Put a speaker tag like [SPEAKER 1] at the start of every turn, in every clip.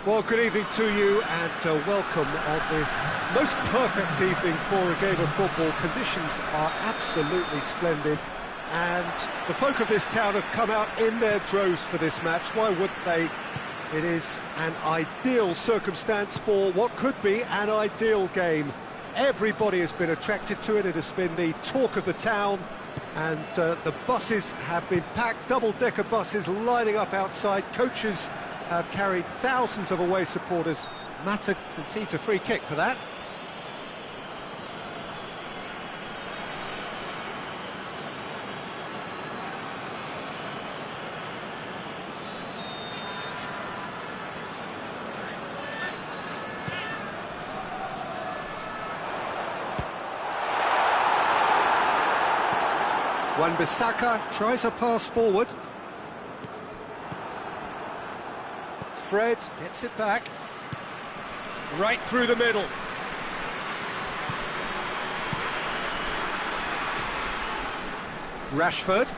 [SPEAKER 1] Well, good evening to you and welcome on this most perfect evening for a game of football. Conditions are absolutely splendid and the folk of this town have come out in their droves for this match. Why wouldn't they? It is an ideal circumstance for what could be an ideal game. Everybody has been attracted to it. It has been the talk of the town, and the buses have been packed, double-decker buses lining up outside. Coaches have carried thousands of away supporters. Mata concedes a free kick for that. Wan-Bissaka tries a pass forward. Fred gets it back. Right through the middle. Rashford.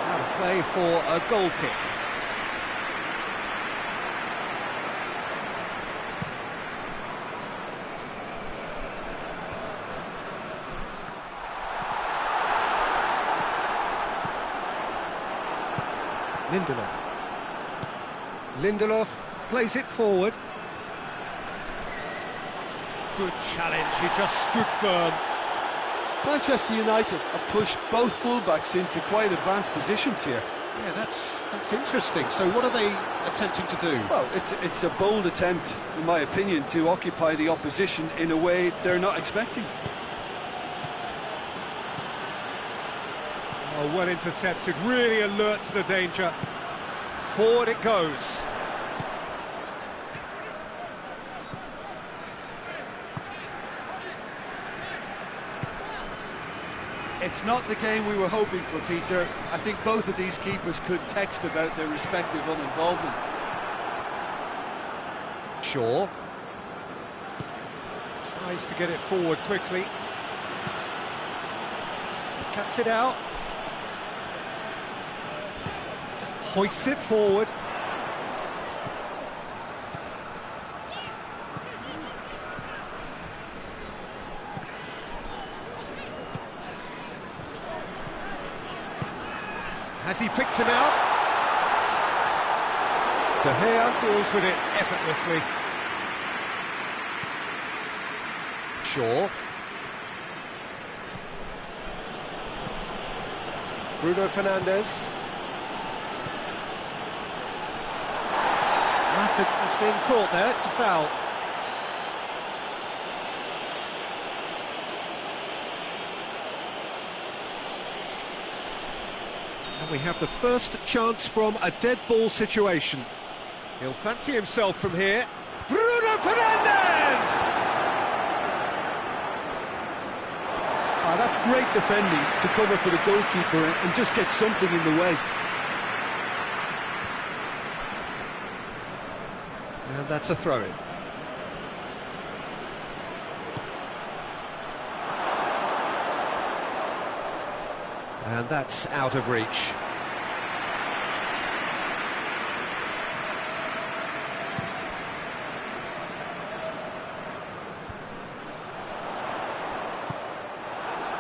[SPEAKER 1] Out of play for a goal kick. Lindelof plays it forward. Good challenge, he just stood firm.
[SPEAKER 2] Manchester United have pushed both fullbacks into quite advanced positions here.
[SPEAKER 1] Yeah, that's interesting. So what are they attempting to do?
[SPEAKER 2] Well, it's a bold attempt, in my opinion, to occupy the opposition in a way they're not expecting.
[SPEAKER 1] Oh, well intercepted, really alert to the danger. Forward it goes.
[SPEAKER 2] It's not the game we were hoping for, Peter. I think both of these keepers could text about their respective uninvolvement.
[SPEAKER 1] Shaw tries to get it forward quickly. Cuts it out. Hoists it forward. Has he picked him out? De Gea deals with it effortlessly. Shaw. Bruno Fernandes. Mata has been caught there, it's a foul. And we have the first chance from a dead ball situation. He'll fancy himself from here. Bruno Fernandes!
[SPEAKER 2] That's great defending to cover for the goalkeeper and just get something in the way.
[SPEAKER 1] And that's a throw-in. And that's out of reach.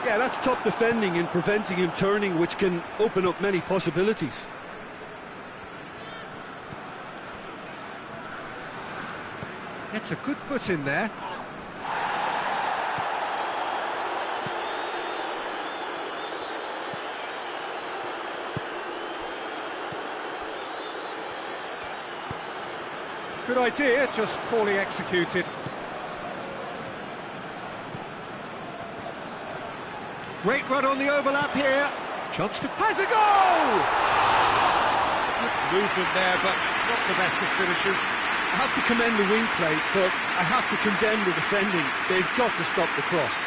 [SPEAKER 2] Yeah, that's top defending and preventing him turning, which can open up many possibilities.
[SPEAKER 1] Gets a good foot in there. Good idea, just poorly executed. Great run on the overlap here. Chance to... Has a goal! Good movement there, but not the best of finishes.
[SPEAKER 2] I have to commend the wing play, but I have to condemn the defending. They've got to stop the cross.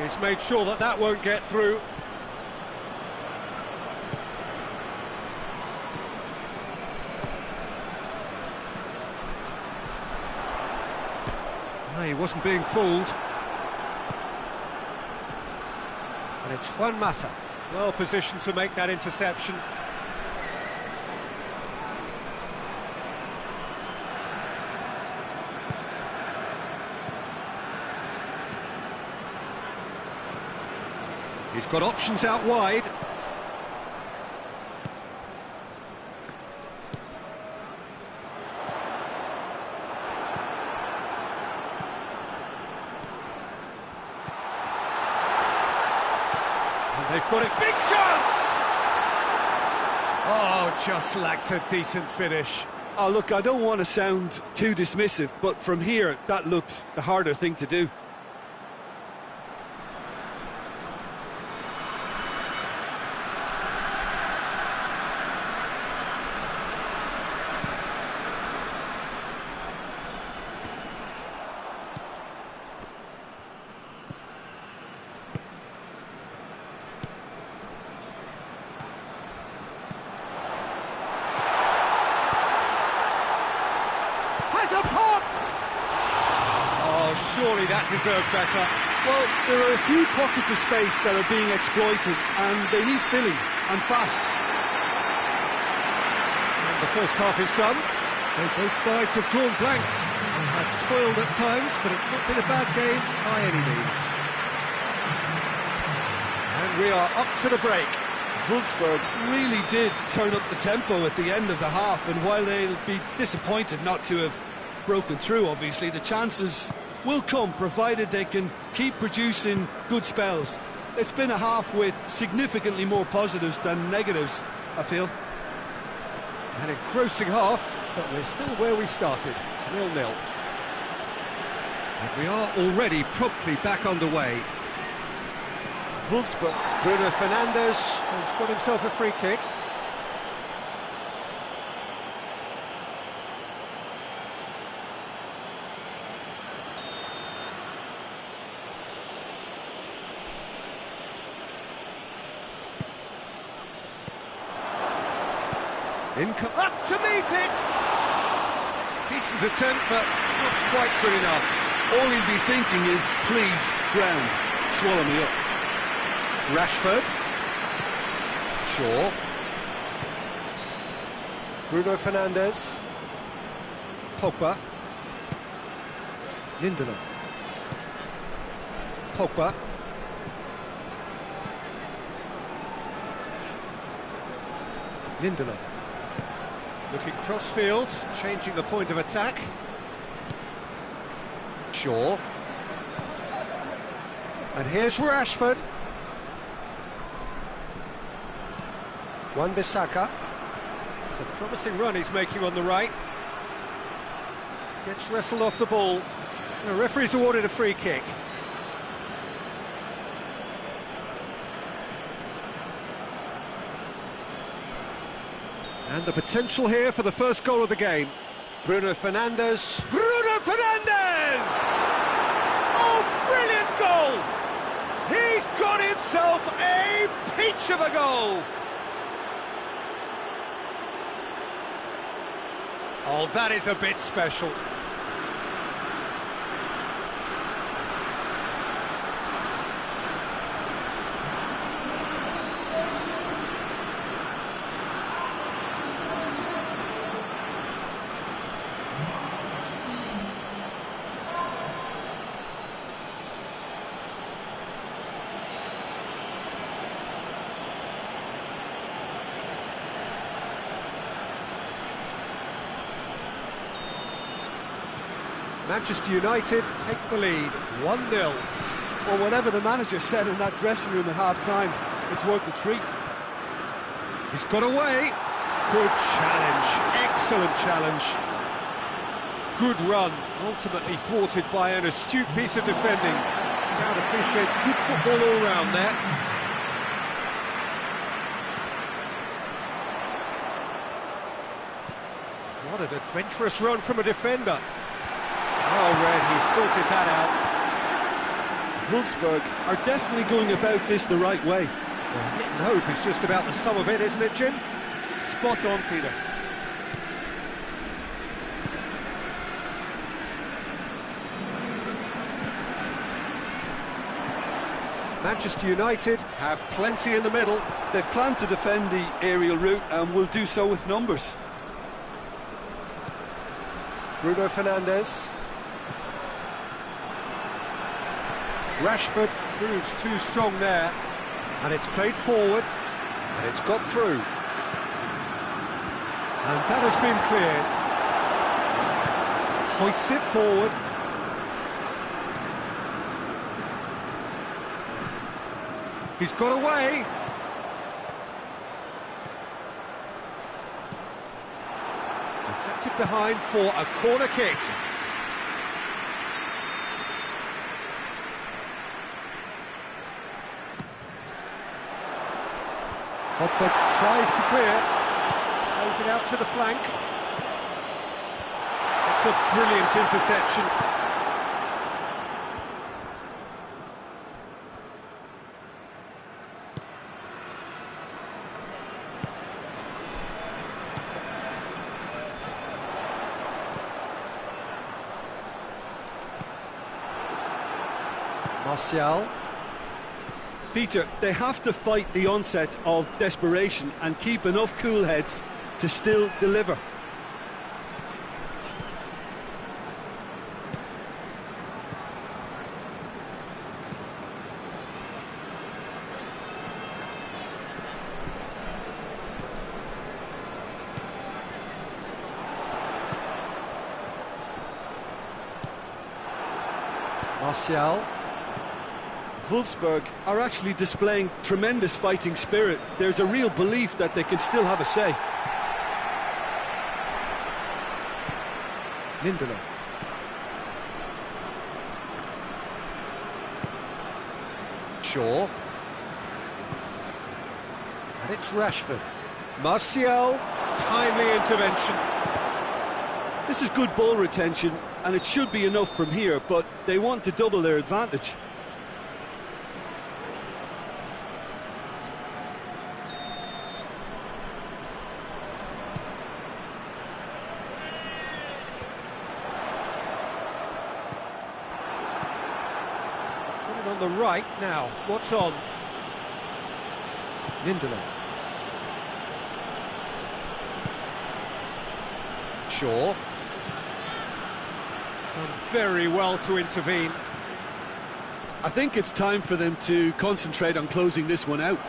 [SPEAKER 1] He's made sure that that won't get through. he wasn't being fooled. And it's Juan Mata, well positioned to make that interception. He's got options out wide. And they've got it. Big chance! Oh, just lacked a decent finish.
[SPEAKER 2] Oh, look, I don't want to sound too dismissive, but from here, that looked the harder thing to do.
[SPEAKER 1] Surely that deserved better.
[SPEAKER 2] Well, there are a few pockets of space that are being exploited, and they need filling, and fast.
[SPEAKER 1] And the first half is done. So both sides have drawn blanks and have toiled at times, but it's not been a bad game by any means. And we are up to the break.
[SPEAKER 2] Wolfsburg really did turn up the tempo at the end of the half, and while they'll be disappointed not to have broken through, obviously, the chances will come, provided they can keep producing good spells. It's been a half with significantly more positives than negatives, I feel.
[SPEAKER 1] An engrossing half, but we're still where we started, 0-0. And we are already promptly back underway.
[SPEAKER 2] Wolfsburg.
[SPEAKER 1] Bruno Fernandes has got himself a free kick. Up to meet it! Decent attempt, but not quite good enough.
[SPEAKER 2] All he'd be thinking is, please, ground, swallow me up.
[SPEAKER 1] Rashford. Shaw. Bruno Fernandes. Pogba. Lindelof. Pogba. Lindelof. Looking cross-field, changing the point of attack. Shaw. And here's Rashford. Wan-Bissaka. It's a promising run he's making on the right. Gets wrestled off the ball. The referee's awarded a free kick. And the potential here for the first goal of the game. Bruno Fernandes. Bruno Fernandes! Oh, brilliant goal! He's got himself a peach of a goal! Oh, that is a bit special. Manchester United take the lead, 1-0.
[SPEAKER 2] Well, whatever the manager said in that dressing room at half-time, it's worth the treat.
[SPEAKER 1] He's got away. Good challenge, excellent challenge. Good run, ultimately thwarted by an astute piece of defending. Crowd appreciates good football all round there. What an adventurous run from a defender. Oh, Red, he sorted that out.
[SPEAKER 2] Wolfsburg are definitely going about this the right way.
[SPEAKER 1] Well, hit and hope is just about the sum of it, isn't it, Jim?
[SPEAKER 2] Spot on, Peter.
[SPEAKER 1] Manchester United have plenty in the middle.
[SPEAKER 2] They've planned to defend the aerial route and will do so with numbers.
[SPEAKER 1] Bruno Fernandes. Rashford proves too strong there, and it's played forward, and it's got through. And that has been cleared. Hoists it forward. He's got away. Deflected behind for a corner kick. Pogba tries to clear. Plays it out to the flank. It's a brilliant interception. Martial.
[SPEAKER 2] Peter, they have to fight the onset of desperation and keep enough cool heads to still deliver.
[SPEAKER 1] Martial.
[SPEAKER 2] Wolfsburg are actually displaying tremendous fighting spirit. There's a real belief that they can still have a say.
[SPEAKER 1] Lindelof. Shaw. And it's Rashford. Martial, timely intervention.
[SPEAKER 2] This is good ball retention, and it should be enough from here, but they want to double their advantage.
[SPEAKER 1] On the right now, what's on? Lindelof. Shaw. Done very well to intervene.
[SPEAKER 2] I think it's time for them to concentrate on closing this one out.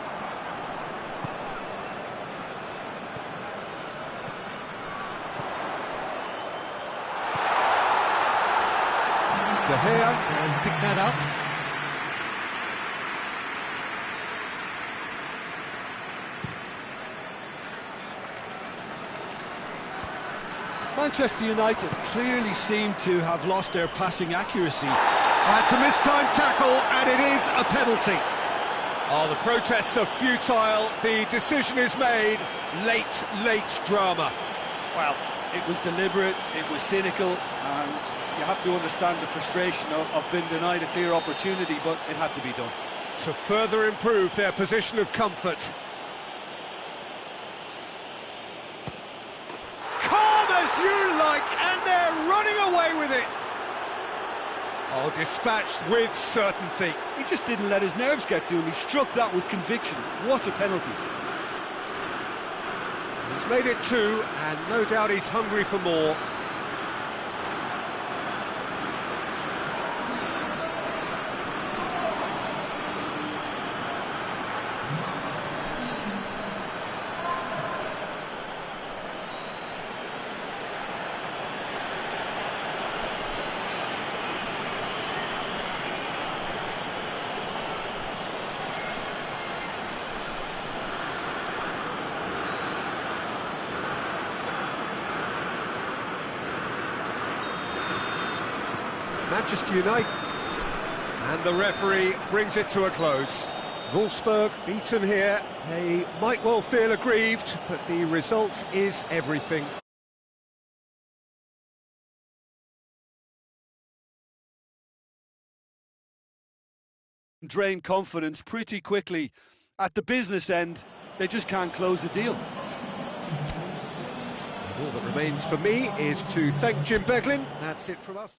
[SPEAKER 1] De Gea picked that up.
[SPEAKER 2] Manchester United clearly seem to have lost their passing accuracy.
[SPEAKER 1] That's a mistimed tackle, and it is a penalty. Oh, the protests are futile. The decision is made. Late drama.
[SPEAKER 2] Well, it was deliberate, it was cynical, and you have to understand the frustration of being denied a clear opportunity, but it had to be done.
[SPEAKER 1] To further improve their position of comfort. You like, and they're running away with it. Oh, dispatched with certainty.
[SPEAKER 2] He just didn't let his nerves get to him. He struck that with conviction. What a penalty.
[SPEAKER 1] He's made it 2, and no doubt he's hungry for more. Manchester United, and the referee brings it to a close. Wolfsburg beaten here. They might well feel aggrieved, but the result is everything.
[SPEAKER 2] Drain confidence pretty quickly. At the business end, they just can't close the deal.
[SPEAKER 1] And all that remains for me is to thank Jim Beglin. That's it from us.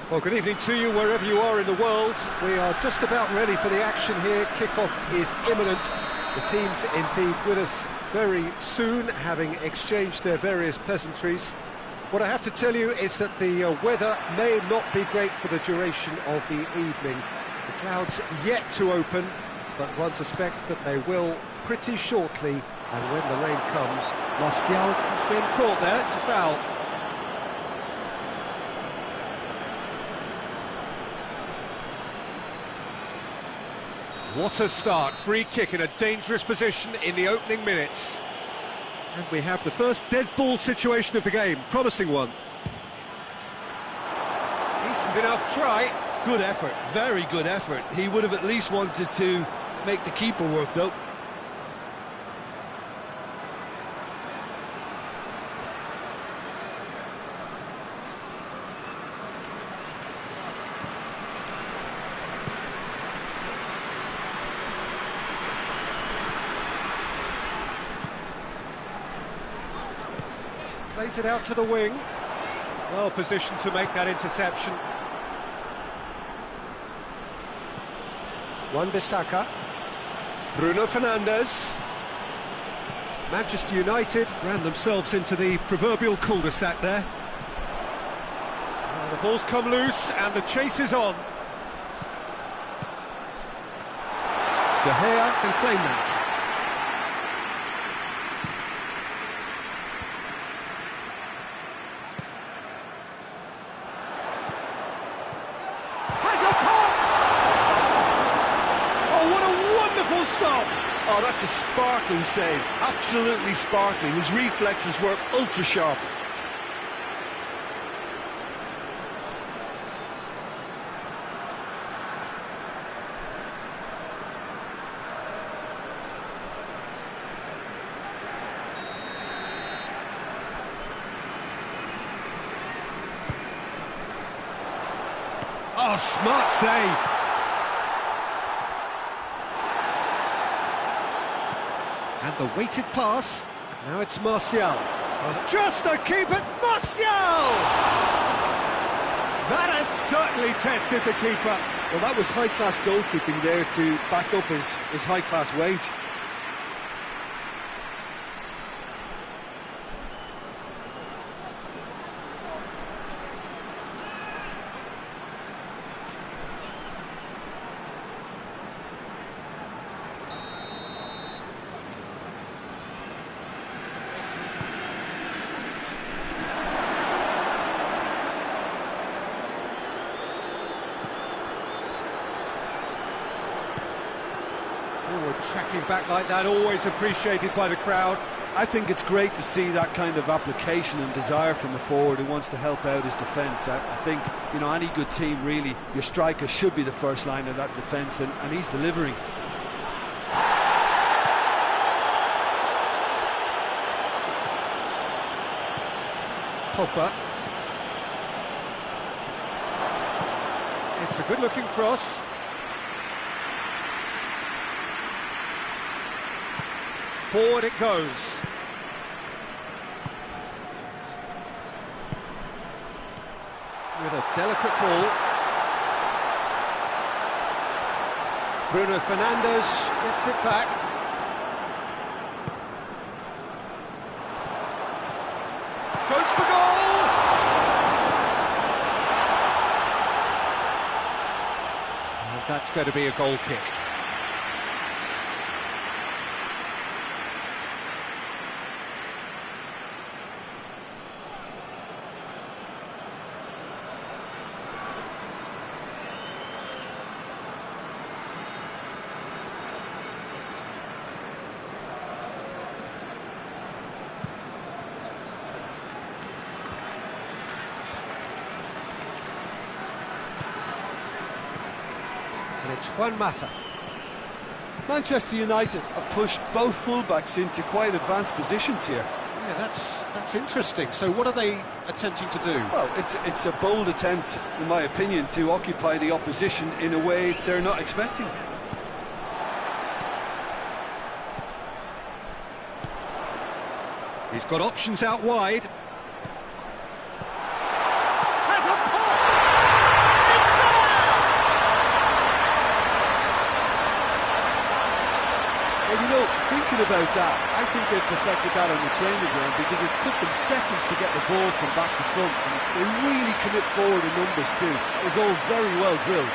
[SPEAKER 1] Well, good evening to you wherever you are in the world. We are just about ready for the action here. Kickoff is imminent. The teams indeed with us very soon, having exchanged their various pleasantries. What I have to tell you is that the weather may not be great for the duration of the evening. The clouds yet to open, but one suspects that they will pretty shortly. And when the rain comes, Martial has been caught there. It's a foul. What a start, free kick in a dangerous position in the opening minutes. And we have the first dead ball situation of the game, promising one. Decent enough try.
[SPEAKER 2] Good effort, very good effort. He would have at least wanted to make the keeper work though.
[SPEAKER 1] Plays it out to the wing. Well positioned to make that interception. Wan-Bissaka. Bruno Fernandes. Manchester United ran themselves into the proverbial cul-de-sac there. The ball's come loose and the chase is on. De Gea can claim that.
[SPEAKER 2] Stop! Oh, that's a sparkling save. Absolutely sparkling. His reflexes were ultra sharp.
[SPEAKER 1] Oh, smart save. And the weighted pass, now it's Martial. Just a keeper, Martial! That has certainly tested the keeper.
[SPEAKER 2] Well, that was high-class goalkeeping there to back up his high-class wage.
[SPEAKER 1] Forward tracking back like that, always appreciated by the crowd.
[SPEAKER 2] I think it's great to see that kind of application and desire from a forward who wants to help out his defence. I think, you know, any good team really, your striker should be the first line of that defence, and he's delivering.
[SPEAKER 1] Pogba. It's a good-looking cross. Forward it goes. With a delicate ball. Bruno Fernandes gets it back. Goes for goal! And that's going to be a goal kick. And it's Juan Mata.
[SPEAKER 2] Manchester United have pushed both fullbacks into quite advanced positions here.
[SPEAKER 1] Yeah, that's interesting. So what are they attempting to do?
[SPEAKER 2] Well, it's a bold attempt, in my opinion, to occupy the opposition in a way they're not expecting.
[SPEAKER 1] He's got options out wide.
[SPEAKER 2] that. I think they perfected that on the training ground because it took them seconds to get the ball from back to front. And they really commit forward in numbers too. It was all very well drilled.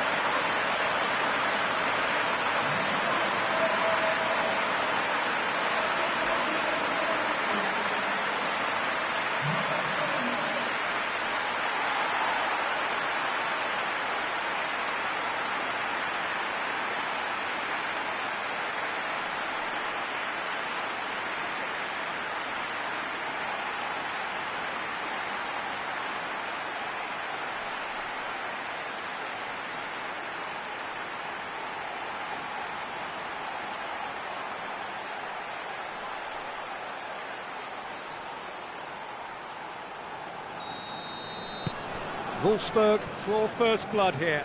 [SPEAKER 1] Wolfsburg draw first blood here.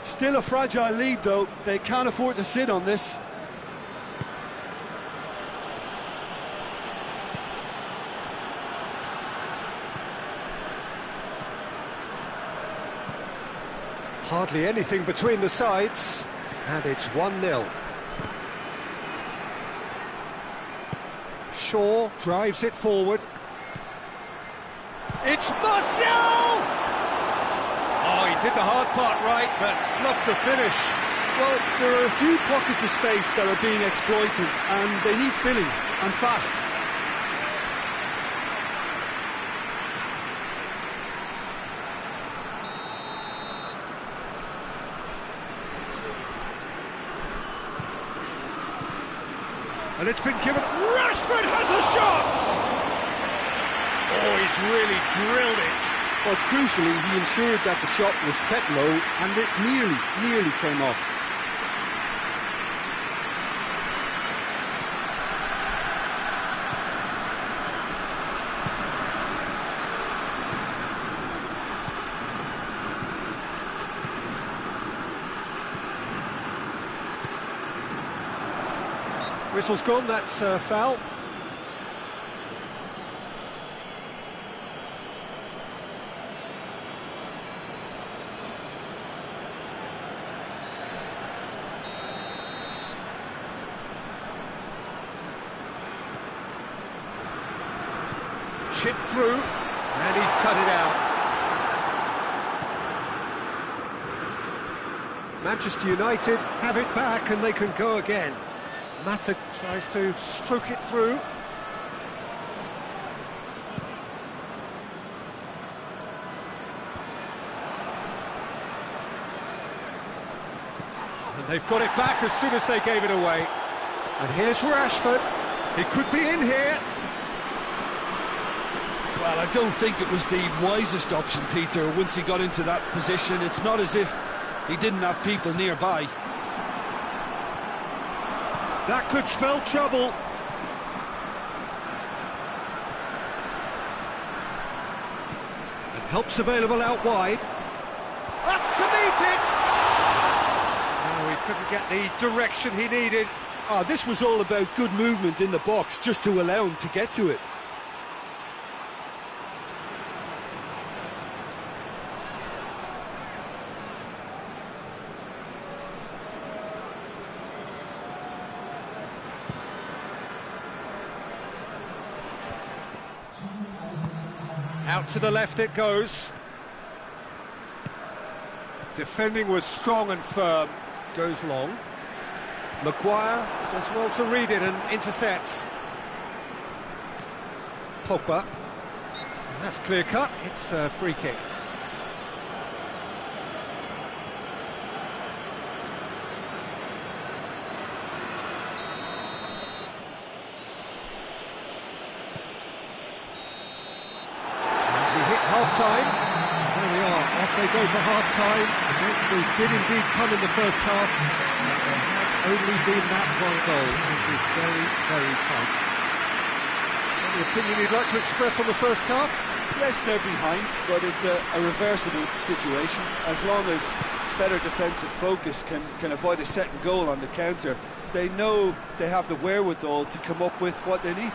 [SPEAKER 2] Still a fragile lead though, they can't afford to sit on this.
[SPEAKER 1] Hardly anything between the sides, and it's 1-0. Shaw drives it forward. It's Martial! Oh, he did the hard part right, but fluffed the finish.
[SPEAKER 2] Well, there are a few pockets of space that are being exploited, and they need filling, and fast.
[SPEAKER 1] And it's been given. Rashford has a shot! Oh, he's really drilled it.
[SPEAKER 2] But crucially, he ensured that the shot was kept low, and it nearly came off.
[SPEAKER 1] Whistle's gone, that's a foul. Chip through, and he's cut it out. Manchester United have it back and they can go again. Mata tries to stroke it through. And they've got it back as soon as they gave it away. And here's Rashford. He could be in here.
[SPEAKER 2] Well, I don't think it was the wisest option, Peter, once he got into that position. It's not as if he didn't have people nearby.
[SPEAKER 1] That could spell trouble. And help's available out wide. Up to meet it! Oh, he couldn't get the direction he needed.
[SPEAKER 2] Oh, this was all about good movement in the box, just to allow him to get to it.
[SPEAKER 1] Out to the left it goes. Defending was strong and firm. Goes long. Maguire does well to read it and intercepts. Pogba. That's clear cut. It's a free kick. Half-time. There we are, off they go for half-time. They did indeed come in the first half. There has only been that one goal. It is very, very tight. Any opinion you'd like to express on the first half?
[SPEAKER 2] Yes, they're behind, but it's a reversible situation. As long as better defensive focus can avoid a second goal on the counter, they know they have the wherewithal to come up with what they need.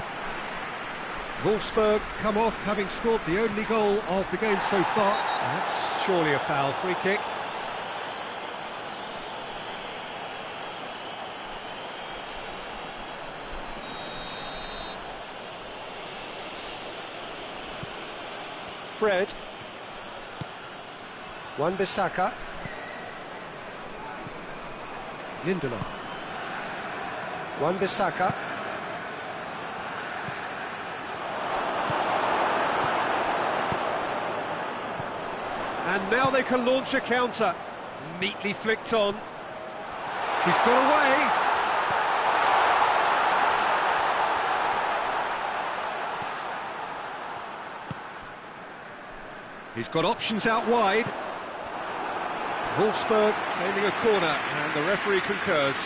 [SPEAKER 1] Wolfsburg come off having scored the only goal of the game so far. That's surely a foul. Free kick. Fred. Wan-Bissaka. Lindelof. Wan-Bissaka. And now they can launch a counter. Neatly flicked on. He's got away. He's got options out wide. Wolfsburg claiming a corner, and the referee concurs.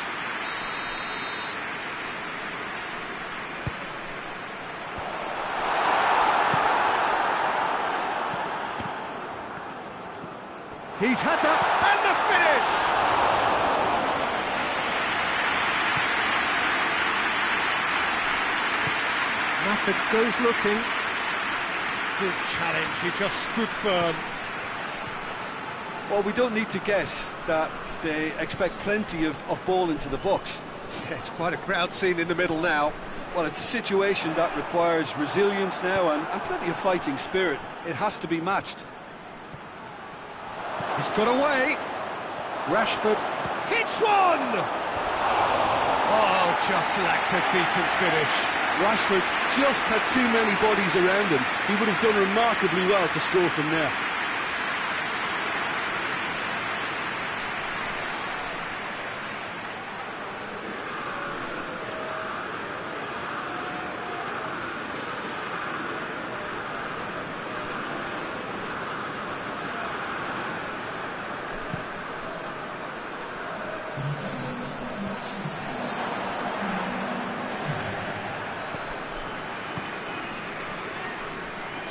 [SPEAKER 1] He's had that, and the finish! Mata goes looking. Good challenge, he just stood firm.
[SPEAKER 2] Well, we don't need to guess that they expect plenty of ball into the box.
[SPEAKER 1] Yeah, it's quite a crowd scene in the middle now.
[SPEAKER 2] Well, it's a situation that requires resilience now and plenty of fighting spirit. It has to be matched.
[SPEAKER 1] He's got away. Rashford hits one! Oh, just lacked a decent finish.
[SPEAKER 2] Rashford just had too many bodies around him. He would have done remarkably well to score from there.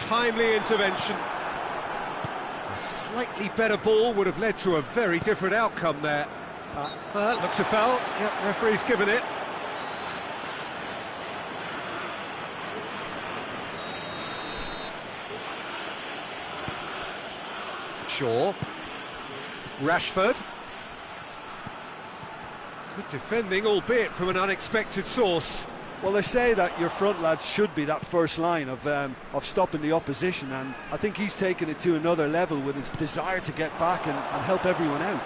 [SPEAKER 1] Timely intervention. A slightly better ball would have led to a very different outcome there. Looks a foul. Yep, referee's given it. Shaw. Rashford. Good defending, albeit from an unexpected source.
[SPEAKER 2] Well, they say that your front lads should be that first line of stopping the opposition, and I think he's taken it to another level with his desire to get back and help everyone out.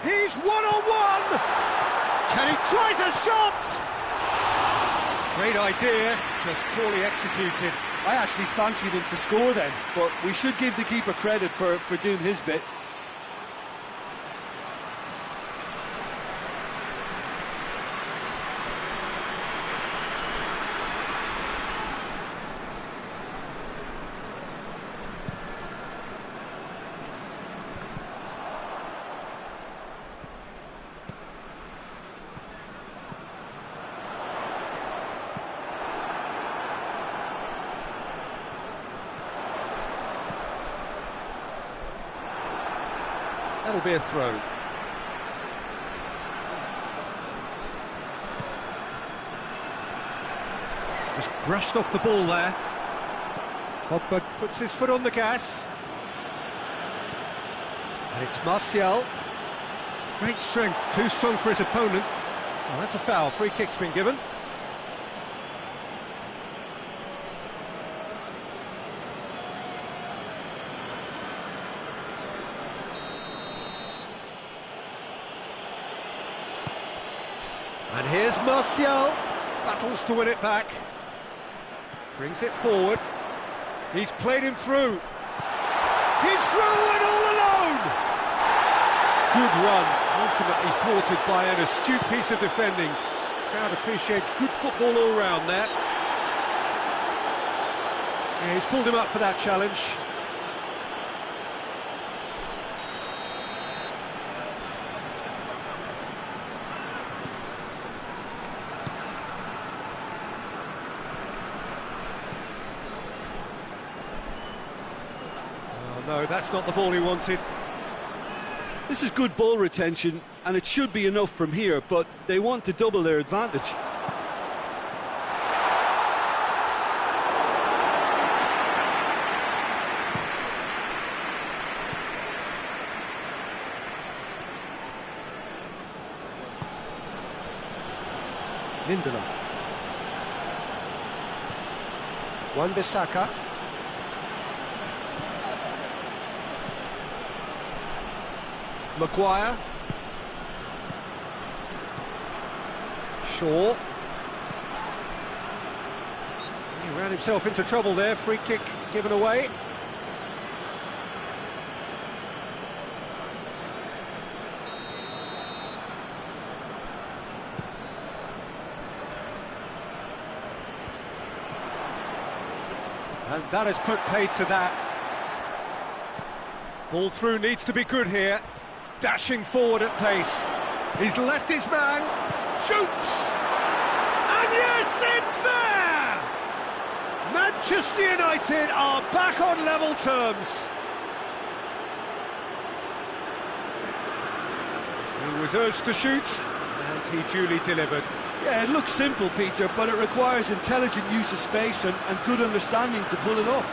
[SPEAKER 1] He's one-on-one! Can he tries a shot? Great idea, just poorly executed.
[SPEAKER 2] I actually fancied him to score then, but we should give the keeper credit for doing his bit.
[SPEAKER 1] That'll be a throw. Just brushed off the ball there. Pogba puts his foot on the gas. And it's Martial. Great strength, too strong for his opponent. Oh, that's a foul, free kick's been given. And here's Martial, battles to win it back, brings it forward, he's played him through, he's through and all alone! Good run, ultimately thwarted by an astute piece of defending. Crowd appreciates good football all round there. Yeah, he's pulled him up for that challenge. No, that's not the ball he wanted.
[SPEAKER 2] This is good ball retention, and it should be enough from here, but they want to double their advantage.
[SPEAKER 1] Lindelof. Wan-Bissaka. Maguire. Shaw. He ran himself into trouble there, free kick given away. And that has put paid to that. Ball through needs to be good here. Dashing forward at pace. He's left his man. Shoots! And yes, it's there! Manchester United are back on level terms. He was urged to shoot, and he duly delivered.
[SPEAKER 2] Yeah, it looks simple, Peter, but it requires intelligent use of space and good understanding to pull it off.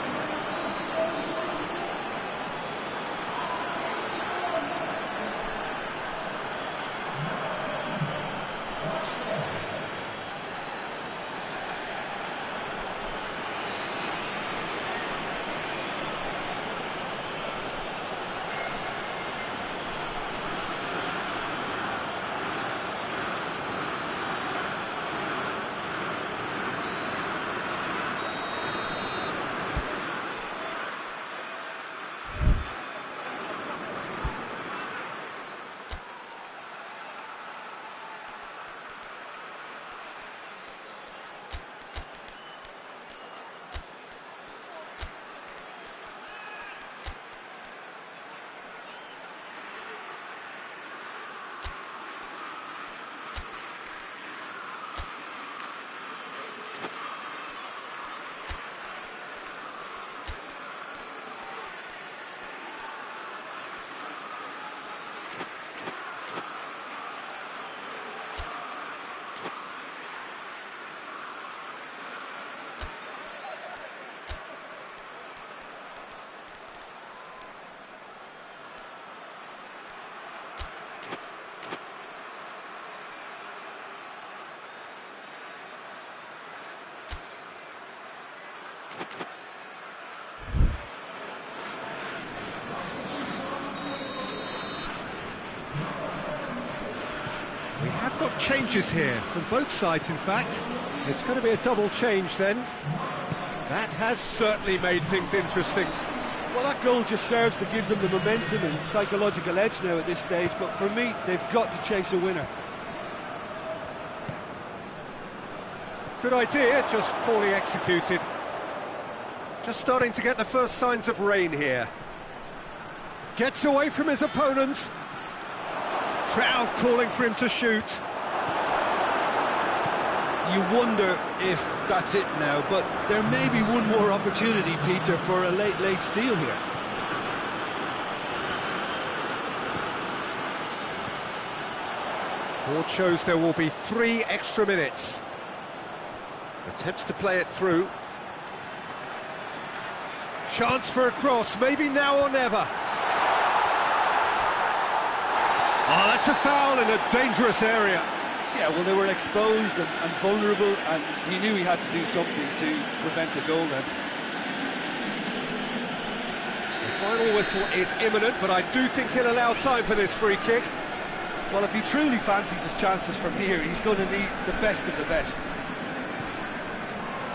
[SPEAKER 1] We have got changes here from both sides, in fact. It's going to be a double change then. That has certainly made things interesting.
[SPEAKER 2] Well, that goal just serves to give them the momentum and psychological edge now at this stage, but for me, they've got to chase a winner.
[SPEAKER 1] Good idea, just poorly executed. Just starting to get the first signs of rain here. Gets away from his opponents. Crowd calling for him to shoot.
[SPEAKER 2] You wonder if that's it now, but there may be one more opportunity, Peter, for a late steal here.
[SPEAKER 1] Board shows there will be 3 extra minutes. Attempts to play it through. Chance for a cross, maybe now or never. Oh, that's a foul in a dangerous area.
[SPEAKER 2] Yeah, well, they were exposed and vulnerable, and he knew he had to do something to prevent a goal then.
[SPEAKER 1] The final whistle is imminent, but I do think he'll allow time for this free kick.
[SPEAKER 2] Well, if he truly fancies his chances from here, he's going to need the best of the best.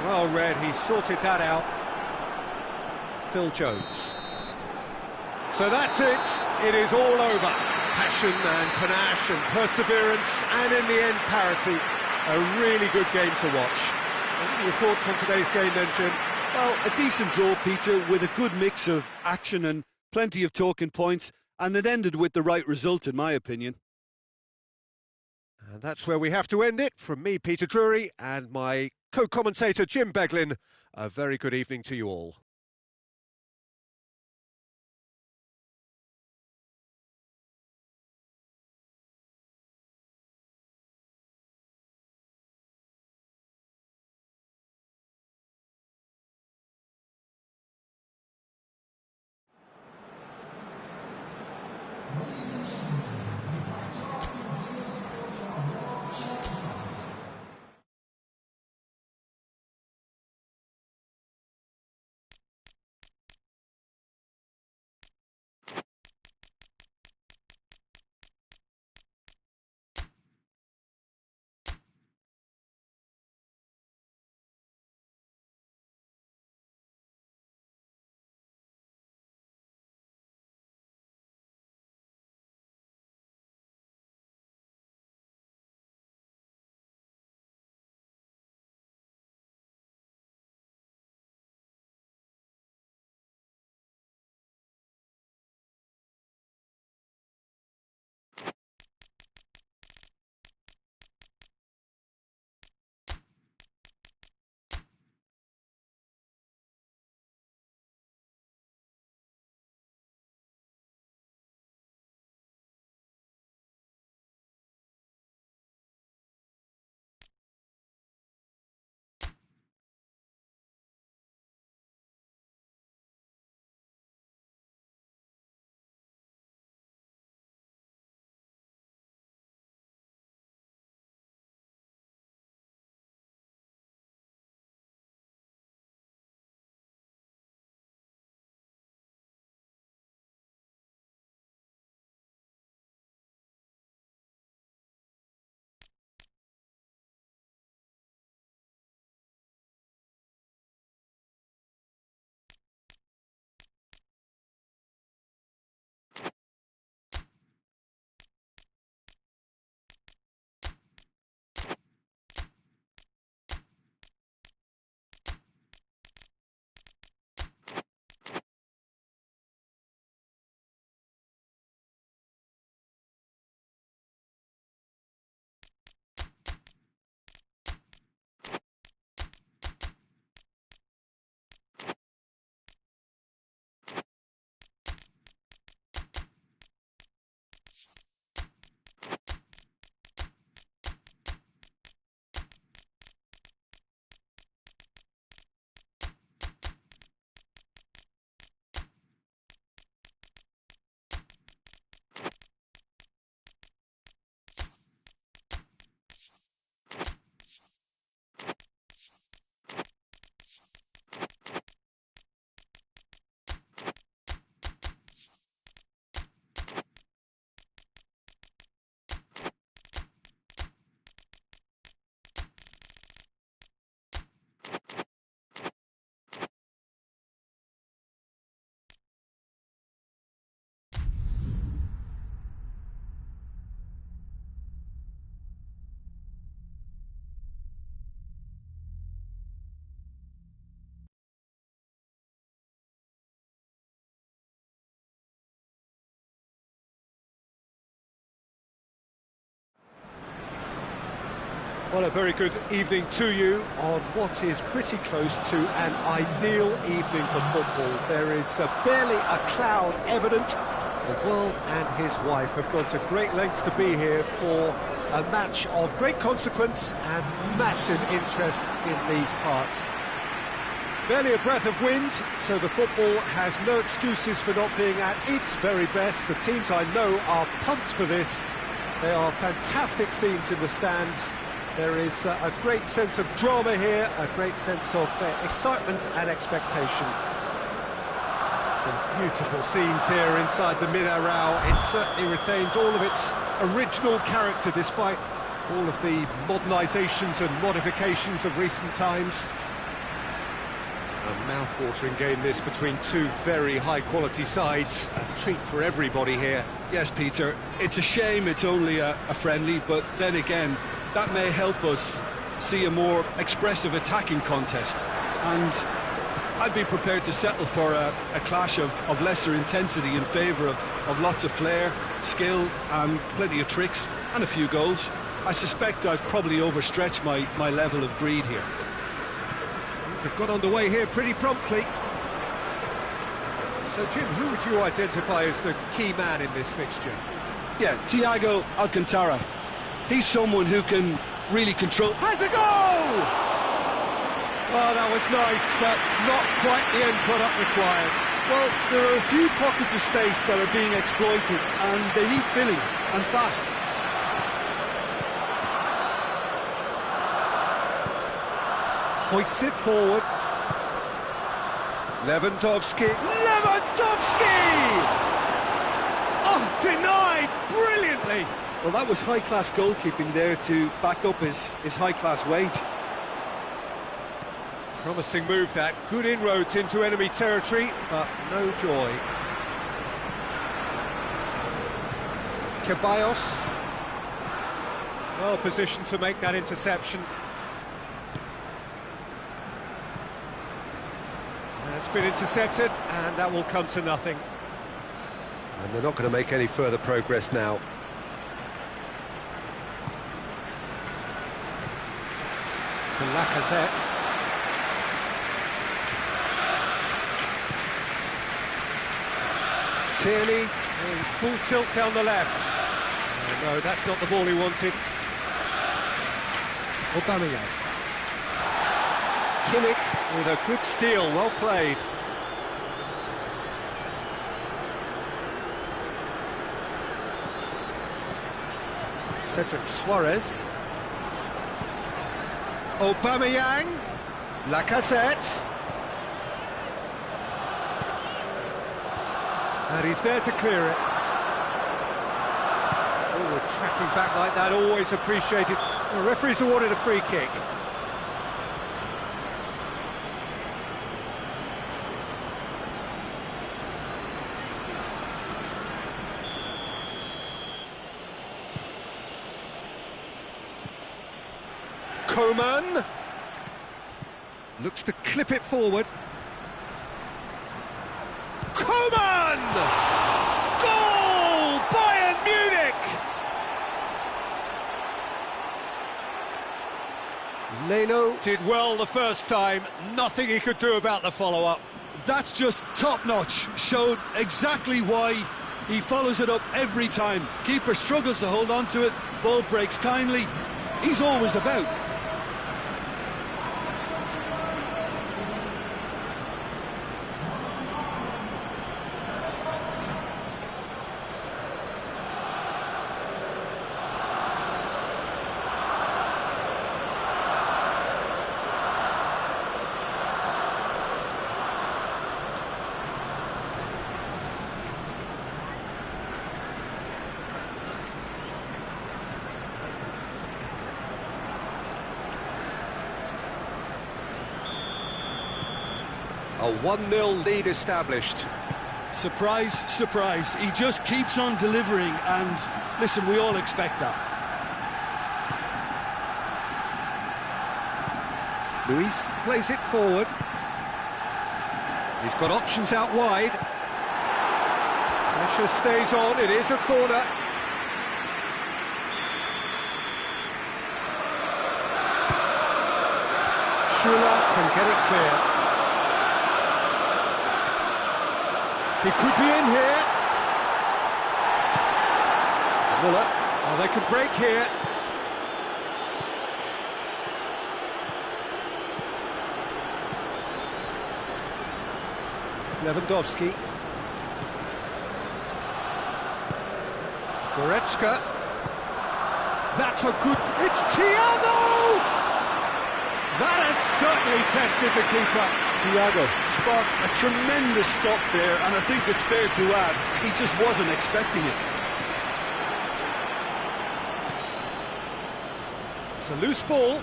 [SPEAKER 1] Well read, he sorted that out. Phil Jones. So that's it. It is all over. Passion and panache and perseverance, and in the end, parity. A really good game to watch. What are your thoughts on today's game then, Jim?
[SPEAKER 2] Well, a decent draw, Peter, with a good mix of action and plenty of talking points, and it ended with the right result, in my opinion.
[SPEAKER 1] And that's where we have to end it. From me, Peter Drury, and my co-commentator, Jim Beglin, a very good evening to you all. Well, a very good evening to you on what is pretty close to an ideal evening for football. There is barely a cloud evident. The world and his wife have gone to great lengths to be here for a match of great consequence and massive interest in these parts. Barely a breath of wind, so the football has no excuses for not being at its very best. The teams I know are pumped for this. There are fantastic scenes in the stands. There is a great sense of drama here, a great sense of excitement and expectation. Some beautiful scenes here inside the Mineral. It certainly retains all of its original character despite all of the modernisations and modifications of recent times. A mouth-watering game this between two very high-quality sides. A treat for everybody here.
[SPEAKER 2] Yes, Peter, it's a shame it's only a friendly, but then again, that may help us see a more expressive attacking contest. And I'd be prepared to settle for a clash of lesser intensity in favour of lots of flair, skill and plenty of tricks and a few goals. I suspect I've probably overstretched my level of greed here.
[SPEAKER 1] They've got underway here pretty promptly. So, Jim, who would you identify as the key man in this fixture?
[SPEAKER 2] Yeah, Thiago Alcantara. He's someone who can really control...
[SPEAKER 1] Has a goal! Well, that was nice, but not quite the end product required.
[SPEAKER 2] Well, there are a few pockets of space that are being exploited, and they need filling, and fast.
[SPEAKER 1] Hoists it forward. Lewandowski. Oh, denied brilliantly.
[SPEAKER 2] Well, that was high-class goalkeeping there to back up his high-class wage.
[SPEAKER 1] Promising move that. Good inroads into enemy territory, but no joy. Ceballos. Well positioned to make that interception. It's been intercepted, and that will come to nothing. And they're not going to make any further progress now. To Lacazette. Tierney in full tilt down the left. Oh, no, that's not the ball he wanted. Aubameyang. Kimmich with a good steal, well played. Cedric Suarez. Aubameyang. Lacazette. And he's there to clear it. Forward tracking back like that, always appreciated. The referee's awarded a free kick. Coman looks to clip it forward. Coman! Goal! Bayern Munich! Leno did well the first time, nothing he could do about the follow-up.
[SPEAKER 2] That's just top-notch, showed exactly why he follows it up every time. Keeper struggles to hold on to it, ball breaks kindly. He's always about.
[SPEAKER 1] A 1-0 lead established.
[SPEAKER 2] Surprise, surprise. He just keeps on delivering, and listen, we all expect that.
[SPEAKER 1] Luis plays it forward. He's got options out wide. Pressure stays on, it is a corner. Schüller can get it clear. He could be in here. Muller. Oh, they can break here. Lewandowski. Goretzka. That's a good... It's Thiago! That has certainly tested the keeper.
[SPEAKER 2] Thiago sparked a tremendous stop there, and I think it's fair to add, he just wasn't expecting it.
[SPEAKER 1] It's a loose ball.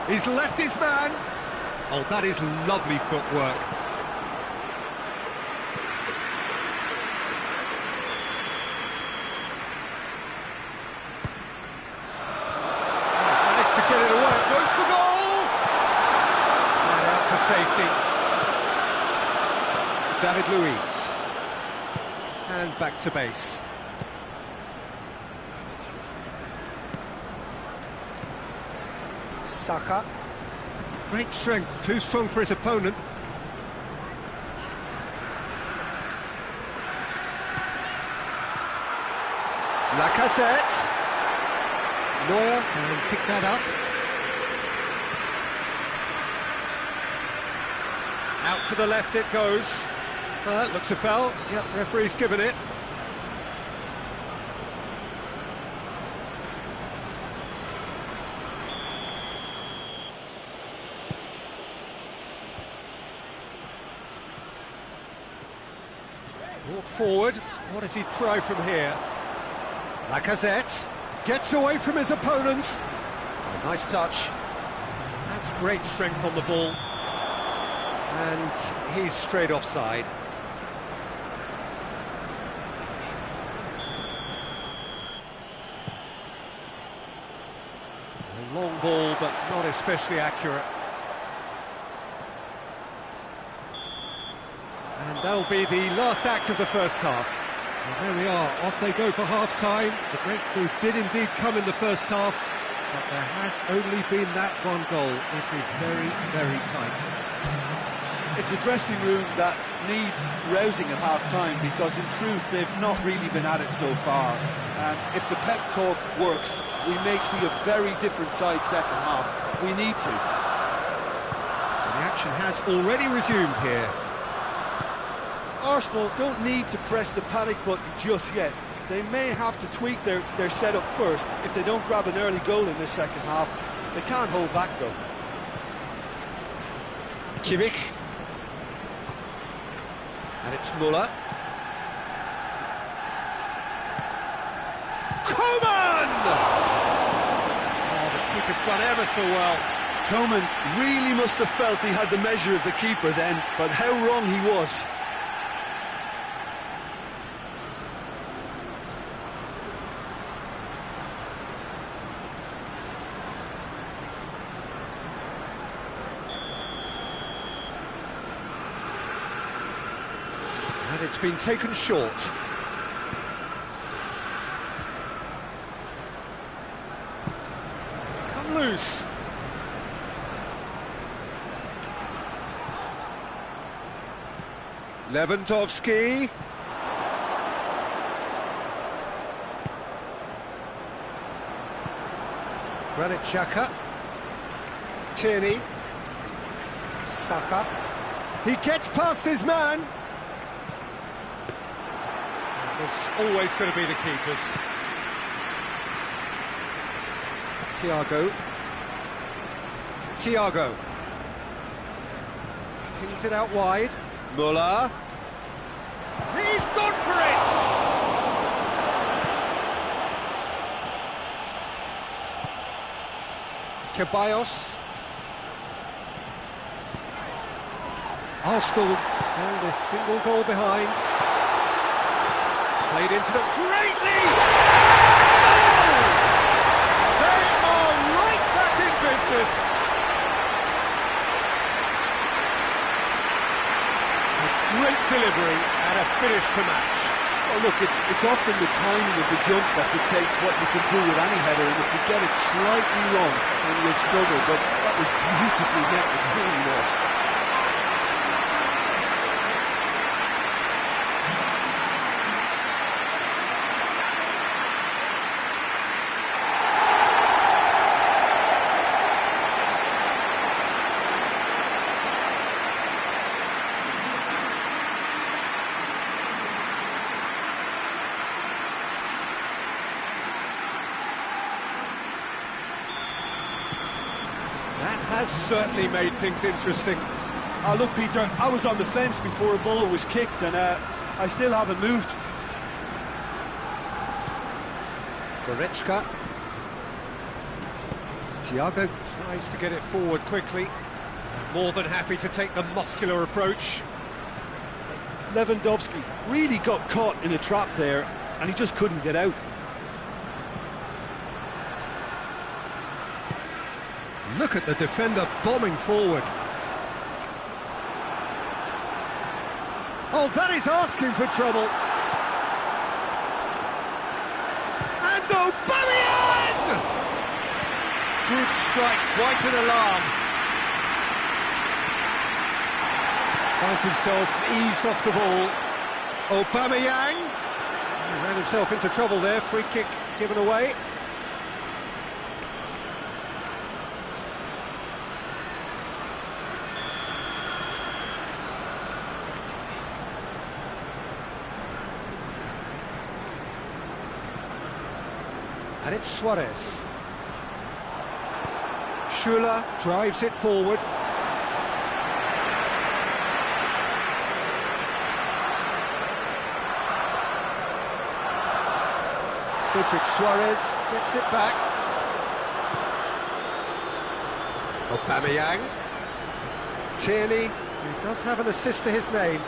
[SPEAKER 1] He's left his man. Oh, that is lovely footwork. Managed to get it away. Goes for goal. And out to safety. David Luiz. And back to base. Saka. Great strength, too strong for his opponent. Lacazette. Neuer can pick that up. Out to the left it goes. Looks a foul. Yep, referee's given it. Brought forward. What does he try from here? Lacazette gets away from his opponent. Oh, nice touch. That's great strength on the ball. And he's straight offside. A long ball, but not especially accurate. And that'll be the last act of the first half. And there we are, off they go for half-time. The breakthrough did indeed come in the first half, but there has only been that one goal. It is very, very tight.
[SPEAKER 2] It's a dressing room that needs rousing at half-time, because in truth they've not really been at it so far. And if the pep talk works, we may see a very different side second half. We need to.
[SPEAKER 1] The action has already resumed here.
[SPEAKER 2] Arsenal don't need to press the panic button just yet. They may have to tweak their setup first if they don't grab an early goal in this second half. They can't hold back though.
[SPEAKER 1] Kimmich. And it's Muller. Coman! Oh, the keeper's done ever so well.
[SPEAKER 2] Coman really must have felt he had the measure of the keeper then, but how wrong he was.
[SPEAKER 1] And it's been taken short. It's come loose. Lewandowski. Granit Xhaka. Tierney. Saka. He gets past his man. It's always going to be the keepers. Thiago. Pings it out wide. Muller. He's gone for it! Ceballos. Arsenal still this single goal behind. Played into them greatly! Oh! They are right back in business! A great delivery and a finish to match.
[SPEAKER 2] Well, look, it's often the timing of the jump that dictates what you can do with any header, and if you get it slightly wrong, then you'll struggle, but that was beautifully met, it really was.
[SPEAKER 1] That has certainly made things interesting.
[SPEAKER 2] Oh, look, Peter, I was on the fence before a ball was kicked, and I still haven't moved.
[SPEAKER 1] Goretzka. Thiago tries to get it forward quickly. More than happy to take the muscular approach.
[SPEAKER 2] Lewandowski really got caught in a trap there, and he just couldn't get out.
[SPEAKER 1] Look at the defender bombing forward. Oh, that is asking for trouble. And Aubameyang! Good strike, quite an alarm. Finds himself eased off the ball. Aubameyang! He ran himself into trouble there, free kick given away. And it's Suarez. Schuller drives it forward. Cedric Suarez gets it back. Aubameyang. Tierney, who does have an assist to his name.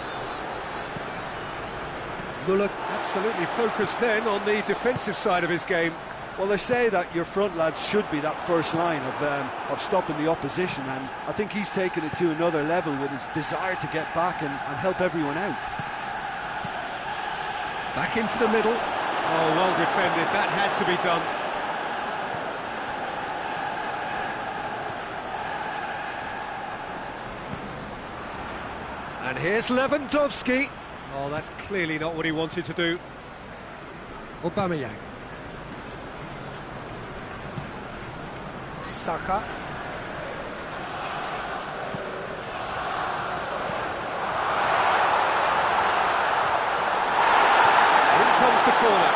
[SPEAKER 1] Muller absolutely focused then on the defensive side of his game.
[SPEAKER 2] Well, they say that your front lads should be that first line of stopping the opposition, and I think he's taken it to another level with his desire to get back and help everyone out.
[SPEAKER 1] Back into the middle. Oh, well defended. That had to be done. And here's Lewandowski. Oh, that's clearly not what he wanted to do. Aubameyang. Saka. In comes the corner.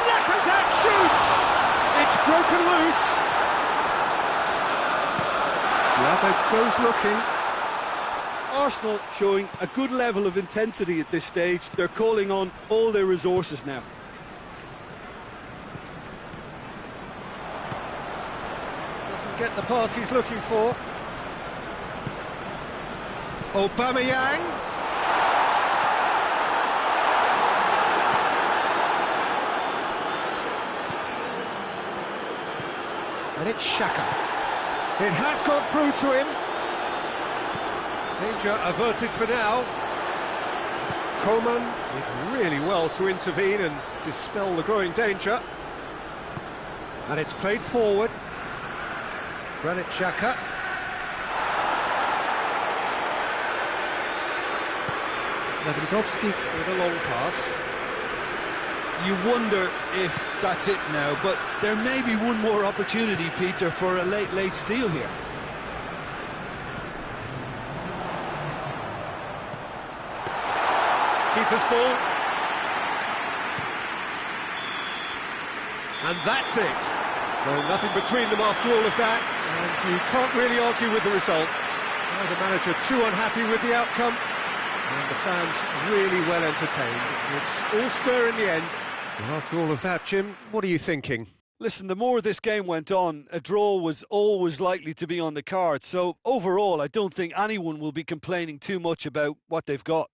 [SPEAKER 1] Lacazette shoots! It's broken loose. Thiago goes looking.
[SPEAKER 2] Arsenal showing a good level of intensity at this stage. They're calling on all their resources now.
[SPEAKER 1] Doesn't get the pass he's looking for. Aubameyang. And it's Xhaka. It has got through to him. Danger averted for now. Coman did really well to intervene and dispel the growing danger. And it's played forward. Granit Xhaka. Lewandowski with a long pass.
[SPEAKER 2] You wonder if that's it now, but there may be one more opportunity, Peter, for a late steal here.
[SPEAKER 1] Keeper's ball. And that's it. So nothing between them after all of that, and you can't really argue with the result. Now the manager too unhappy with the outcome, and the fans really well entertained. It's all square in the end. And after all of that, Jim, what are you thinking?
[SPEAKER 2] Listen, the more this game went on, a draw was always likely to be on the cards. So overall, I don't think anyone will be complaining too much about what they've got.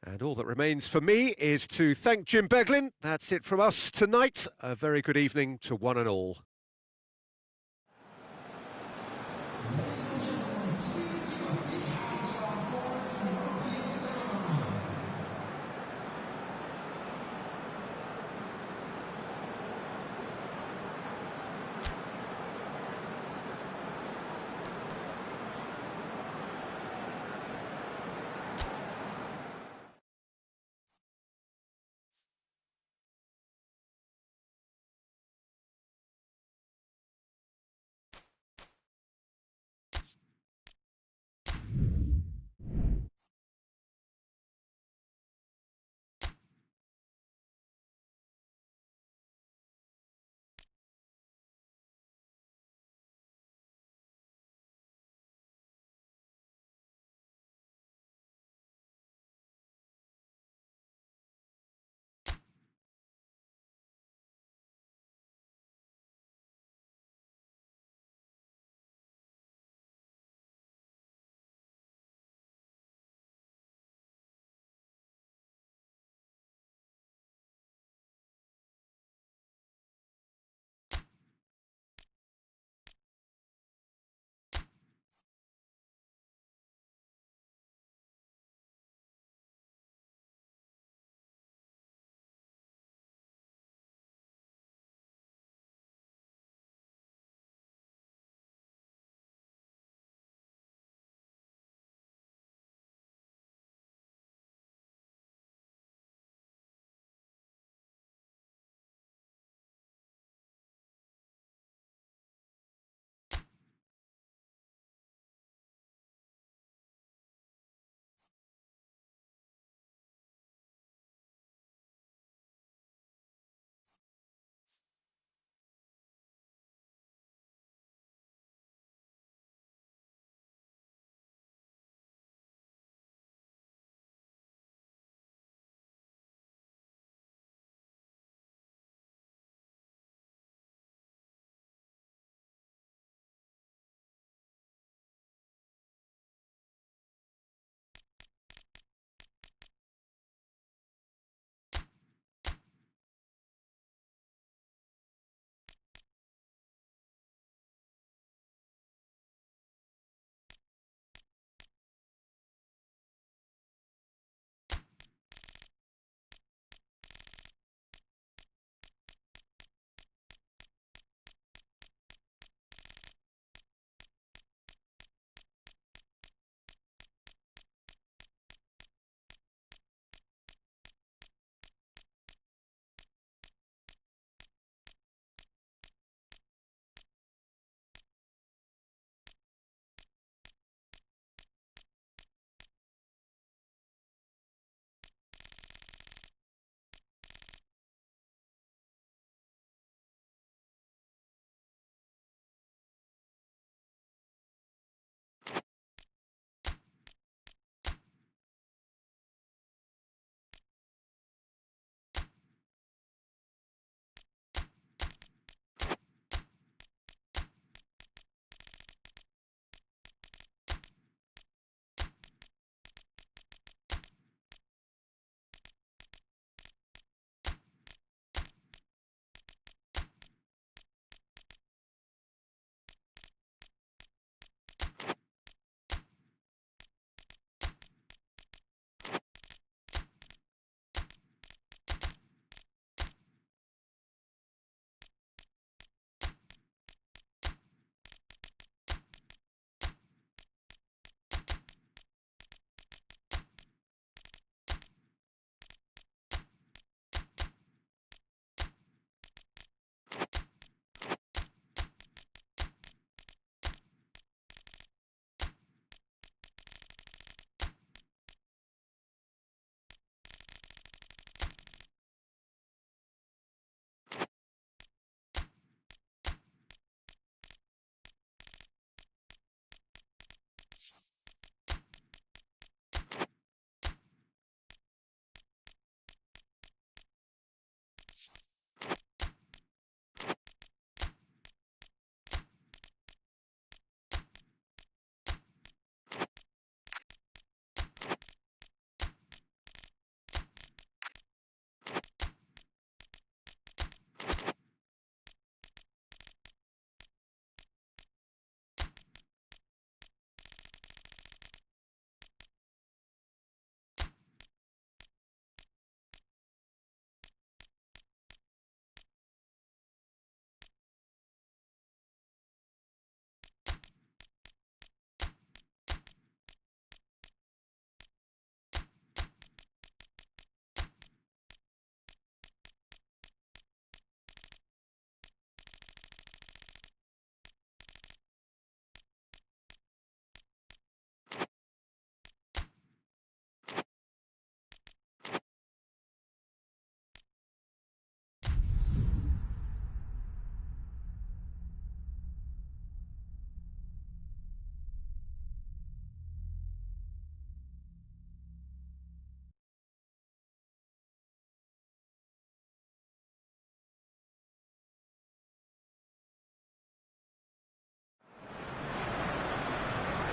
[SPEAKER 1] And all that remains for me is to thank Jim Beglin. That's it from us tonight. A very good evening to one and all.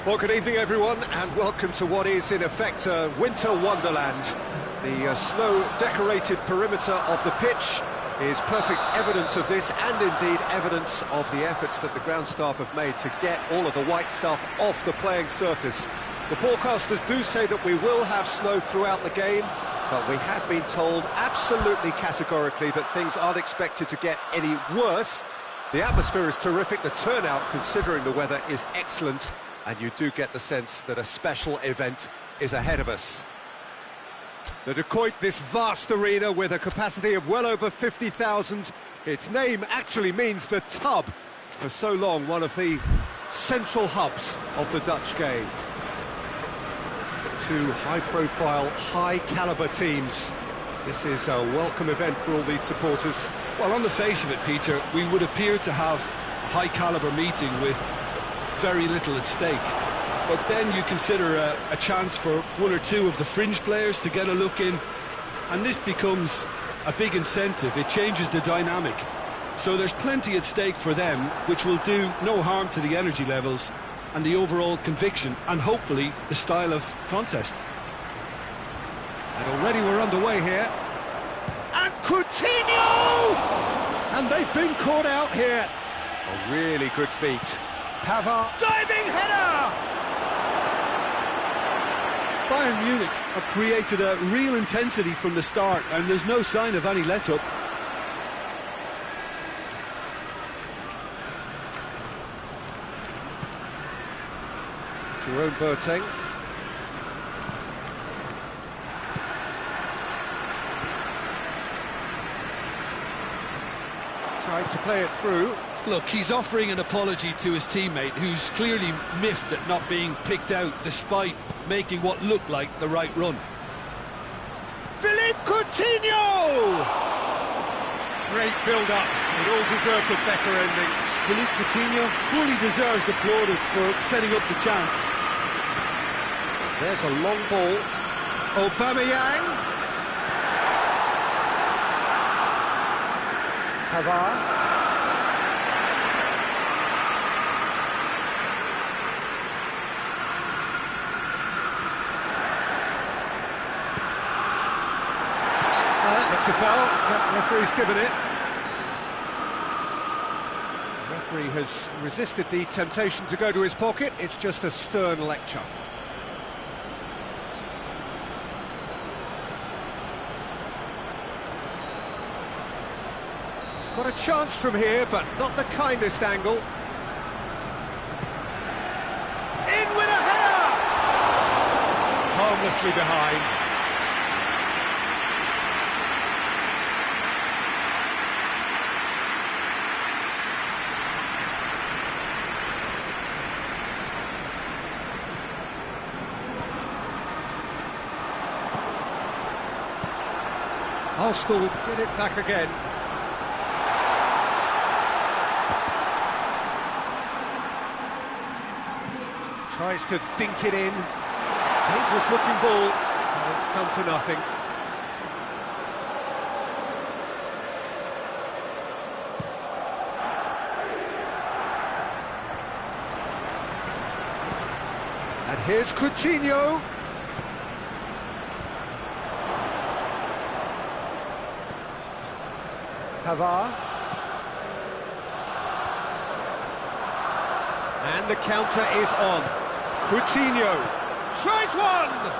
[SPEAKER 1] Well, good evening, everyone, and welcome to what is, in effect, a winter wonderland. The snow-decorated perimeter of the pitch is perfect evidence of this, and indeed evidence of the efforts that the ground staff have made to get all of the white stuff off the playing surface. The forecasters do say that we will have snow throughout the game, but we have been told absolutely categorically that things aren't expected to get any worse. The atmosphere is terrific, the turnout, considering the weather, is excellent, and you do get the sense that a special event is ahead of us. The De Kuip, this vast arena with a capacity of well over 50,000. Its name actually means the tub. For so long, one of the central hubs of the Dutch game. Two high-profile, high-caliber teams. This is a welcome event for all these supporters.
[SPEAKER 2] Well, on the face of it, Peter, we would appear to have a high-caliber meeting with very little at stake. But then you consider a chance for one or two of the fringe players to get a look in, and this becomes a big incentive. It changes the dynamic. So there's plenty at stake for them, which will do no harm to the energy levels and the overall conviction, and hopefully the style of contest.
[SPEAKER 1] And already we're underway here. And Coutinho! And they've been caught out here. A really good feat. Pavard, diving header!
[SPEAKER 2] Bayern Munich have created a real intensity from the start, and there's no sign of any let-up.
[SPEAKER 1] Jerome Boateng. Trying to play it through.
[SPEAKER 2] Look, he's offering an apology to his teammate, who's clearly miffed at not being picked out despite making what looked like the right run.
[SPEAKER 1] Philippe Coutinho! Great build-up. It all deserved a better ending.
[SPEAKER 2] Philippe Coutinho fully deserves the plaudits for setting up the chance.
[SPEAKER 1] There's a long ball. Aubameyang. Pavard. Looks a foul. Yep, referee's given it. The referee has resisted the temptation to go to his pocket. It's just a stern lecture. He's got a chance from here, but not the kindest angle. In with a header! Harmlessly behind. Arsenal get it back again. Tries to dink it in. Dangerous looking ball, and it's come to nothing. And here's Coutinho. Pavard. And the counter is on. Coutinho tries one!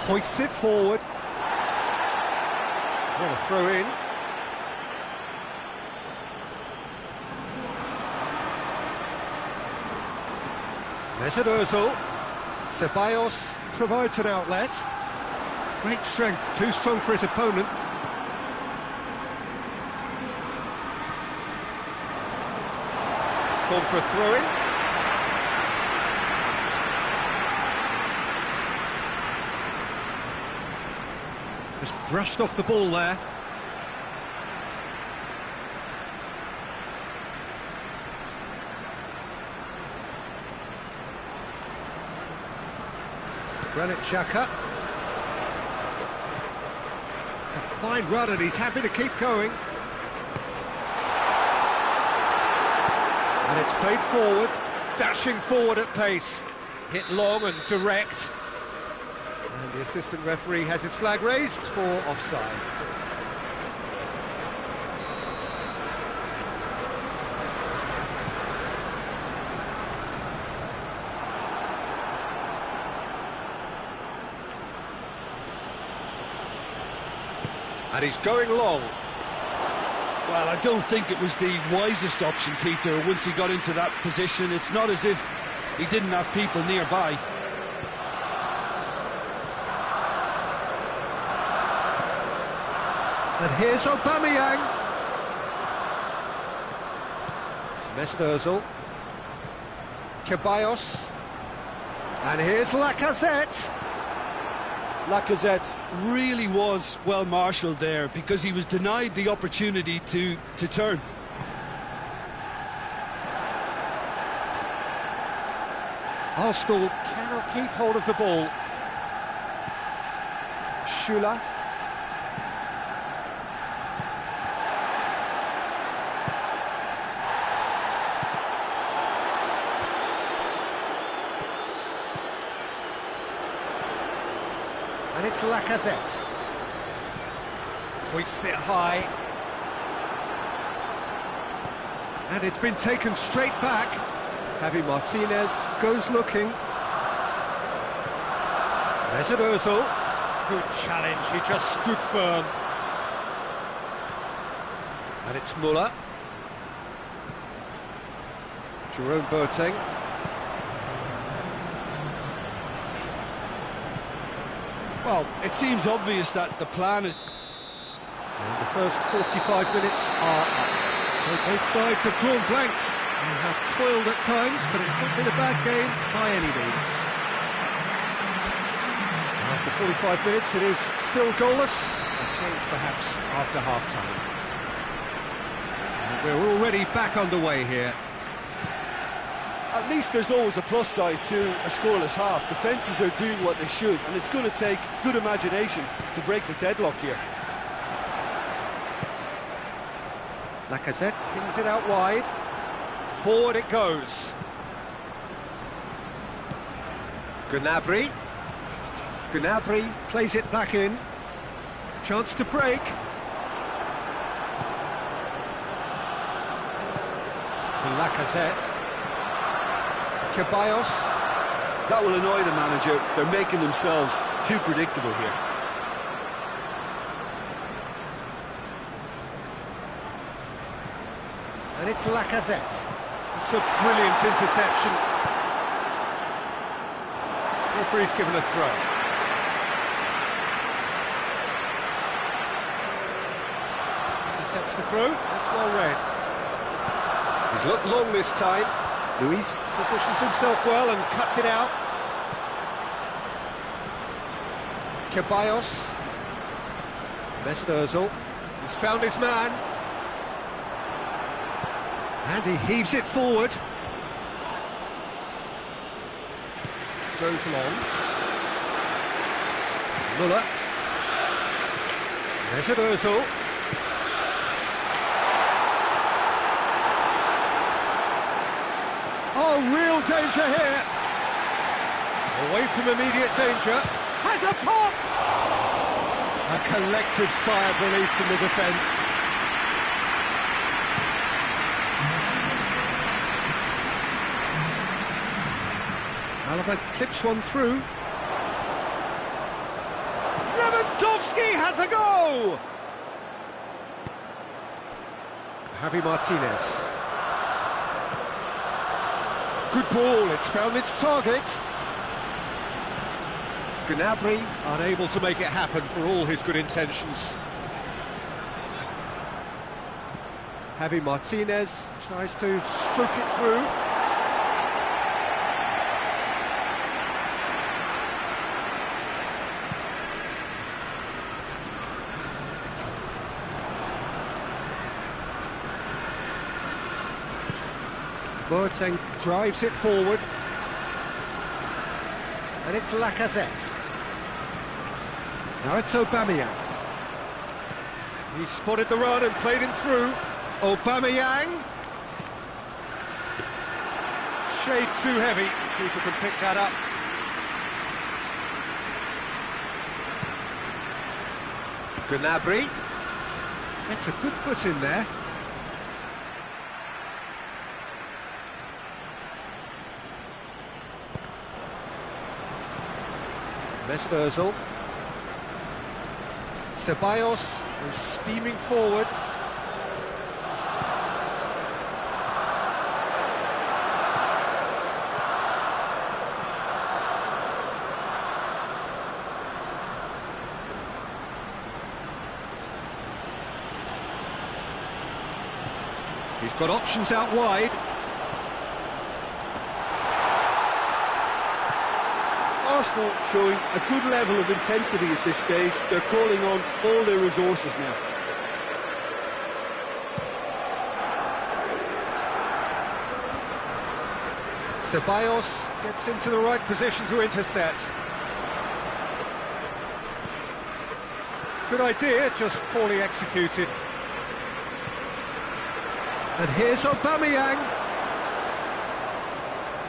[SPEAKER 1] Hoists it forward. What a throw in. Mesut Ozil. Ceballos provides an outlet. Great strength, too strong for his opponent. It's gone for a throw-in. Just brushed off the ball there. Granit Xhaka. It's a Fine run, and he's happy to keep going. And it's played forward, dashing forward at pace. Hit long and direct. And the assistant referee has his flag raised for offside. And he's going long.
[SPEAKER 2] Well, I don't think it was the wisest option, Peter, once he got into that position. It's not as if he didn't have people nearby.
[SPEAKER 1] And here's Aubameyang. Mesut Ozil. Ceballos. And here's Lacazette.
[SPEAKER 2] Lacazette really was well marshalled there because he was denied the opportunity to turn.
[SPEAKER 1] Arsenal cannot keep hold of the ball. Schüller. And it's Lacazette. Hoists it high. And it's been taken straight back. Javi Martinez goes looking. Mesut Ozil. Good challenge, he just stood firm. And it's Müller. Jerome Boateng.
[SPEAKER 2] Well, it seems obvious that the plan is...
[SPEAKER 1] And the first 45 minutes are up. Both sides have drawn blanks and have toiled at times, but it's not been a bad game by any means. After 45 minutes, it is still goalless. A change perhaps after half-time. And we're already back underway here.
[SPEAKER 2] At least there's always a plus side to a scoreless half. Defences are doing what they should, and it's going to take good imagination to break the deadlock here.
[SPEAKER 1] Lacazette pings it out wide. Forward it goes. Gnabry. Gnabry plays it back in. Chance to break. Lacazette. Ceballos.
[SPEAKER 2] That will annoy the manager. They're making themselves too predictable here.
[SPEAKER 1] And it's Lacazette. It's a brilliant interception. Referee's given a throw. Intercepts the throw. That's well read. He's looked long this time. Luis positions himself well and cuts it out. Ceballos. Mesut Ozil. He's found his man. And he heaves it forward. Goes long. Müller. Mesut Ozil. Oh, real danger here. Away from immediate danger. Has a pop! A collective sigh of relief from the defence. Alaba clips one through. Lewandowski has a go! Javi Martinez. Good ball, it's found its target. Gnabry unable to make it happen for all his good intentions. Javi Martinez tries to stroke it through. Boateng drives it forward. And it's Lacazette. Now it's Aubameyang. He spotted the run and played him through. Aubameyang. Shade too heavy. Keeper can pick that up. Gnabry. That's a good foot in there. Mesut Ozil. Ceballos is steaming forward. He's got options out wide.
[SPEAKER 2] Arsenal showing a good level of intensity at this stage. They're calling on all their resources now.
[SPEAKER 1] Ceballos gets into the right position to intercept. Good idea, just poorly executed. And here's Aubameyang.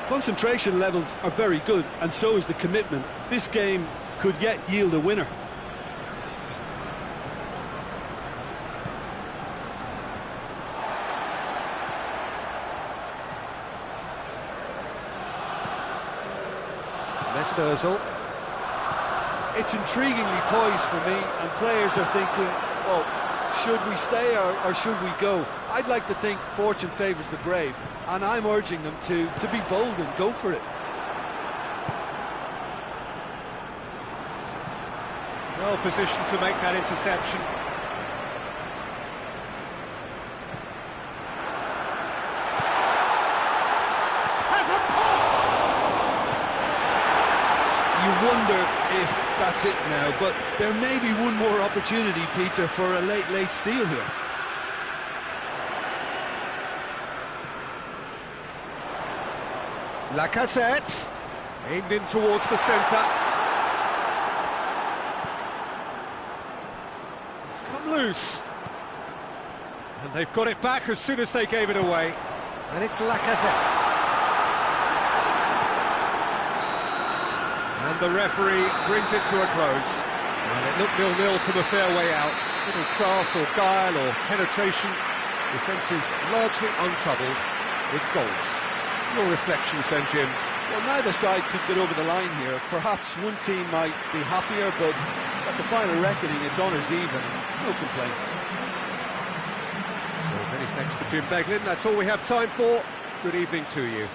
[SPEAKER 2] Concentration levels are very good, and so is the commitment. This game could yet yield a winner.
[SPEAKER 1] Mesut Ozil.
[SPEAKER 2] It's intriguingly poised for me, and players are thinking, well, should we stay or should we go? I'd like to think fortune favours the brave, and I'm urging them to be bold and go for it.
[SPEAKER 1] Well positioned to make that interception. Has a pop!
[SPEAKER 2] You wonder if that's it now, but there may be one more opportunity, Peter, for a late steal here.
[SPEAKER 1] Lacazette, aimed in towards the centre. It's come loose. And they've got it back as soon as they gave it away. And it's Lacazette. And the referee brings it to a close. And it looked 0-0 from a fair way out. Little craft or guile or penetration. Defence is largely untroubled. It's goals. Your reflections then, Jim?
[SPEAKER 2] Well, neither side could get over the line here. Perhaps one team might be happier, but at the final reckoning, it's honours even. No complaints.
[SPEAKER 1] So many thanks to Jim Beglin. That's all we have time for. Good evening to you.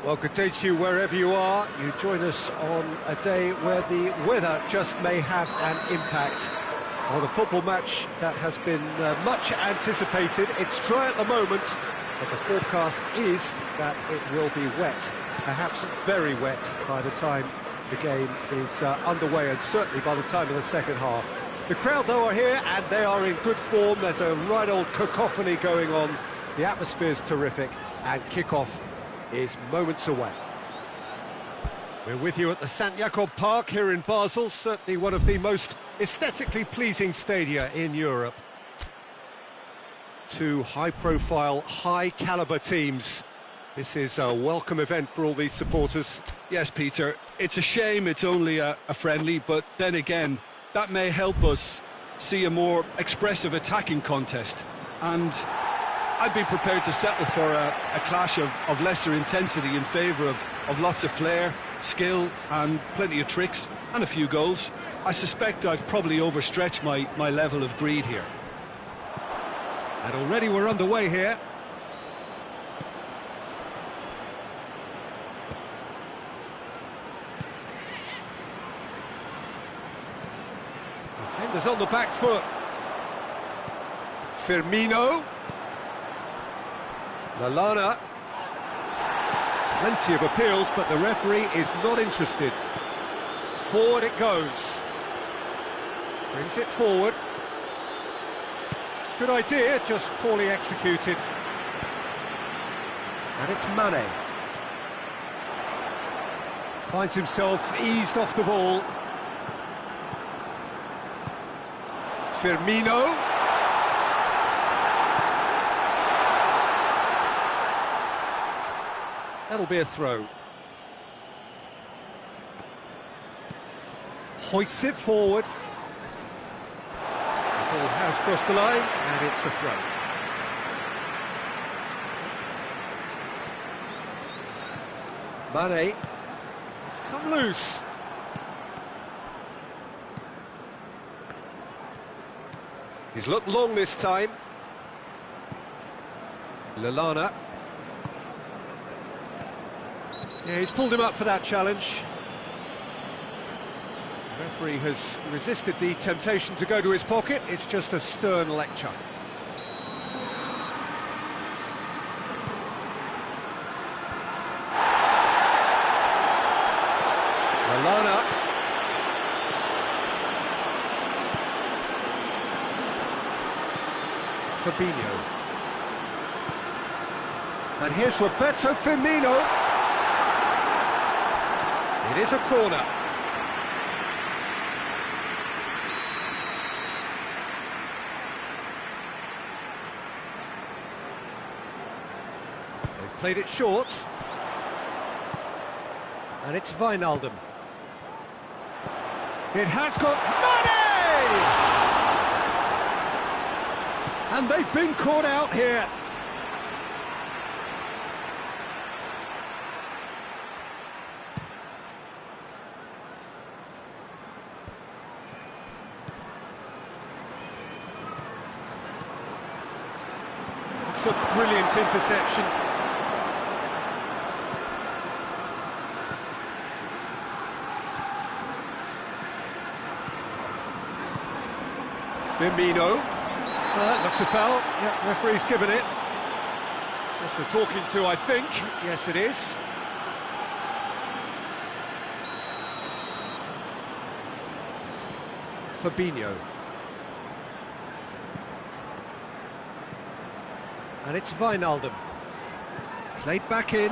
[SPEAKER 1] Well, good day to you wherever you are. You join us on a day where the weather just may have an impact on a football match that has been much anticipated. It's dry at the moment, but the forecast is that it will be wet, perhaps very wet by the time the game is underway, and certainly by the time of the second half. The crowd, though, are here, and they are in good form. There's a right old cacophony going on. The atmosphere's terrific, and kick-off is moments away. We're with you at the St. Jakob Park here in Basel, certainly one of the most aesthetically pleasing stadia in Europe. Two high-profile, high-caliber teams. This is a welcome event for all these supporters.
[SPEAKER 2] Yes, Peter, it's a shame it's only a friendly, but then again, that may help us see a more expressive attacking contest. And I'd be prepared to settle for a clash of lesser intensity in favour of lots of flair, skill and plenty of tricks and a few goals. I suspect I've probably overstretched my level of greed here.
[SPEAKER 1] And already we're underway here. Defenders on the back foot. Firmino. Lallana. Plenty of appeals, but the referee is not interested. Forward it goes. Brings it forward. Good idea, just poorly executed. And it's Mane. Finds himself eased off the ball. Firmino. That'll be a throw. Hoists it forward. The ball has crossed the line, and it's a throw. Mane has come loose. He's looked long this time. Lallana. Yeah, he's pulled him up for that challenge. The referee has resisted the temptation to go to his pocket. It's just a stern lecture. Lallana. Fabinho. And here's Roberto Firmino. It is a corner. They've played it short. And it's Wijnaldum. It has got Mane! And they've been caught out here. It's a brilliant interception. Firmino. Well, that looks a foul. Yep, referee's given it. Just a talking to, I think. Yes, it is. Fabinho. And it's Wijnaldum. Played back in.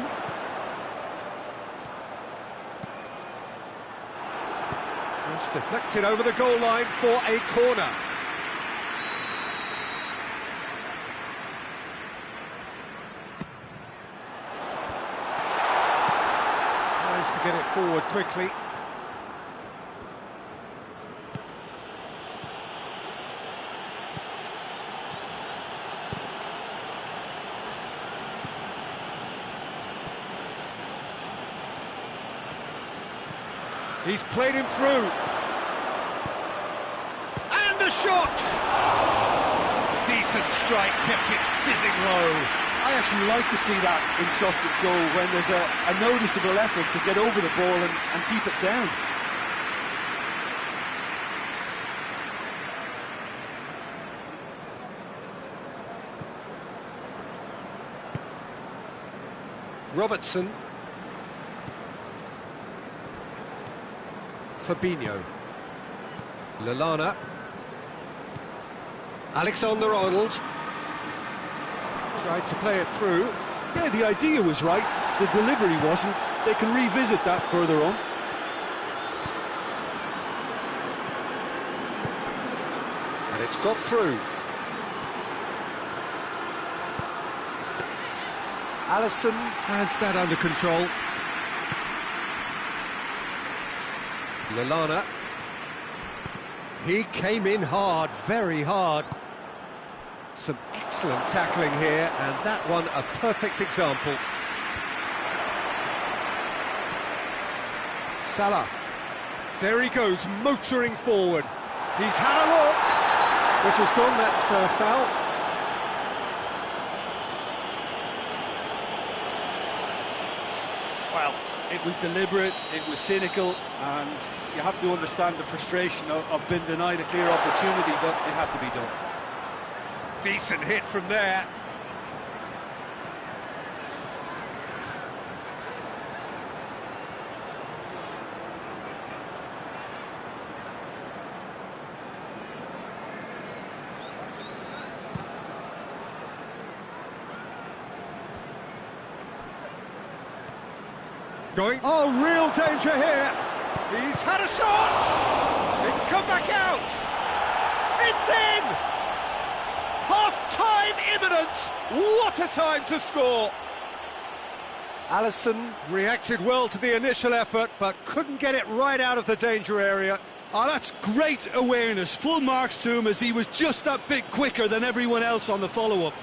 [SPEAKER 1] Just deflected over the goal line for a corner. Tries to get it forward quickly. He's played him through. And a shot! Decent strike, kept it fizzing low.
[SPEAKER 2] I actually like to see that in shots at goal when there's a noticeable effort to get over the ball and keep it down.
[SPEAKER 1] Robertson. Fabinho. Lallana. Alexander-Arnold. Tried to play it through.
[SPEAKER 2] Yeah, the idea was right. The delivery wasn't. They can revisit that further on.
[SPEAKER 1] And it's got through. Alisson has that under control. Lallana. He came in hard, very hard. Some excellent tackling here, and that one a perfect example. Salah. There he goes, motoring forward. He's had a look. Whistle's gone, that's foul.
[SPEAKER 2] Well, it was deliberate, it was cynical, and you have to understand the frustration of being denied a clear opportunity, but it had to be done.
[SPEAKER 1] Decent hit from there. Going. Oh, real danger here. He's had a shot. It's come back out. It's in. Half-time imminent. What a time to score. Alisson reacted well to the initial effort, but couldn't get it right out of the danger area.
[SPEAKER 2] Oh, that's great awareness. Full marks to him, as he was just that bit quicker than everyone else on the follow-up.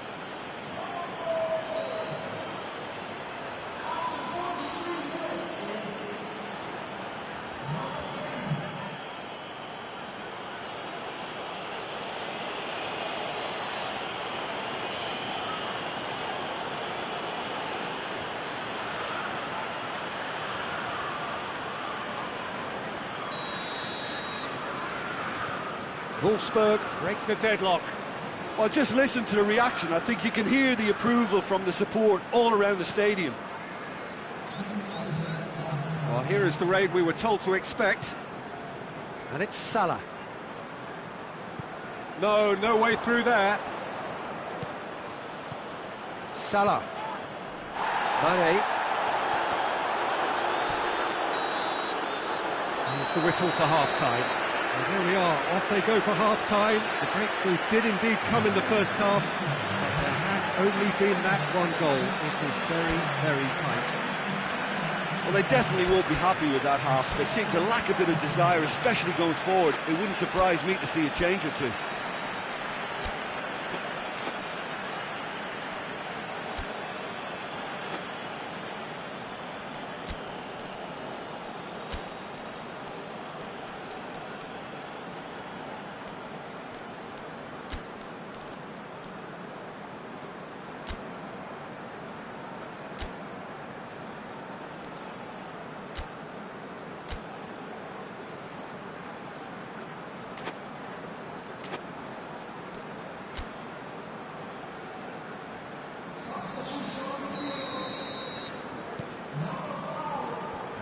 [SPEAKER 1] Wolfsburg break the deadlock.
[SPEAKER 2] Well, just listen to the reaction. I think you can hear the approval from the support all around the stadium.
[SPEAKER 1] Well, here is the raid we were told to expect. And it's Salah. No way through there. Salah. Mane. Here's the whistle for half-time. And there we are, off they go for half-time. The breakthrough did indeed come in the first half, but there has only been that one goal. It was very, very tight.
[SPEAKER 3] Well, they definitely won't be happy with that half. They seem to lack a bit of desire, especially going forward. It wouldn't surprise me to see a change or two.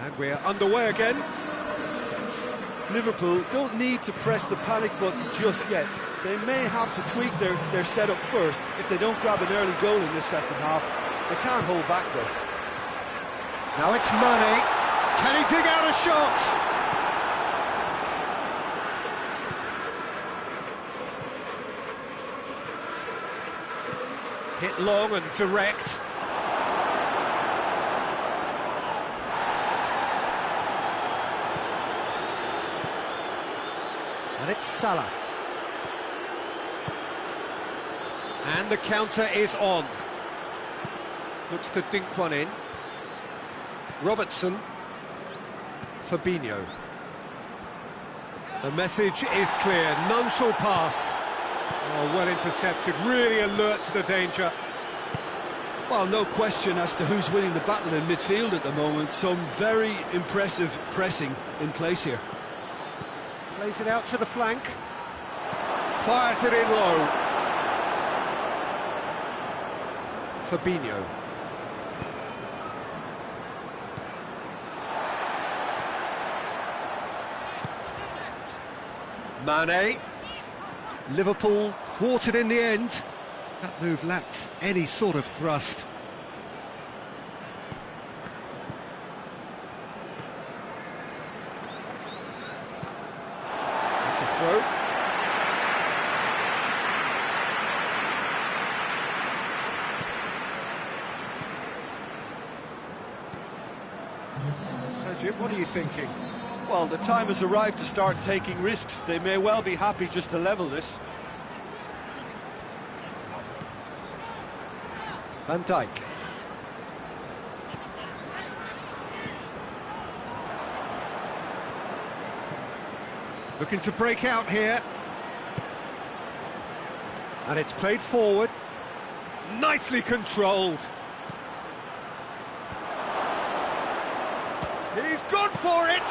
[SPEAKER 1] And we're underway again.
[SPEAKER 2] Liverpool don't need to press the panic button just yet. They may have to tweak their setup first if they don't grab an early goal in this second half. They can't hold back though.
[SPEAKER 1] Now it's Mane. Can he dig out a shot? Hit long and direct. And it's Salah. And the counter is on. Looks to dink one in. Robertson. Fabinho. The message is clear. None shall pass. Oh, well intercepted. Really alert to the danger.
[SPEAKER 2] Well, no question as to who's winning the battle in midfield at the moment. Some very impressive pressing in place here.
[SPEAKER 1] Plays it out to the flank. Fires it in low. Fabinho. Mane. Liverpool thwarted in the end. That move lacked any sort of thrust. That's a throw. So Jim, what are you thinking?
[SPEAKER 3] Well, the time has arrived to start taking risks. They may well be happy just to level this.
[SPEAKER 1] Van Dijk. Looking to break out here. And it's played forward. Nicely controlled. He's gone for it!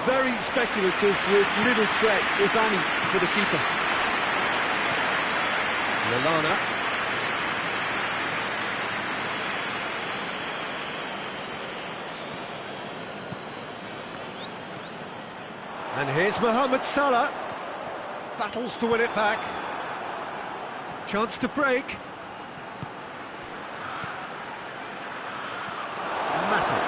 [SPEAKER 2] Very speculative with little threat, if any, for the keeper.
[SPEAKER 1] Lallana. And here's Mohamed Salah. Battles to win it back. Chance to break. Matip.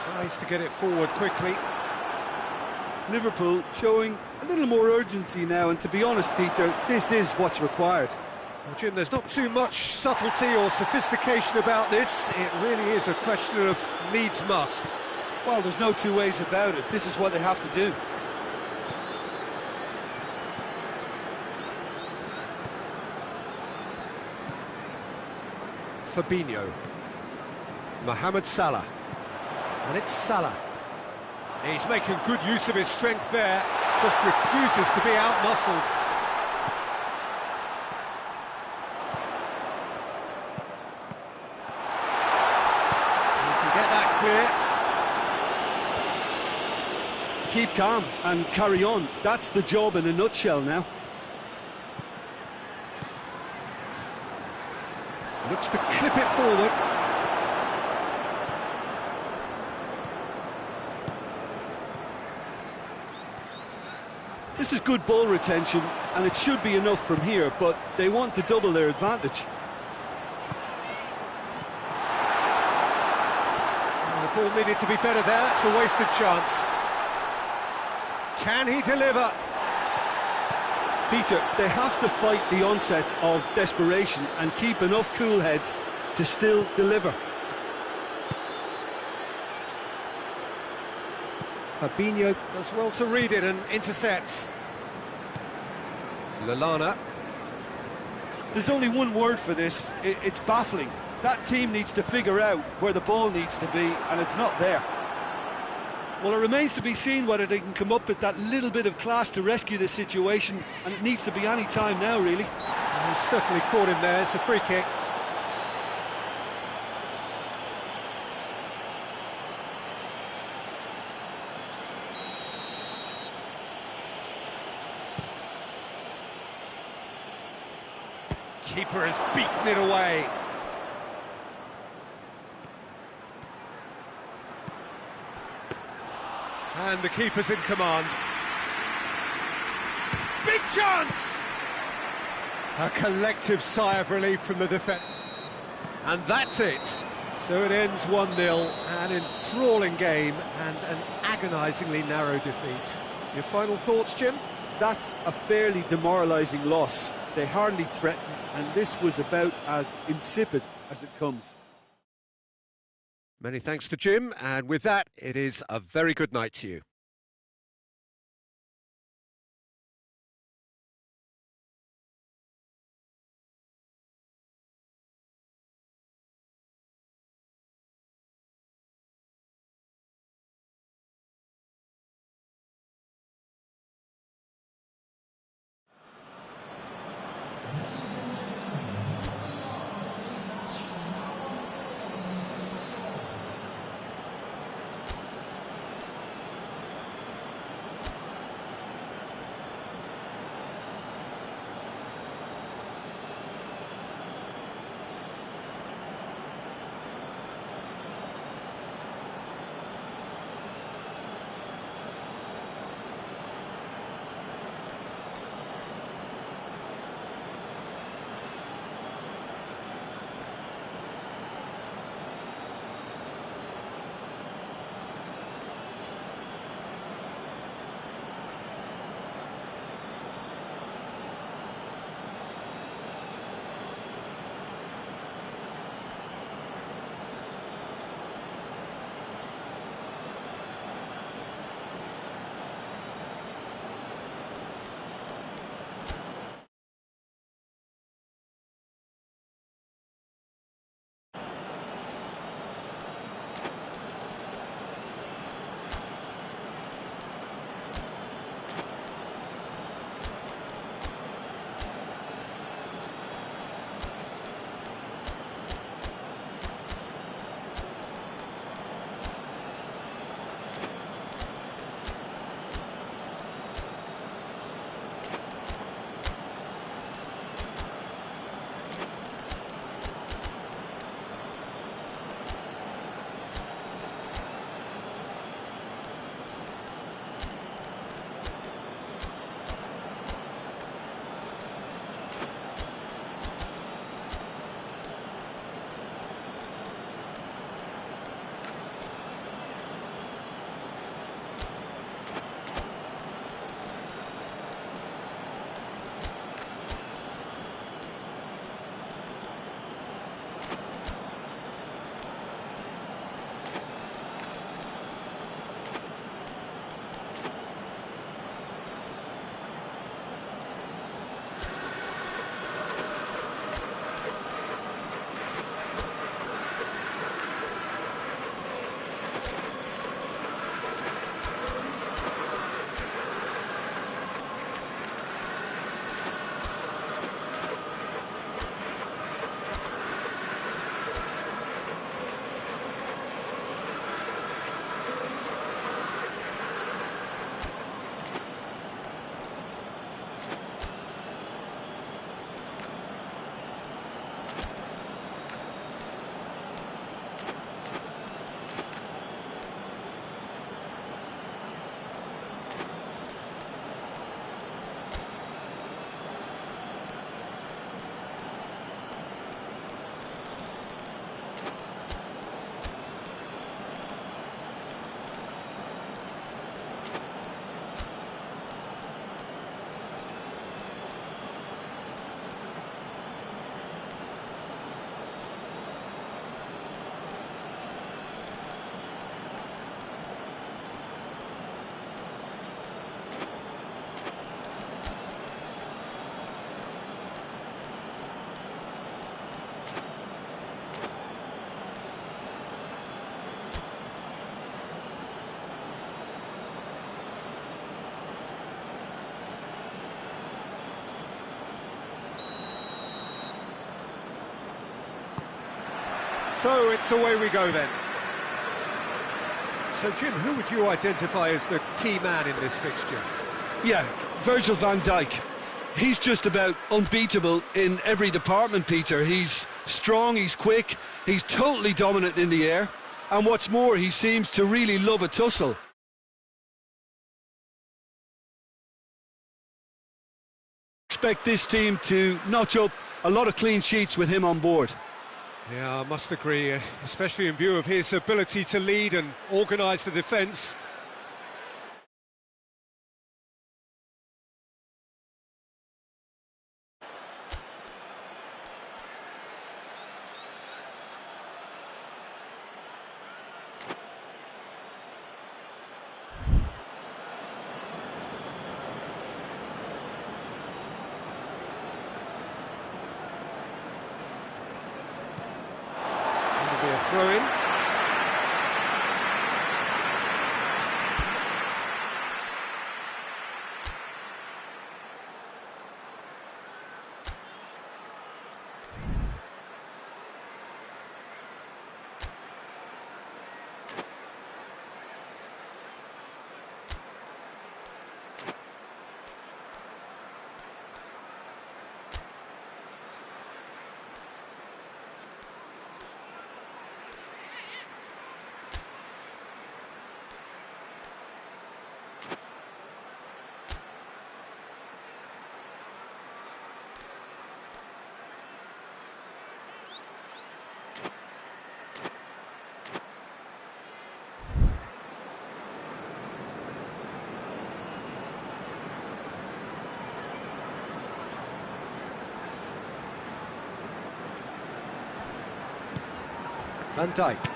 [SPEAKER 1] Tries to get it forward quickly.
[SPEAKER 2] Liverpool showing a little more urgency now, and to be honest, Peter, this is what's required.
[SPEAKER 1] Well, Jim, there's not too much subtlety or sophistication about this. It really is a question of needs must.
[SPEAKER 2] Well, there's no two ways about it. This is what they have to do.
[SPEAKER 1] Fabinho. Mohamed Salah. And it's Salah. He's making good use of his strength there. Just refuses to be out-muscled. He can get that clear.
[SPEAKER 2] Keep calm and carry on. That's the job in a nutshell now.
[SPEAKER 1] Looks to clip it forward.
[SPEAKER 2] This is good ball retention, and it should be enough from here, but they want to double their advantage.
[SPEAKER 1] The ball needed to be better there. It's a wasted chance. Can he deliver?
[SPEAKER 2] Peter, they have to fight the onset of desperation and keep enough cool heads to still deliver.
[SPEAKER 1] Fabinho does well to read it and intercepts. Lallana.
[SPEAKER 2] There's only one word for this. It's baffling. That team needs to figure out where the ball needs to be, and it's not there.
[SPEAKER 3] Well, it remains to be seen whether they can come up with that little bit of class to rescue this situation, and it needs to be any time now, really.
[SPEAKER 1] He's certainly caught him there. It's a free kick. Keeper has beaten it away. And the keeper's in command. Big chance! A collective sigh of relief from the defence. And that's it. So it ends 1-0, an enthralling game and an agonisingly narrow defeat. Your final thoughts, Jim?
[SPEAKER 2] That's a fairly demoralising loss. They hardly threatened, and this was about as insipid as it comes.
[SPEAKER 1] Many thanks to Jim, and with that, it is a very good night to you. So it's away we go then. So Jim, who would you identify as the key man in this fixture?
[SPEAKER 2] Yeah, Virgil van Dijk. He's just about unbeatable in every department, Peter. He's strong, he's quick, he's totally dominant in the air, and what's more, he seems to really love a tussle. Expect this team to notch up a lot of clean sheets with him on board.
[SPEAKER 1] Yeah, I must agree, especially in view of his ability to lead and organise the defence. A throw-in. Van Dijk.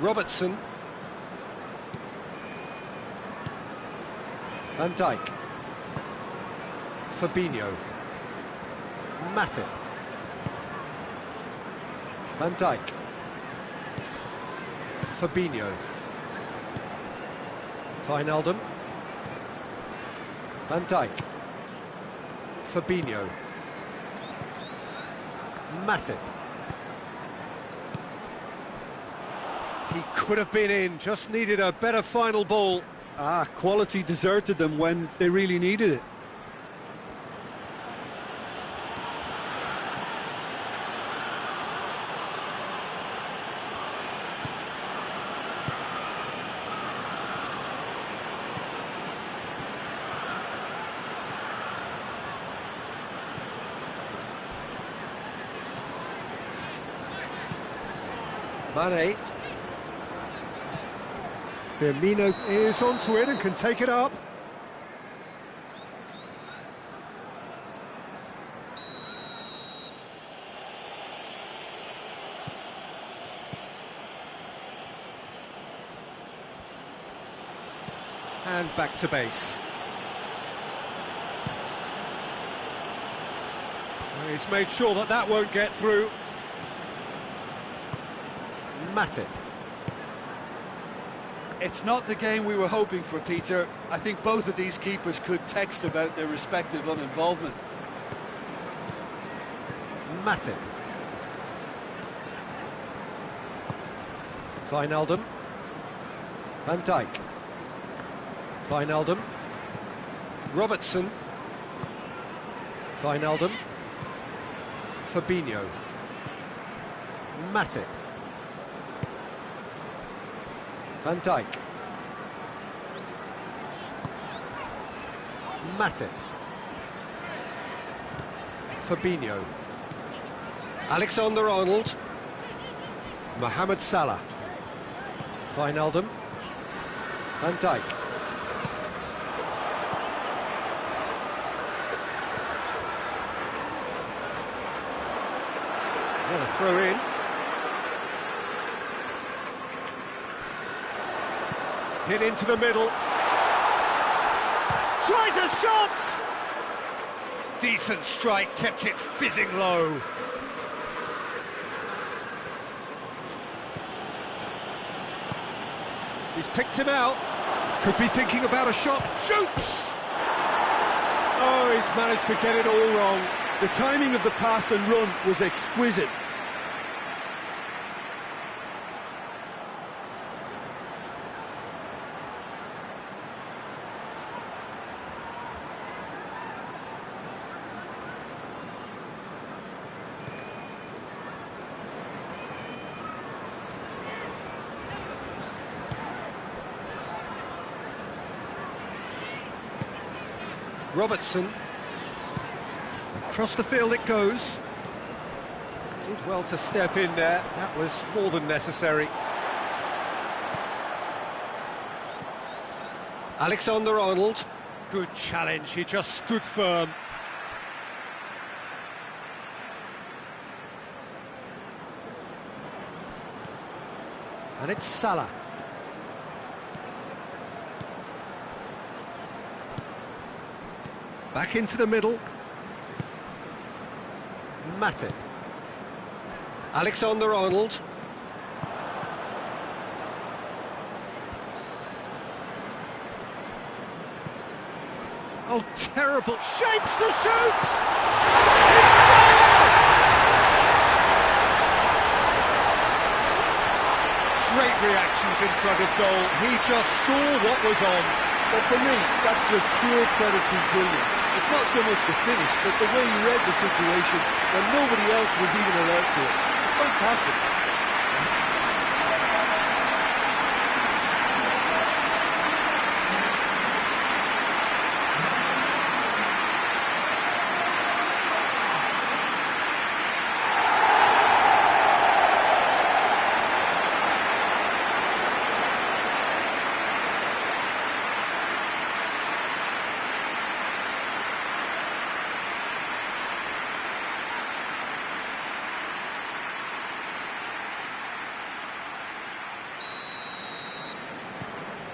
[SPEAKER 1] Robertson. Van Dijk. Fabinho. Matip. Van Dijk. Fabinho. Wijnaldum. Van Dijk. Fabinho. Matip. He could have been in, just needed a better final ball.
[SPEAKER 2] Quality deserted them when they really needed it.
[SPEAKER 1] Mane. Firmino is onto it and can take it up. And back to base. He's made sure that that won't get through. Matip.
[SPEAKER 3] It's not the game we were hoping for, Peter. I think both of these keepers could text about their respective uninvolvement.
[SPEAKER 1] Matip. Wijnaldum. Van Dijk. Wijnaldum. Robertson. Wijnaldum. Fabinho. Matip. Van Dijk. Matip. Fabinho. Alexander-Arnold. Mohamed Salah. Wijnaldum. Van Dijk. What a throw in. Hit into the middle. Tries a shot! Decent strike, kept it fizzing low. He's picked him out. Could be thinking about a shot. Shoots! Oh, he's managed to get it all wrong.
[SPEAKER 2] The timing of the pass and run was exquisite.
[SPEAKER 1] Robertson. Across the field it goes. Did well to step in there. That was more than necessary. Alexander-Arnold. Good challenge, he just stood firm. And it's Salah. Back into the middle. Matip. Alexander-Arnold. Oh, terrible. Shapes to shoot! Great reactions in front of goal. He just saw what was on.
[SPEAKER 2] But for me, that's just pure predatory brilliance. It's not so much the finish, but the way he read the situation when nobody else was even alert to it. It's fantastic.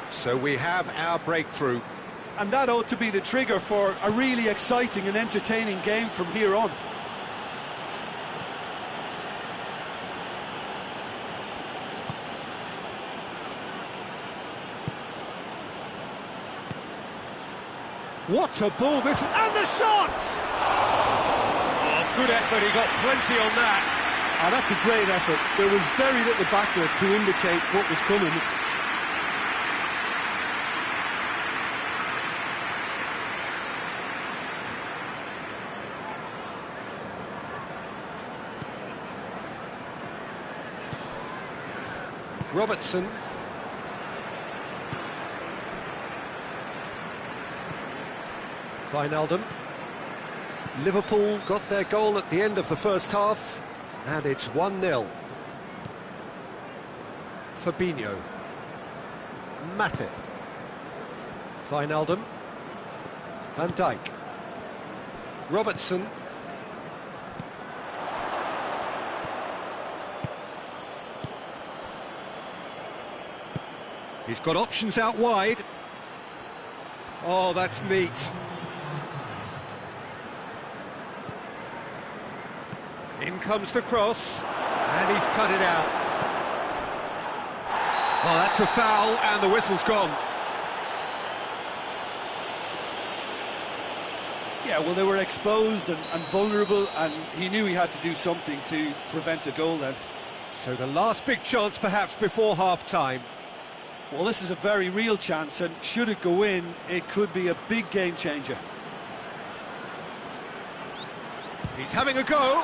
[SPEAKER 1] So we have our breakthrough.
[SPEAKER 2] And that ought to be the trigger for a really exciting and entertaining game from here on.
[SPEAKER 1] What a ball this... And the shot! Oh, good effort, he got plenty on that.
[SPEAKER 2] Ah, that's a great effort. There was very little backlift to indicate what was coming.
[SPEAKER 1] Robertson. Wijnaldum. Liverpool got their goal at the end of the first half, and it's 1-0. Fabinho. Matip. Wijnaldum. Van Dijk. Robertson. He's got options out wide. Oh, that's neat. In comes the cross, and he's cut it out. Oh, that's a foul, and the whistle's gone.
[SPEAKER 2] Yeah, well, they were exposed and vulnerable, and he knew he had to do something to prevent a goal then.
[SPEAKER 1] So the last big chance, perhaps, before half-time.
[SPEAKER 2] Well, this is a very real chance, and should it go in, it could be a big game changer.
[SPEAKER 1] He's having a go.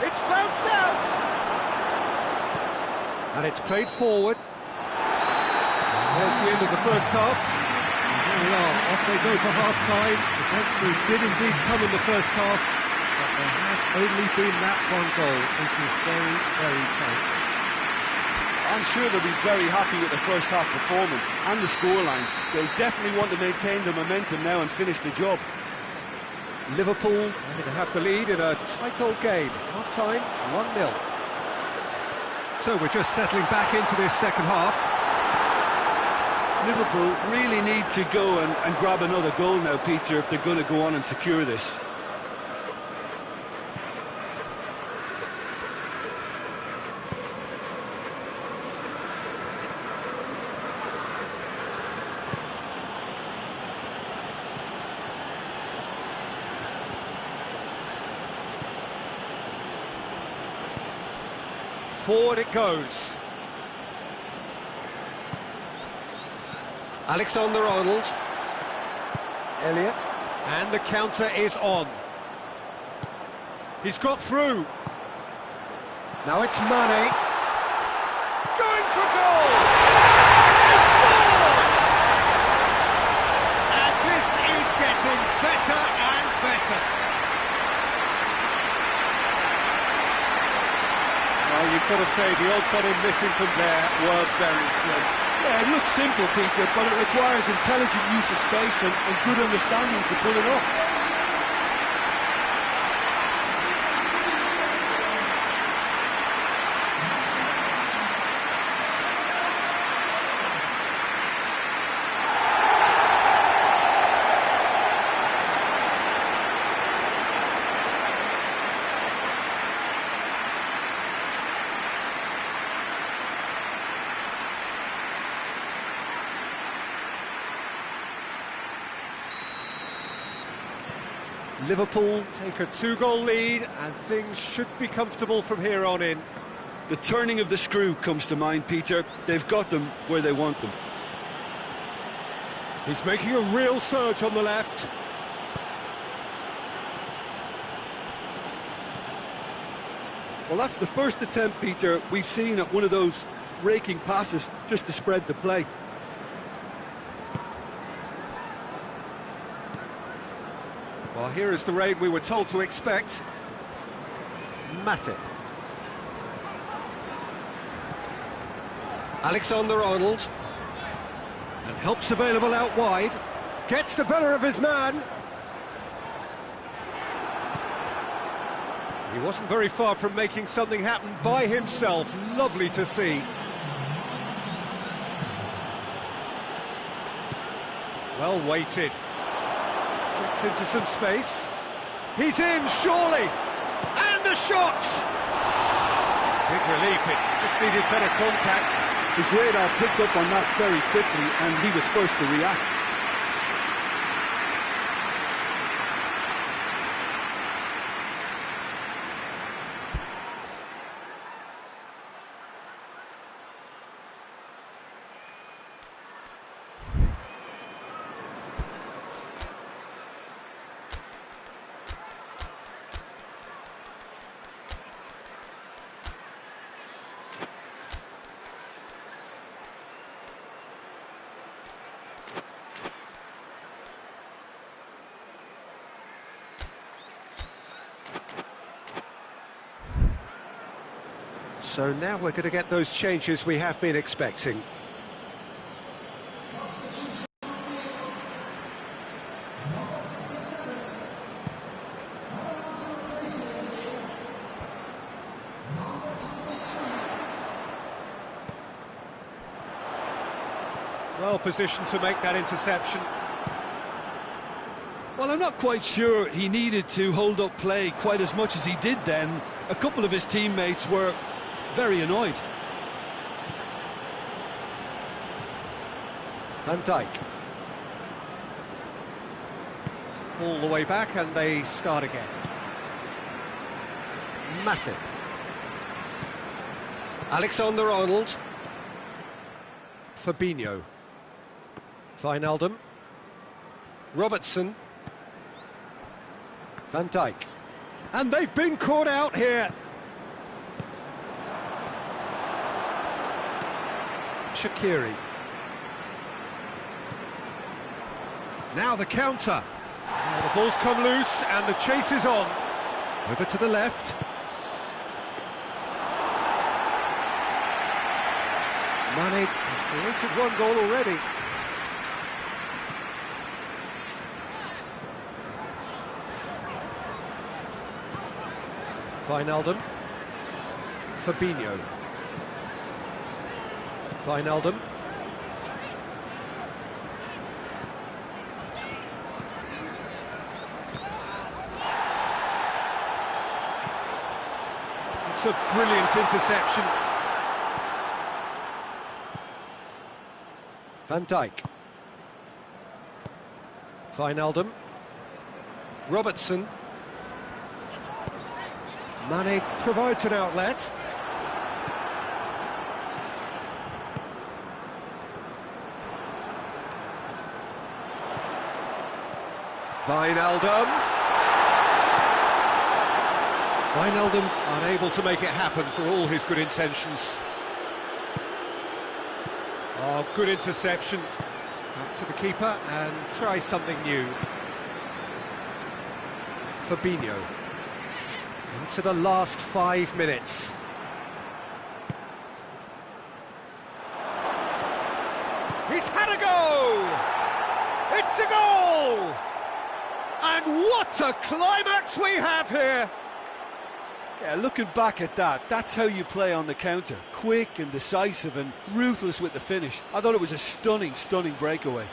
[SPEAKER 1] It's bounced out. And it's played forward. And there's the end of the first half. And here we are, off they go for half-time. The breakthrough did indeed come in the first half, but there has only been that one goal. It is very, very tight.
[SPEAKER 3] I'm sure they'll be very happy with the first half performance and the scoreline. They'll definitely want to maintain the momentum now and finish the job.
[SPEAKER 1] Liverpool are going to have the lead in a tight old game. Half-time, 1-0. So we're just settling back into this second half.
[SPEAKER 2] Liverpool really need to go and grab another goal now, Peter, if they're going to go on and secure this.
[SPEAKER 1] Forward it goes. Alexander-Arnold. Elliott. And the counter is on. He's got through. Now it's Mane. Going for goal! He scored! And this is getting got to say, the odds on him missing from there were very slim.
[SPEAKER 2] Yeah, it looks simple, Peter, but it requires intelligent use of space and good understanding to pull it off.
[SPEAKER 1] Liverpool take a 2-goal lead, and things should be comfortable from here on in.
[SPEAKER 3] The turning of the screw comes to mind, Peter. They've got them where they want them.
[SPEAKER 1] He's making a real surge on the left.
[SPEAKER 2] Well, that's the first attempt, Peter, we've seen at one of those raking passes just to spread the play.
[SPEAKER 1] Well, here is the rain we were told to expect. Matip. Alexander-Arnold. And help's available out wide. Gets the better of his man. He wasn't very far from making something happen by himself. Lovely to see. Well weighted. Gets into some space. He's in, surely! And a shot! Big relief, it just needed better contact.
[SPEAKER 2] His radar picked up on that very quickly, and he was first to react.
[SPEAKER 1] So now we're going to get those changes we have been expecting. Well positioned to make that interception.
[SPEAKER 2] Well, I'm not quite sure he needed to hold up play quite as much as he did then. A couple of his teammates were very annoyed.
[SPEAKER 1] Van Dijk. All the way back and they start again. Matip. Alexander-Arnold. Fabinho. Wijnaldum. Robertson. Van Dijk. And they've been caught out here. Shaqiri. Now the counter. Now the ball's come loose and the chase is on. Over to the left. Mane has created one goal already. Wijnaldum. Fabinho. Wijnaldum. It's a brilliant interception. Van Dijk. Wijnaldum. Robertson. Mane provides an outlet. Wijnaldum. Wijnaldum unable to make it happen for all his good intentions. Oh, good interception. Back to the keeper and try something new. Fabinho. Into the last 5 minutes. He's had a go! It's a goal! And what a climax we have here!
[SPEAKER 2] Yeah, looking back at that, that's how you play on the counter. Quick and decisive and ruthless with the finish. I thought it was a stunning, stunning breakaway.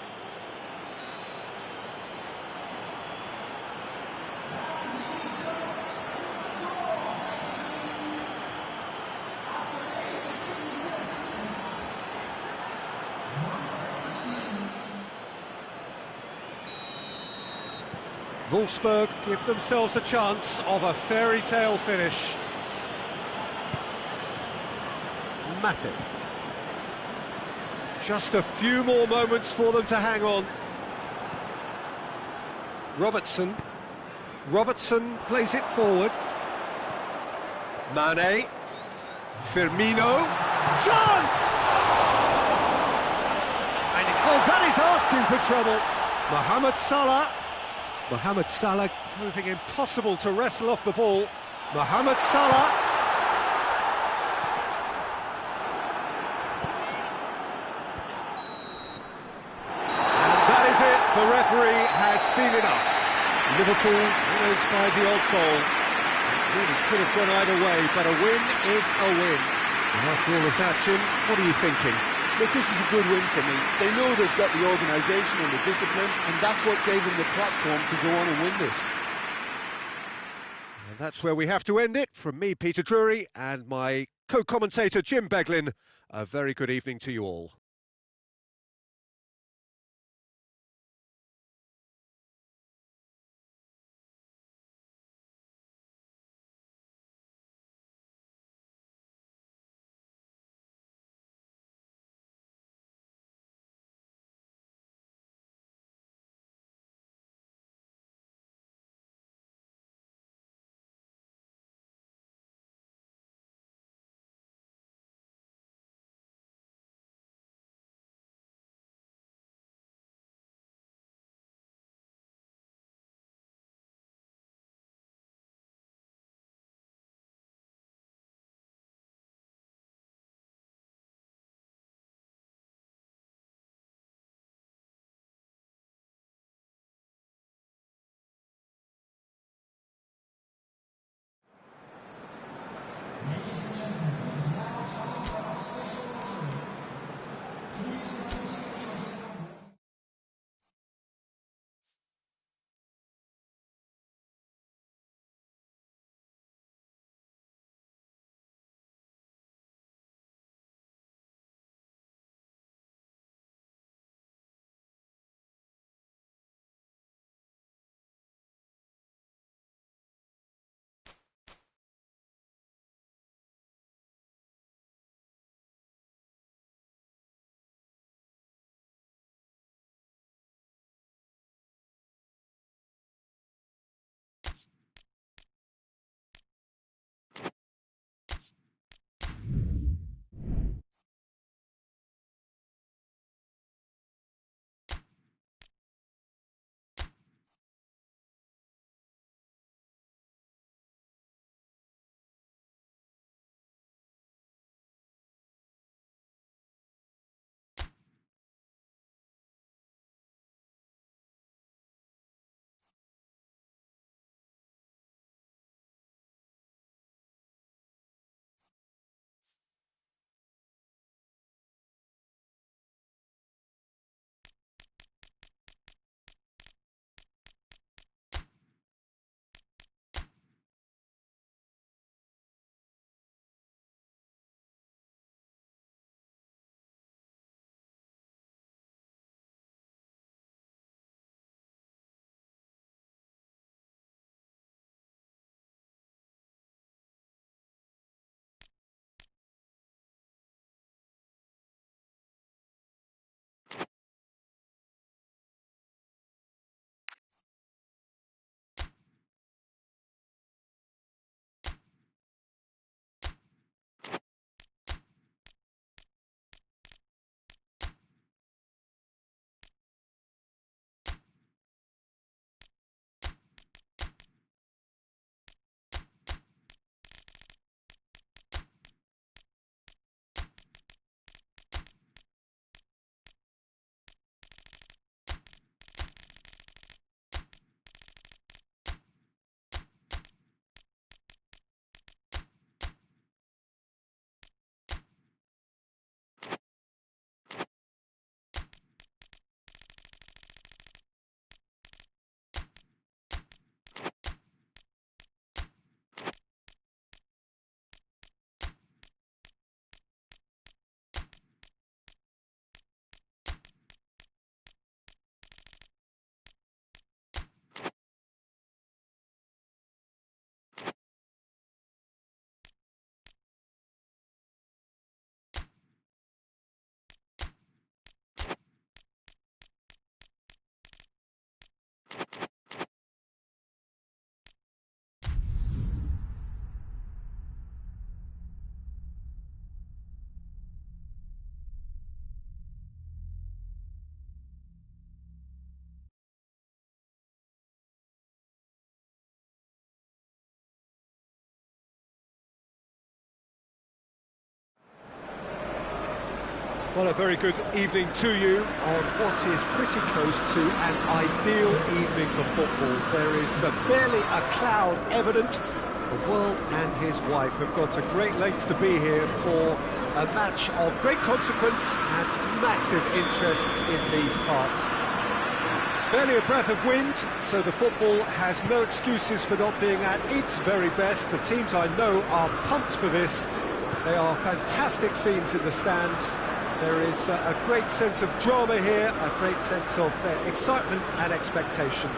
[SPEAKER 1] Wolfsburg give themselves a chance of a fairy tale finish. Matip. Just a few more moments for them to hang on. Robertson. Robertson plays it forward. Mane. Firmino. Chance! Oh, that is asking for trouble. Mohamed Salah. Mohamed Salah proving impossible to wrestle off the ball. Mohamed Salah. And that is it. The referee has seen enough. Liverpool winners by the odd goal. It really could have gone either way, but a win is a win. And after all of that, Jim, what are you thinking?
[SPEAKER 2] Look, this is a good win for me. They know they've got the organisation and the discipline, and that's what gave them the platform to go on and win this.
[SPEAKER 1] And that's where we have to end it. From me, Peter Drury, and my co-commentator, Jim Beglin, a very good evening to you all. Well, a very good evening to you on what is pretty close to an ideal evening for football. There is barely a cloud evident. The world and his wife have gone to great lengths to be here for a match of great consequence and massive interest in these parts. Barely a breath of wind, so the football has no excuses for not being at its very best. The teams I know are pumped for this. They are fantastic scenes in the stands. There is a great sense of drama here, a great sense of excitement and expectation.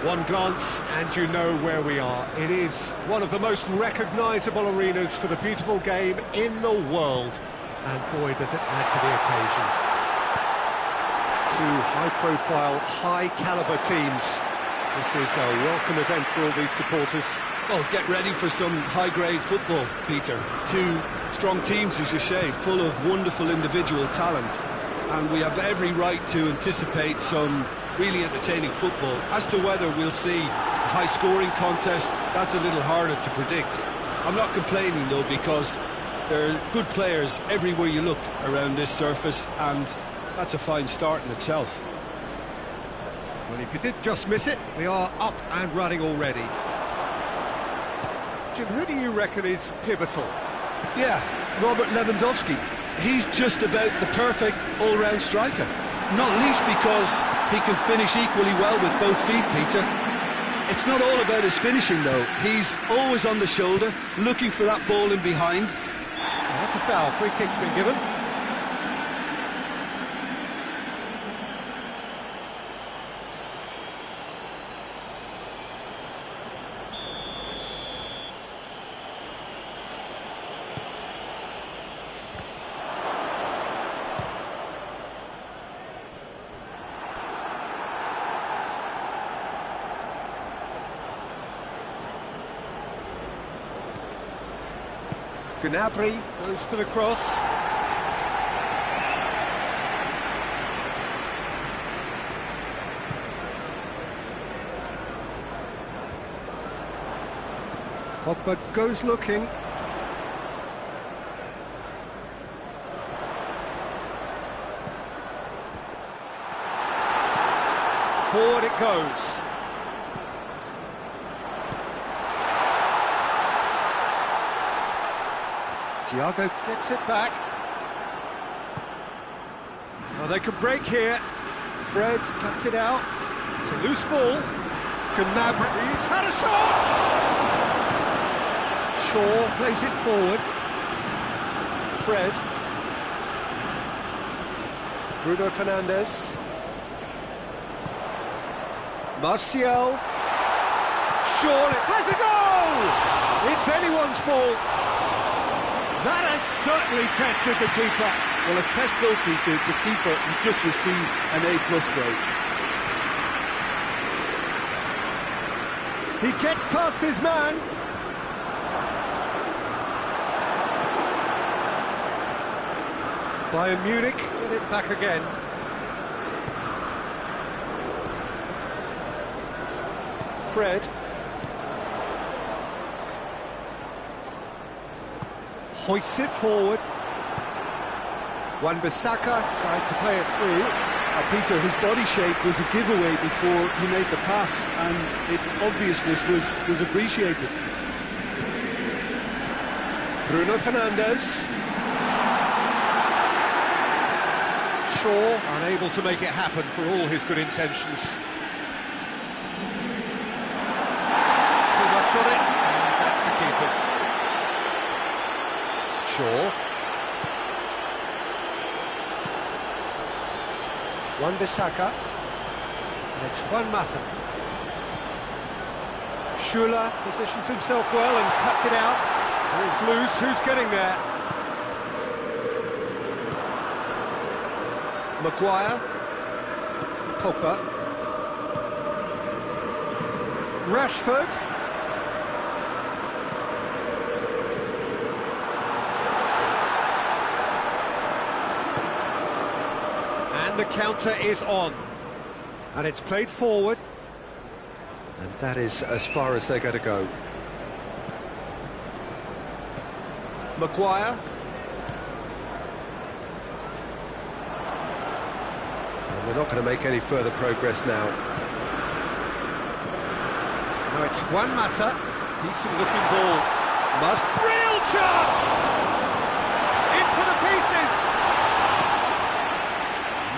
[SPEAKER 1] One glance and you know where we are. It is one of the most recognisable arenas for the beautiful game in the world. And boy, does it add to the occasion. Two high-profile, high-caliber teams. This is a welcome event for all these supporters.
[SPEAKER 2] Oh, get ready for some high-grade football, Peter. Two strong teams, as you say, full of wonderful individual talent. And we have every right to anticipate some really entertaining football. As to whether we'll see a high-scoring contest, that's a little harder to predict. I'm not complaining, though, because there are good players everywhere you look around this surface, and that's a fine start in itself.
[SPEAKER 1] Well, if you did just miss it, we are up and running already. Jim, who do you reckon is pivotal?
[SPEAKER 2] Yeah, Robert Lewandowski. He's just about the perfect all-round striker. Not least because he can finish equally well with both feet, Peter. It's not all about his finishing, though. He's always on the shoulder, looking for that ball in behind.
[SPEAKER 1] Well, that's a foul. Free kick's been given. Gnabry goes for the cross. Pogba goes looking. Forward it goes. Thiago gets it back. Oh, they could break here. Fred cuts it out. It's a loose ball. Gnabry, he's had a shot! Shaw plays it forward. Fred. Bruno Fernandes. Martial. Shaw, it has a goal! It's anyone's ball. That has certainly tested the keeper.
[SPEAKER 3] Well, as test goalkeeper, the keeper has just received an A+ grade.
[SPEAKER 1] He gets past his man. Bayern Munich get it back again. Fred. Hoists it forward. Wan-Bissaka tried to play it through.
[SPEAKER 2] Peter, his body shape was a giveaway before he made the pass, and its obviousness was appreciated.
[SPEAKER 1] Bruno Fernandes. Shaw unable to make it happen for all his good intentions. Too much on it, and that's the keeper's. Shaw. Wan-Bissaka. And it's Juan Mata. Schüller positions himself well and cuts it out. And it's loose. Who's getting there? Maguire. Pogba. Rashford. The counter is on, and it's played forward, and that is as far as they're going to go. Maguire. And they're not going to make any further progress now. Now it's Juan Mata. Decent looking ball. Real chance! In for the pieces!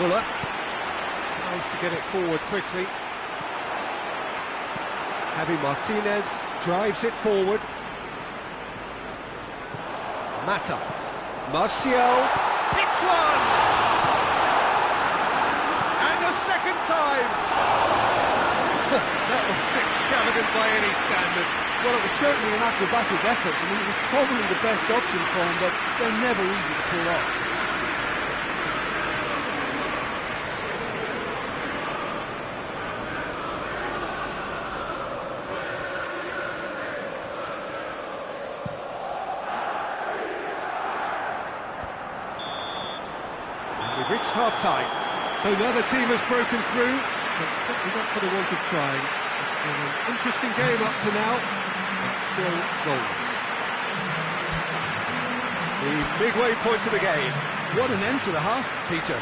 [SPEAKER 1] Muller tries to get it forward quickly. Javi Martinez drives it forward. Mata. Martial hits one! And a second time! That was extravagant by any standard.
[SPEAKER 2] Well, it was certainly an acrobatic effort. I mean, it was probably the best option for him, but they're never easy to pull off.
[SPEAKER 1] We've reached half-time, so another team has broken through, but certainly not for the want of trying. It's been an interesting game up to now, but still goals. The midway point of the game.
[SPEAKER 2] What an end to the half, Peter.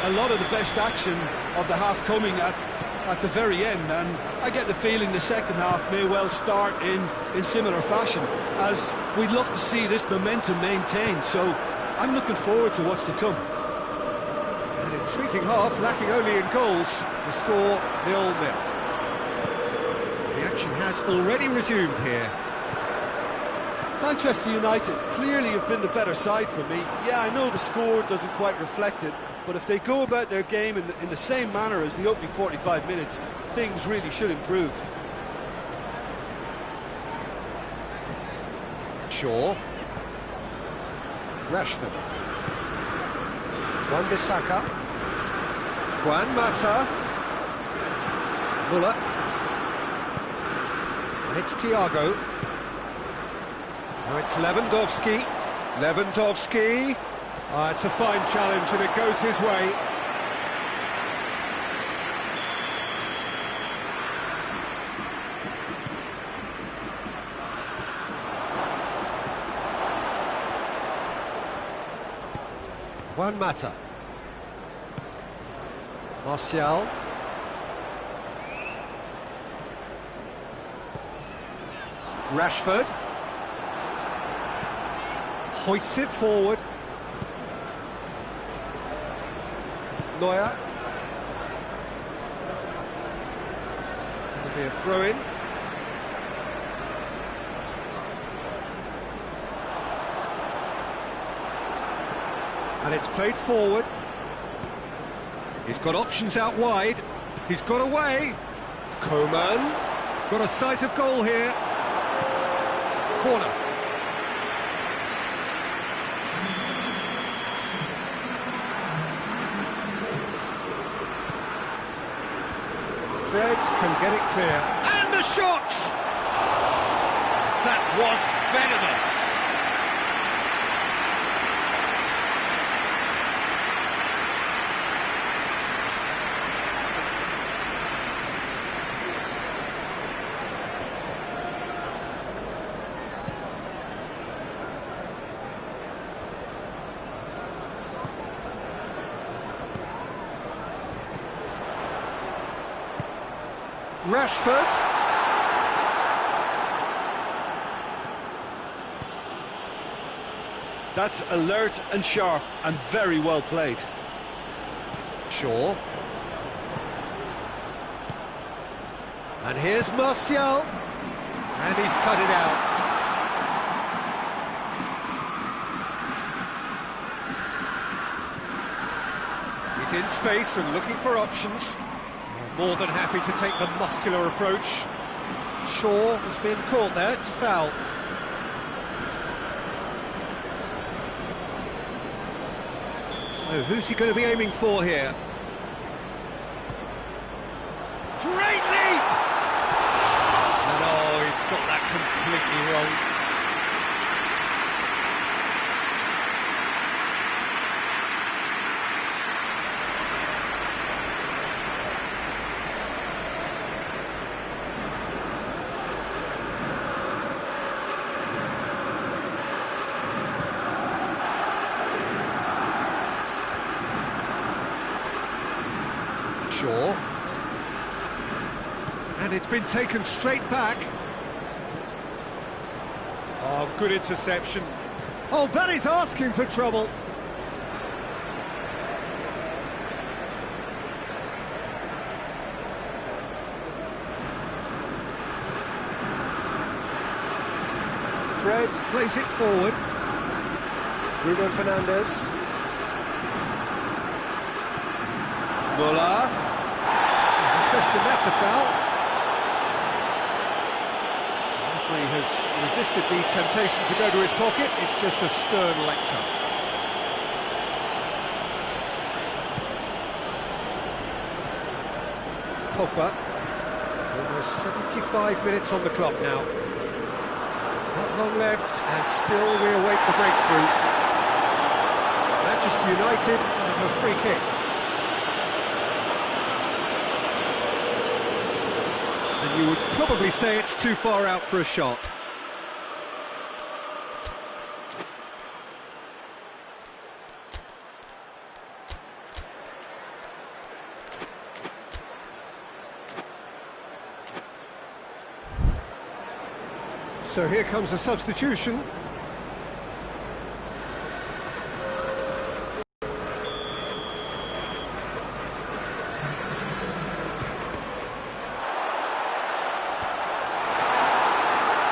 [SPEAKER 2] A lot of the best action of the half coming at the very end, and I get the feeling the second half may well start in similar fashion, as we'd love to see this momentum maintained, so I'm looking forward to what's to come.
[SPEAKER 1] An intriguing half, lacking only in goals. The score 0-0. The action has already resumed here.
[SPEAKER 2] Manchester United clearly have been the better side for me. Yeah, I know the score doesn't quite reflect it, but if they go about their game in the same manner as the opening 45 minutes, things really should improve.
[SPEAKER 1] Shaw. Rashford. Wan-Bissaka. Juan Mata. Muller. And it's Thiago. Now it's Lewandowski. Lewandowski. It's a fine challenge and it goes his way. Juan Mata. Martial. Rashford. Hoists it forward. Neuer. That'll be a throw-in. And it's played forward. He's got options out wide. He's got away. Coman. Got a sight of goal here. Corner. Fred can get it clear. And the shot!
[SPEAKER 3] That was venomous.
[SPEAKER 1] Rashford.
[SPEAKER 2] That's alert and sharp and very well played.
[SPEAKER 1] Shaw. And here's Martial. And he's cut it out. He's in space and looking for options. More than happy to take the muscular approach. Shaw has been caught there, it's a foul. So who's he going to be aiming for here? Great leap! And oh, he's got that completely wrong. Shaw. And it's been taken straight back. Oh, good interception. Oh, that is asking for trouble. Fred plays it forward. Bruno Fernandes.
[SPEAKER 3] Muller.
[SPEAKER 1] Question, that's a foul. The referee has resisted the temptation to go to his pocket. It's just a stern lecture. Pogba. Almost 75 minutes on the clock now. Not long left, and still we await the breakthrough. Manchester United have a free kick. And you would probably say it's too far out for a shot. So here comes the substitution.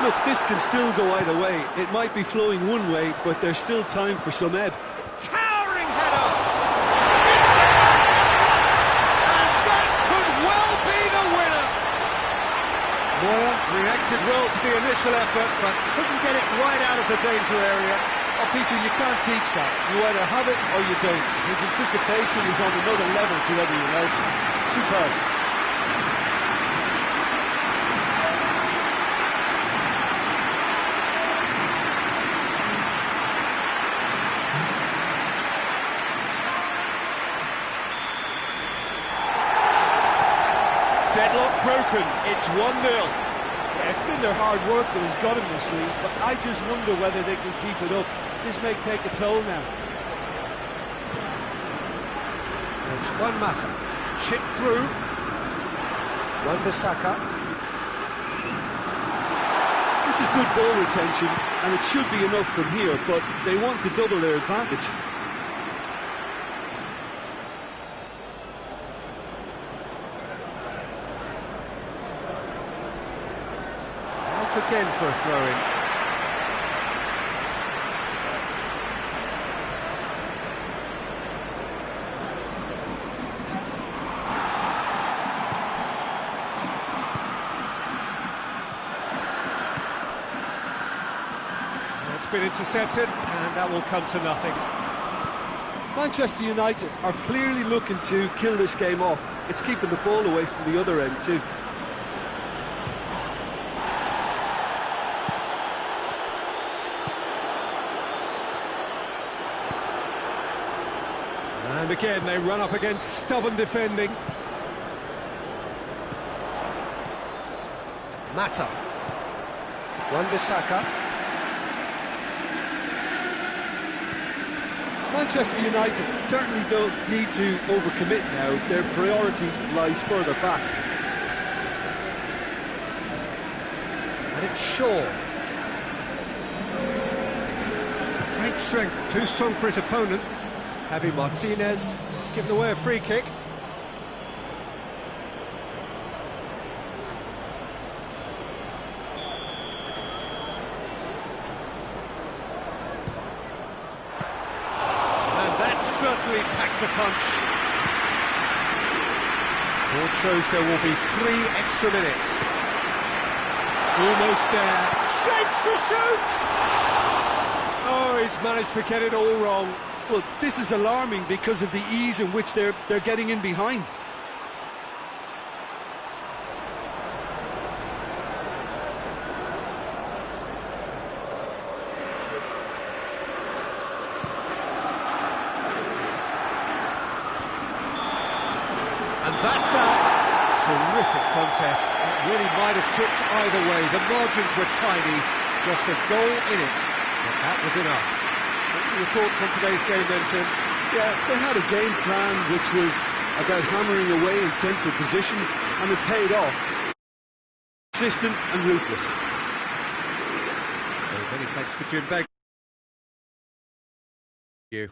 [SPEAKER 2] Look, this can still go either way. It might be flowing one way, but there's still time for some ebb.
[SPEAKER 1] Towering header! And that could well be the winner! Moore reacted well to the initial effort, but couldn't get it right out of the danger area.
[SPEAKER 2] Oh, Peter, you can't teach that. You either have it or you don't. His anticipation is on another level to everyone else's. Superb.
[SPEAKER 1] Deadlock broken, it's 1-0.
[SPEAKER 2] Yeah, it's been their hard work that has got them this lead, but I just wonder whether they can keep it up. This may take a toll now.
[SPEAKER 1] It's Juan Mata. Chip through. Wan-Bissaka.
[SPEAKER 2] This is good ball retention, and it should be enough from here, but they want to double their advantage.
[SPEAKER 1] Again for a throw-in. It's been intercepted, and that will come to nothing.
[SPEAKER 2] Manchester United are clearly looking to kill this game off. It's keeping the ball away from the other end too.
[SPEAKER 1] And again, they run up against stubborn defending. Mata. Wan-Bissaka.
[SPEAKER 2] Manchester United certainly don't need to overcommit now. Their priority lies further back.
[SPEAKER 1] And it's Shaw. Great strength, too strong for his opponent. Javi Martinez has given away a free kick. And that certainly packed a punch. Board shows there will be 3 extra minutes. Almost there. Shapes to shoot! Oh, he's managed to get it all wrong.
[SPEAKER 2] Well, this is alarming because of the ease in which they're getting in behind.
[SPEAKER 1] And that's that. Terrific contest. It really might have tipped either way. The margins were tiny. Just a goal in it. But that was enough. What were your thoughts on today's game then, Tim?
[SPEAKER 2] Yeah, they had a game plan which was
[SPEAKER 3] about hammering away in central positions, and it paid off. Consistent and ruthless.
[SPEAKER 1] So many thanks to Jim Begg. You.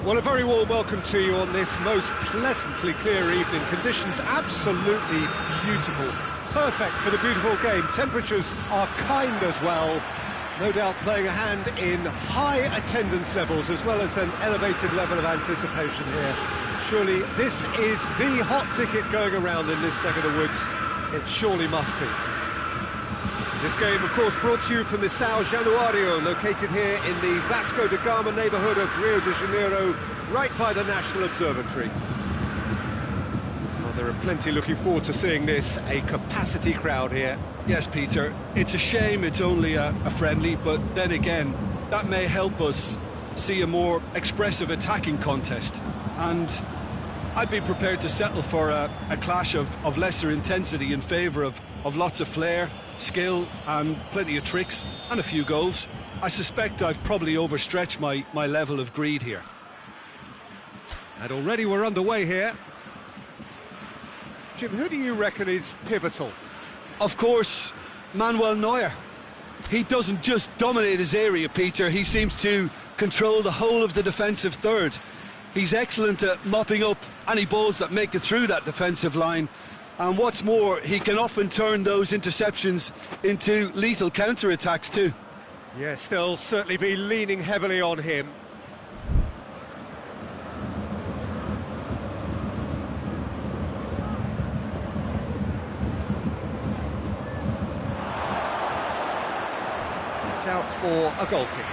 [SPEAKER 1] Well, a very warm welcome to you on this most pleasantly clear evening. Conditions absolutely beautiful. Perfect for the beautiful game. Temperatures are kind as well. No doubt playing a hand in high attendance levels as well as an elevated level of anticipation here. Surely this is the hot ticket going around in this neck of the woods. It surely must be. This game, of course, brought to you from the São Januário, located here in the Vasco da Gama neighbourhood of Rio de Janeiro, right by the National Observatory. Well, there are plenty looking forward to seeing this, a capacity crowd here.
[SPEAKER 2] Yes, Peter, it's a shame it's only a friendly, but then again, that may help us see a more expressive attacking contest. And I'd be prepared to settle for a clash of lesser intensity in favour of lots of flair, skill and plenty of tricks and a few goals. I suspect I've probably overstretched my level of greed here.
[SPEAKER 1] And already we're underway here. Jim, who do you reckon is pivotal?
[SPEAKER 2] Of course, Manuel Neuer. He doesn't just dominate his area, Peter, he seems to control the whole of the defensive third. He's excellent at mopping up any balls that make it through that defensive line. And what's more, he can often turn those interceptions into lethal counter-attacks too.
[SPEAKER 1] Yes, they'll certainly be leaning heavily on him. It's out for a goal kick.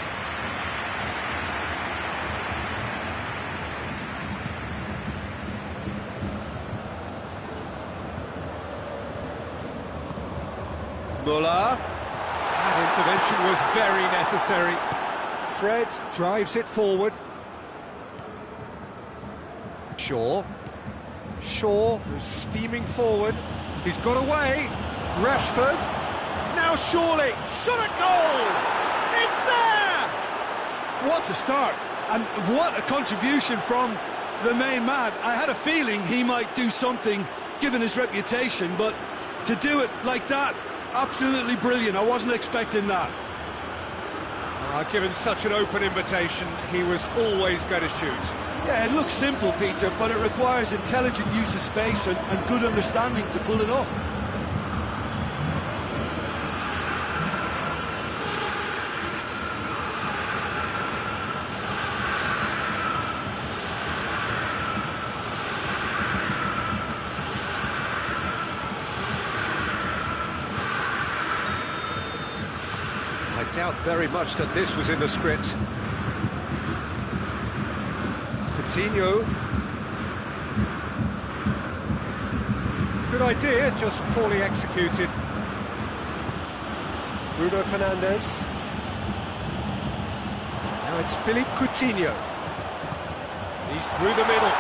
[SPEAKER 1] Müller. That intervention was very necessary. Fred drives it forward. Shaw is steaming forward. He's got away. Rashford. Now surely. Shot at goal! It's there!
[SPEAKER 2] What a start! And what a contribution from the main man. I had a feeling he might do something, given his reputation, but to do it like that, absolutely brilliant. I wasn't expecting that.
[SPEAKER 1] Given such an open invitation, he was always going to shoot.
[SPEAKER 2] Yeah, it looks simple, Peter, but it requires intelligent use of space and good understanding to pull it off.
[SPEAKER 1] I doubt very much that this was in the script. Coutinho. Good idea, just poorly executed. Bruno Fernandes. Now it's Philippe Coutinho. He's through the middle.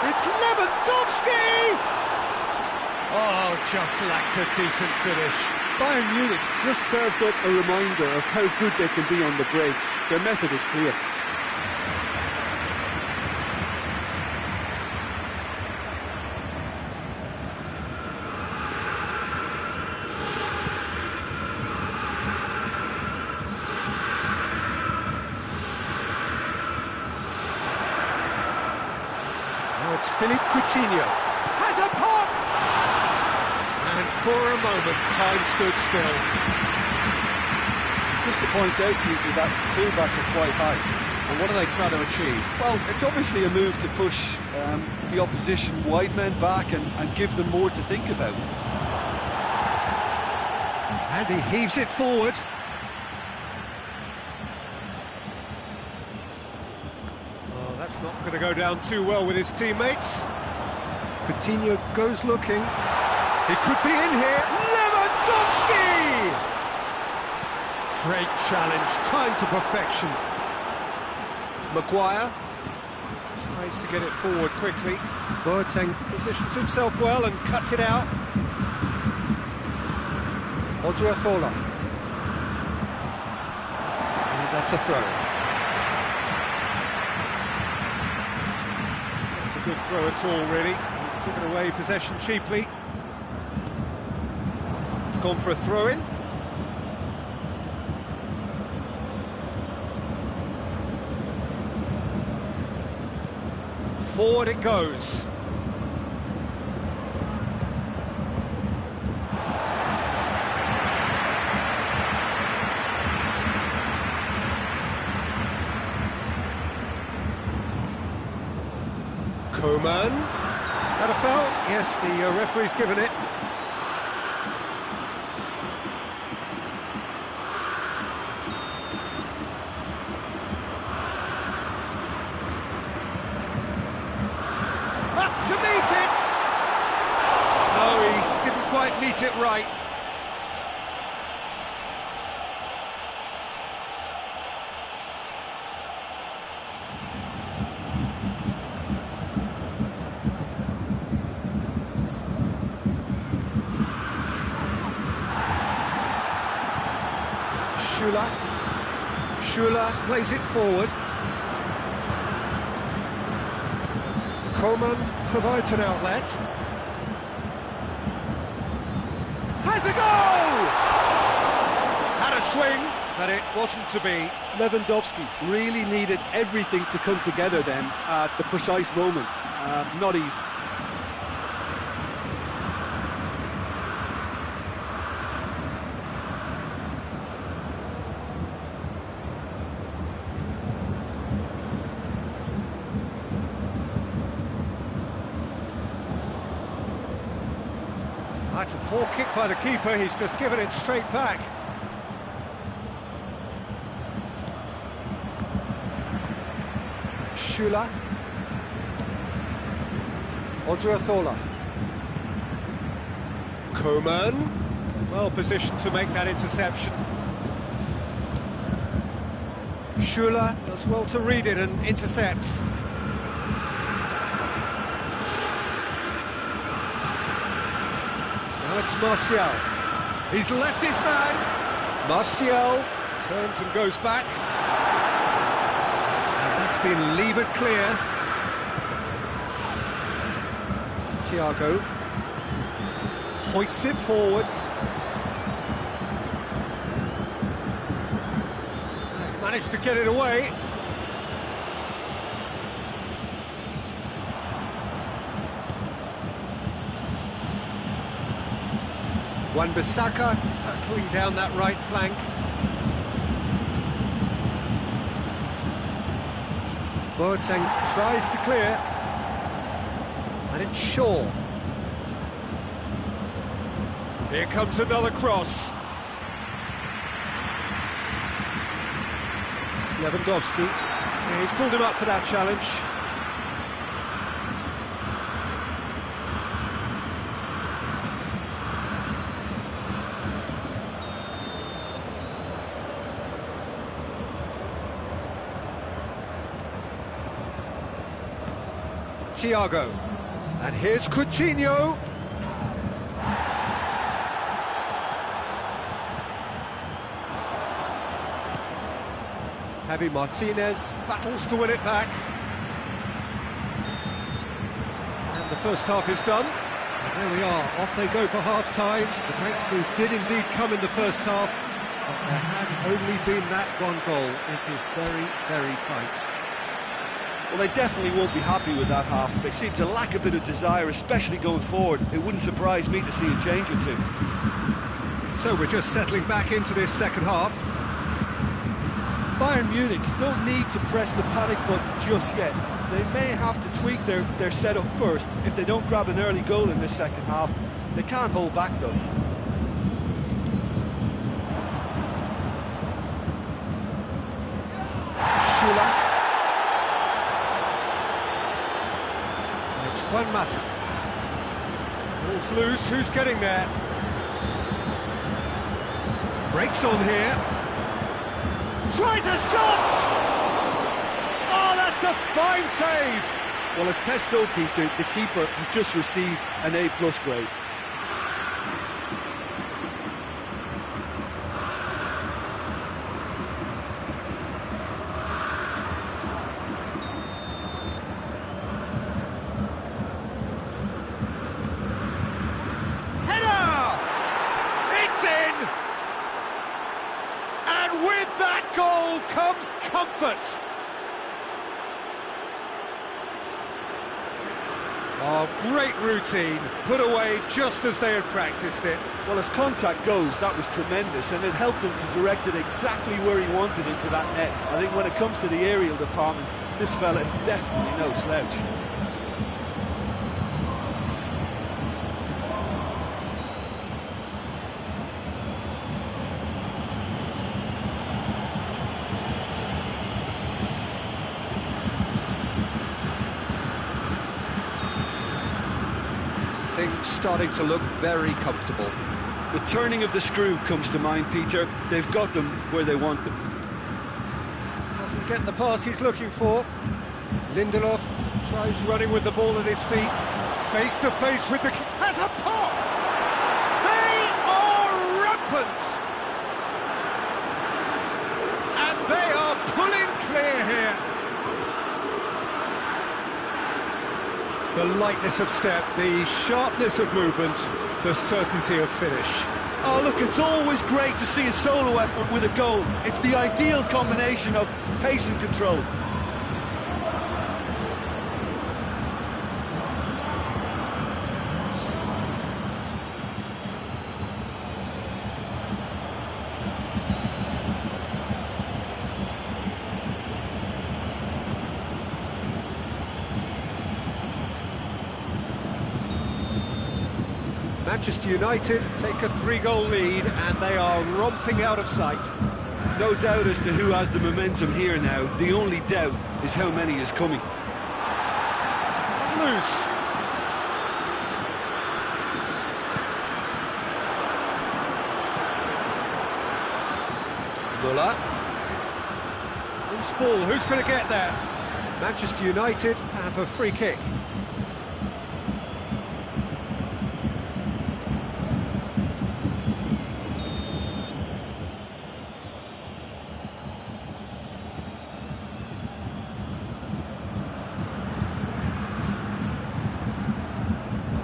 [SPEAKER 1] It's Lewandowski! Oh, just lacked a decent finish.
[SPEAKER 4] Bayern Munich just served up a reminder of how good they can be on the break. Their method is clear.
[SPEAKER 1] Now it's Philippe Coutinho. Has a pop! And for a moment, time stood still.
[SPEAKER 4] Just to point out, Peter, that fullbacks are quite high.
[SPEAKER 3] And what are they trying to achieve?
[SPEAKER 4] Well, it's obviously a move to push the opposition wide men back and give them more to think about.
[SPEAKER 1] And he heaves it forward. Well, that's not going to go down too well with his teammates. Coutinho goes looking. He could be in here. Lewandowski! Great challenge, timed to perfection. Maguire tries to get it forward quickly. Boateng positions himself well and cuts it out. Odriozola. And that's a throw. That's a good throw at all, really. He's given away possession cheaply. It's gone for a throw-in. Forward it goes. Coman. That a foul? Yes, the referee's given it. Up to meet it! No, he didn't quite meet it right. Schüller plays it forward. Coman provides an outlet. Has a goal! Had a swing, but it wasn't to be.
[SPEAKER 4] Lewandowski really needed everything to come together then at the precise moment. Not easy.
[SPEAKER 1] That's a poor kick by the keeper, he's just given it straight back. Schüller. Odriozola. Coman. Well positioned to make that interception. Schüller does well to read it and intercepts. Now it's Martial. He's left his man. Martial turns and goes back. And that's been levered clear. Thiago hoists it forward. They've managed to get it away. Wan-Bissaka hurtling down that right flank. Boateng tries to clear. And it's Shaw. Here comes another cross. Lewandowski. Yeah, he's pulled him up for that challenge. Thiago, and here's Coutinho. Javi Martinez battles to win it back. And the first half is done. There we are, off they go for half-time. The breakthrough did indeed come in the first half, but there has only been that one goal. It is very, very tight.
[SPEAKER 3] Well, they definitely won't be happy with that half. They seem to lack a bit of desire, especially going forward. It wouldn't surprise me to see a change or two.
[SPEAKER 1] So we're just settling back into this second half.
[SPEAKER 2] Bayern Munich don't need to press the panic button just yet. They may have to tweak their setup first. If they don't grab an early goal in this second half, they can't hold back though.
[SPEAKER 1] Schüller. It's Juan Mata. Ball's loose, who's getting there? Breaks on here. Tries a shot! Oh, that's a fine save!
[SPEAKER 4] Well, as test goalkeeper, the keeper has just received an A+ grade.
[SPEAKER 1] With that goal comes comfort. Oh, great routine, put away just as they had practiced it.
[SPEAKER 2] Well, as contact goes, that was tremendous, and it helped him to direct it exactly where he wanted into that net. I think when it comes to the aerial department, this fella is definitely no slouch.
[SPEAKER 1] Things starting to look very comfortable.
[SPEAKER 2] The turning of the screw comes to mind, Peter. They've got them where they want them.
[SPEAKER 1] Doesn't get the pass he's looking for. Lindelof tries running with the ball at his feet. Face to face with the... has a pop! They are rampant! And they are pulling clear here. The lightness of step, the sharpness of movement, the certainty of finish.
[SPEAKER 2] Oh, look, it's always great to see a solo effort with a goal. It's the ideal combination of pace and control.
[SPEAKER 1] Manchester United take a 3-goal lead and they are romping out of sight.
[SPEAKER 2] No doubt as to who has the momentum here now. The only doubt is how many is coming.
[SPEAKER 1] It's come loose. Muller. Loose ball, who's going to get there? Manchester United have a free kick.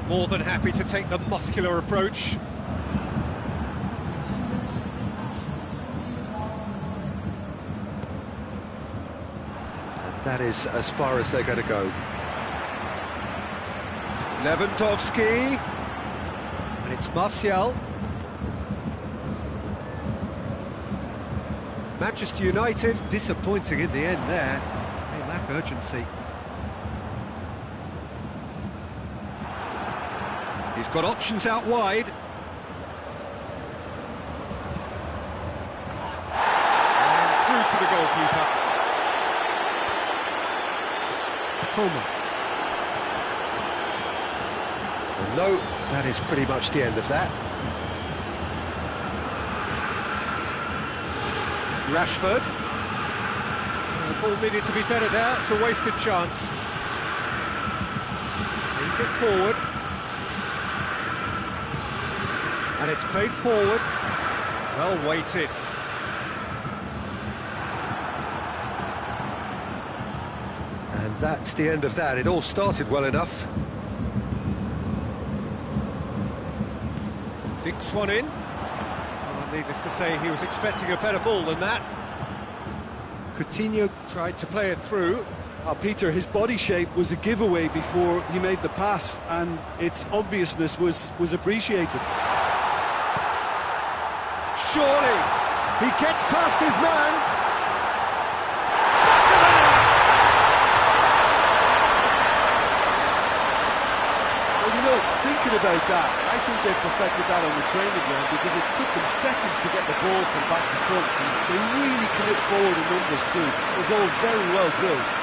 [SPEAKER 1] More than happy to take the muscular approach. And that is as far as they're going to go. Lewandowski. And it's Martial. Manchester United disappointing in the end there. They lack urgency. He's got options out wide. And through to the goalkeeper. Coleman. And no, that is pretty much the end of that. Rashford. The ball needed to be better there, it's a wasted chance. Brings it forward. And it's played forward. Well weighted. And that's the end of that. It all started well enough. Dinks one in. Well, needless to say, he was expecting a better ball than that. Coutinho tried to play it through.
[SPEAKER 2] Peter, his body shape was a giveaway before he made the pass, and its obviousness was appreciated.
[SPEAKER 1] Surely, he gets past his man.
[SPEAKER 2] Well, you know, thinking about that, I think they perfected that on the training ground because it took them seconds to get the ball from back to front. And they really commit forward in numbers too. It was all very well drilled.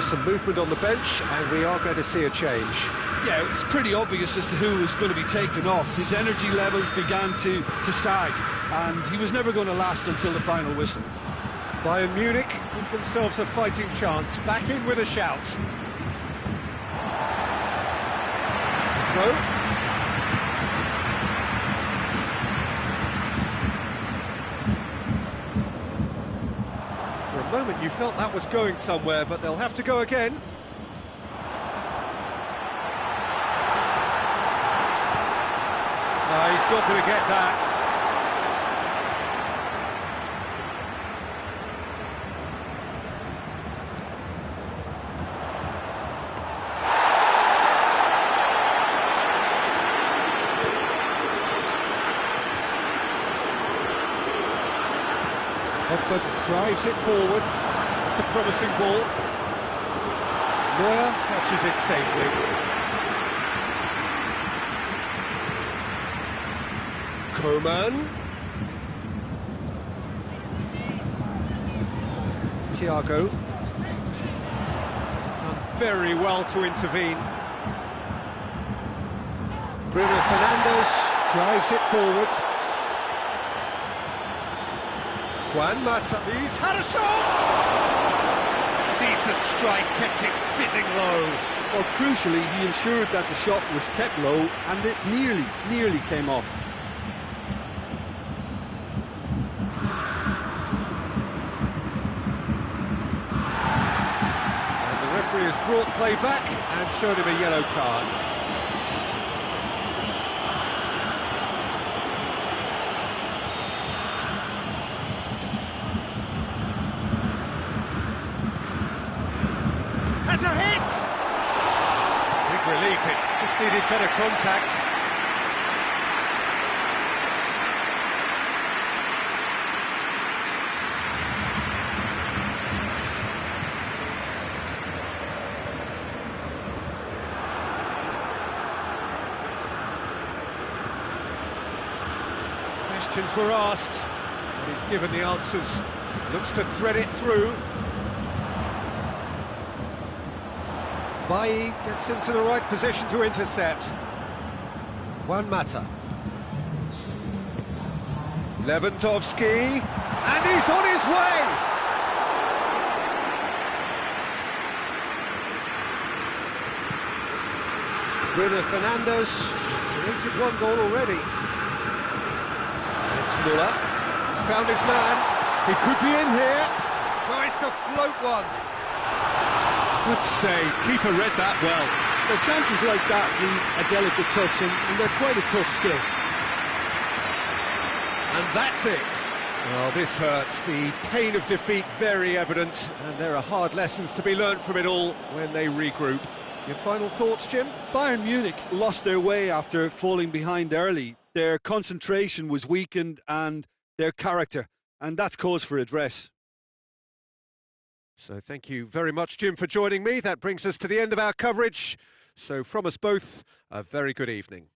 [SPEAKER 1] some movement on the bench, and we are going to see a change.
[SPEAKER 2] Yeah, it's pretty obvious as to who was going to be taken off. His energy levels began to sag, and he was never going to last until the final whistle.
[SPEAKER 1] Bayern Munich give themselves a fighting chance. Back in with a shout. It's a throw. For a moment you felt that was going somewhere, but they'll have to go again. No, he's not going to get that. But drives it forward. It's a promising ball. Neuer catches it safely. Coman. Thiago. Done very well to intervene. Bruno Fernandes drives it forward. Juan Mata, he's had a shot! Decent strike, kept it fizzing low.
[SPEAKER 4] Well, crucially, he ensured that the shot was kept low, and it nearly came off.
[SPEAKER 1] And the referee has brought play back and showed him a yellow card. Has a hit! Big relief, it just needed better contact. Questions were asked, and he's given the answers. Looks to thread it through. Bailly gets into the right position to intercept. Juan Mata. Lewandowski, and he's on his way! Bruno Fernandes has created one goal already. It's Müller. He's found his man. He could be in here. Tries to float one. Good save. Keeper read that well.
[SPEAKER 4] The chances like that need a delicate touch, and they're quite a tough skill.
[SPEAKER 1] And that's it. Well, this hurts. The pain of defeat very evident, and there are hard lessons to be learnt from it all when they regroup. Your final thoughts, Jim?
[SPEAKER 4] Bayern Munich lost their way after falling behind early. Their concentration was weakened, and their character, and that's cause for address.
[SPEAKER 1] So thank you very much, Jim, for joining me. That brings us to the end of our coverage. So from us both, a very good evening.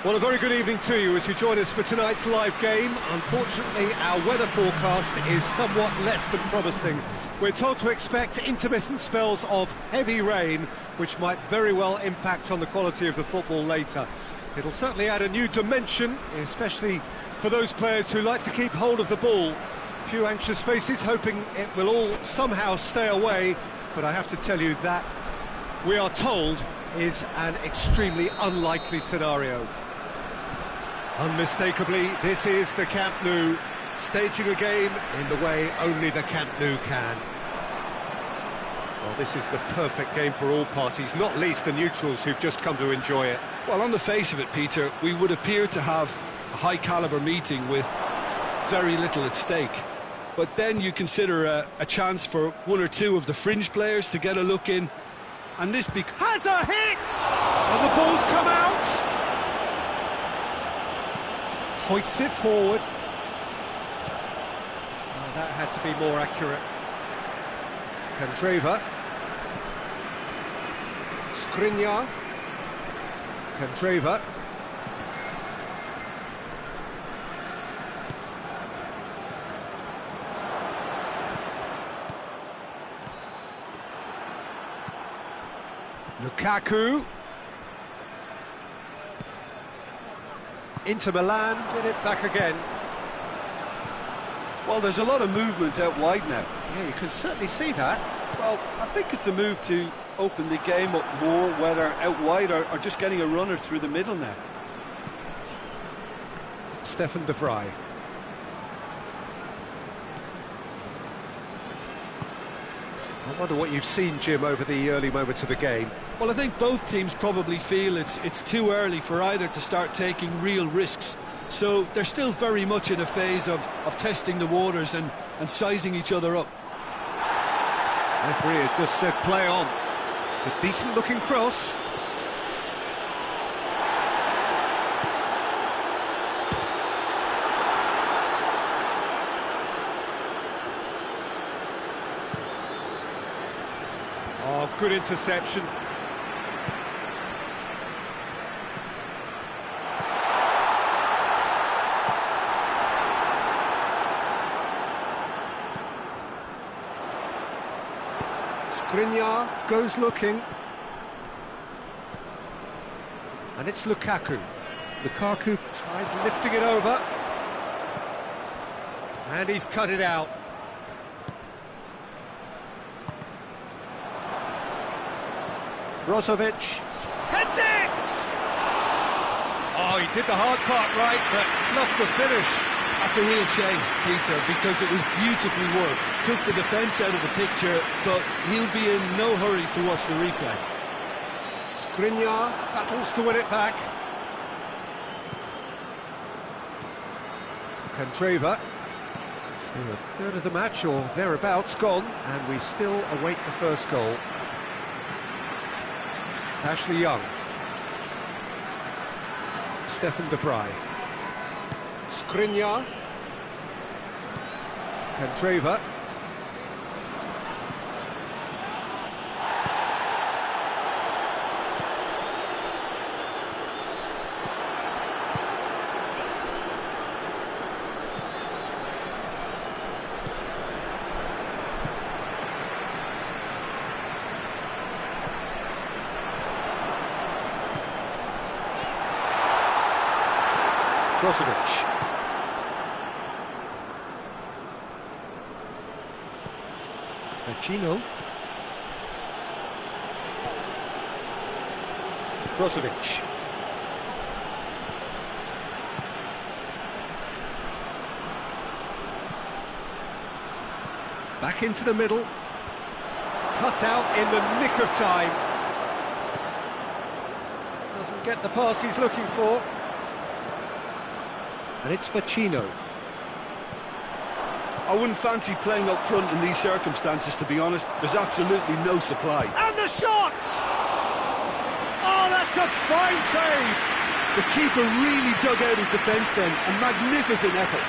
[SPEAKER 1] Well, a very good evening to you as you join us for tonight's live game. Unfortunately, our weather forecast is somewhat less than promising. We're told to expect intermittent spells of heavy rain, which might very well impact on the quality of the football later. It'll certainly add a new dimension, especially for those players who like to keep hold of the ball. A few anxious faces hoping it will all somehow stay away, but I have to tell you that we are told is an extremely unlikely scenario. Unmistakably, this is the Camp Nou, staging a game in the way only the Camp Nou can. Well, this is the perfect game for all parties, not least the neutrals who've just come to enjoy it.
[SPEAKER 2] Well, on the face of it, Peter, we would appear to have a high-caliber meeting with very little at stake. But then you consider a chance for one or two of the fringe players to get a look in, and this
[SPEAKER 1] has a hit! And the ball's come out! Hoists it forward. Oh, that had to be more accurate. Candreva. Skriniar. Candreva. Lukaku. Inter Milan get it back again.
[SPEAKER 4] Well, there's a lot of movement out wide now.
[SPEAKER 1] Yeah, you can certainly see that.
[SPEAKER 4] Well, I think it's a move to open the game up more, whether out wide or just getting a runner through the middle now.
[SPEAKER 1] Stefan de Vrij. I wonder what you've seen, Jim, over the early moments of the game.
[SPEAKER 2] Well, I think both teams probably feel it's too early for either to start taking real risks. So they're still very much in a phase of testing the waters and sizing each other up.
[SPEAKER 1] Referee has just said play on. It's a decent-looking cross. Oh, good interception. Skriniar goes looking. And it's Lukaku. Lukaku tries lifting it over. And he's cut it out. Brozovic heads it! Oh, he did the hard part right, but fluffed the finish.
[SPEAKER 2] That's a real shame, Peter, because it was beautifully worked. Took the defence out of the picture, but he'll be in no hurry to watch the replay.
[SPEAKER 1] Skriniar battles to win it back. Candreva. So a third of the match, or thereabouts, gone, and we still await the first goal. Ashley Young. Stefan de Vrij. Skriniar. Candreva. Brozovic. Pacino. Brozovic. Back into the middle. Cut out in the nick of time. Doesn't get the pass he's looking for. And it's Pacino.
[SPEAKER 4] I wouldn't fancy playing up front in these circumstances, to be honest. There's absolutely no supply.
[SPEAKER 1] And the shot! Oh, that's a fine save!
[SPEAKER 2] The keeper really dug out his defence then. A magnificent effort.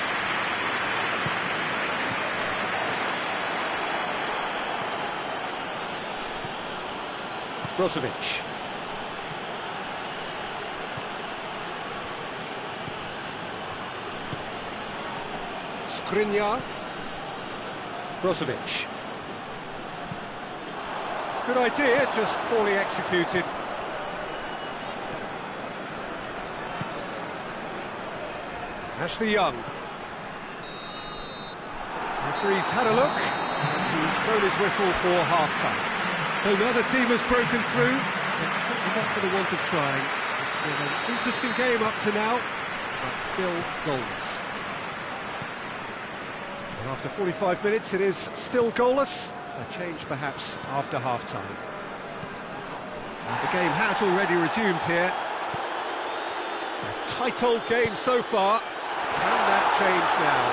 [SPEAKER 1] Brozovic. Skriniar. Brozovic. Good idea, just poorly executed. Ashley Young. Referee's had a look, and he's blown his whistle for half-time. So now the team has broken through. It's certainly not for the want of trying. It's been an interesting game up to now, but still goalless. And after 45 minutes, it is still goalless. A change perhaps after half-time. And the game has already resumed here. A tight old game so far. Can that change now?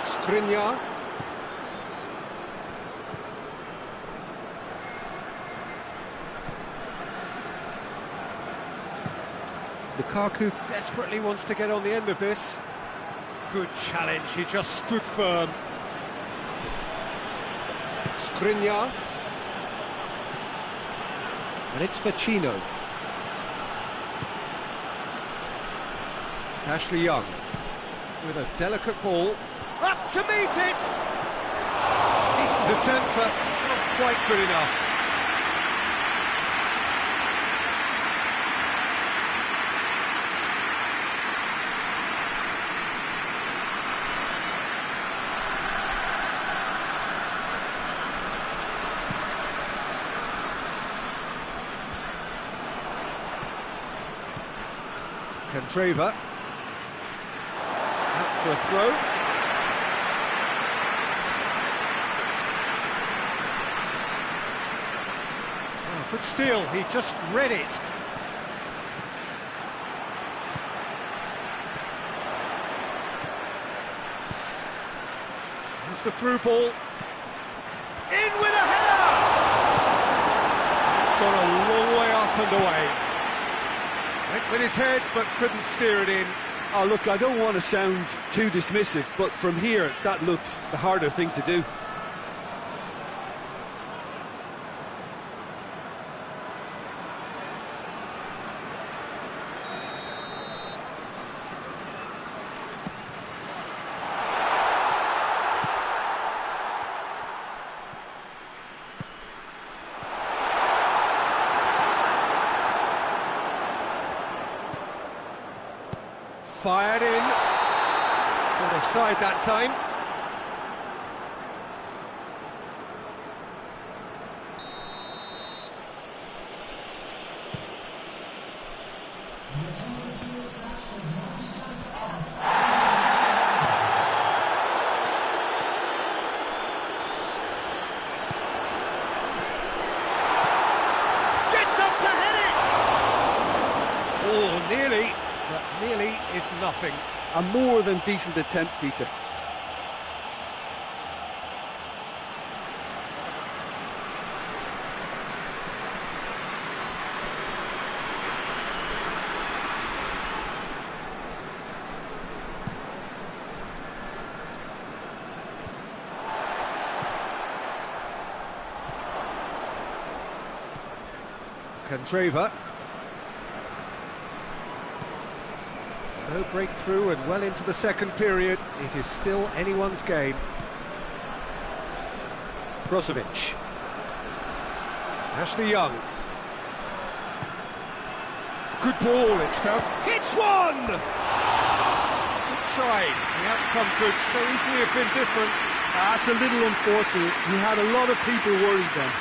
[SPEAKER 1] Skriniar. Lukaku desperately wants to get on the end of this. Good challenge, he just stood firm. Skriniar. And it's Vecino. Ashley Young with a delicate ball. Up to meet it! Decent attempt, but not quite good enough. Candreva. Out for a throw. Oh, good steal, he just read it. Here's the through ball. In with a header! It's gone a long way up and away. Went with his head, but couldn't steer it in.
[SPEAKER 4] Oh, look, I don't want to sound too dismissive, but from here, that looked the harder thing to do.
[SPEAKER 1] Fired in. Got offside that time. Gets up to head it! Oh, nearly. But nearly is nothing.
[SPEAKER 4] A more than decent attempt, Peter.
[SPEAKER 1] Candreva. No breakthrough and well into the second period. It is still anyone's game. Brozovic. Ashley Young. Good ball, it's found. Hits one! Good try. The outcome could so easily have been different.
[SPEAKER 4] That's a little unfortunate. He had a lot of people worried then.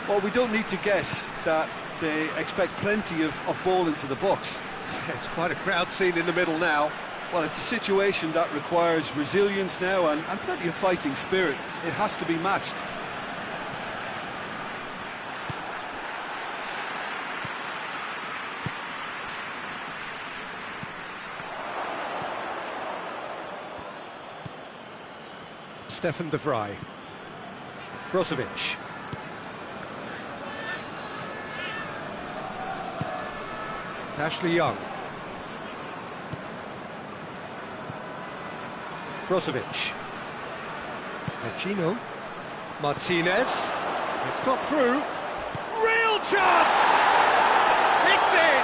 [SPEAKER 4] Well, we don't need to guess that they expect plenty of ball into the box.
[SPEAKER 1] It's quite a crowd scene in the middle now.
[SPEAKER 4] Well, it's a situation that requires resilience now and plenty of fighting spirit. It has to be matched.
[SPEAKER 1] Stefan de Vrij. Brozovic. Ashley Young. Brozovic. Vecino. Martinez. It's got through. Real chance! It's in!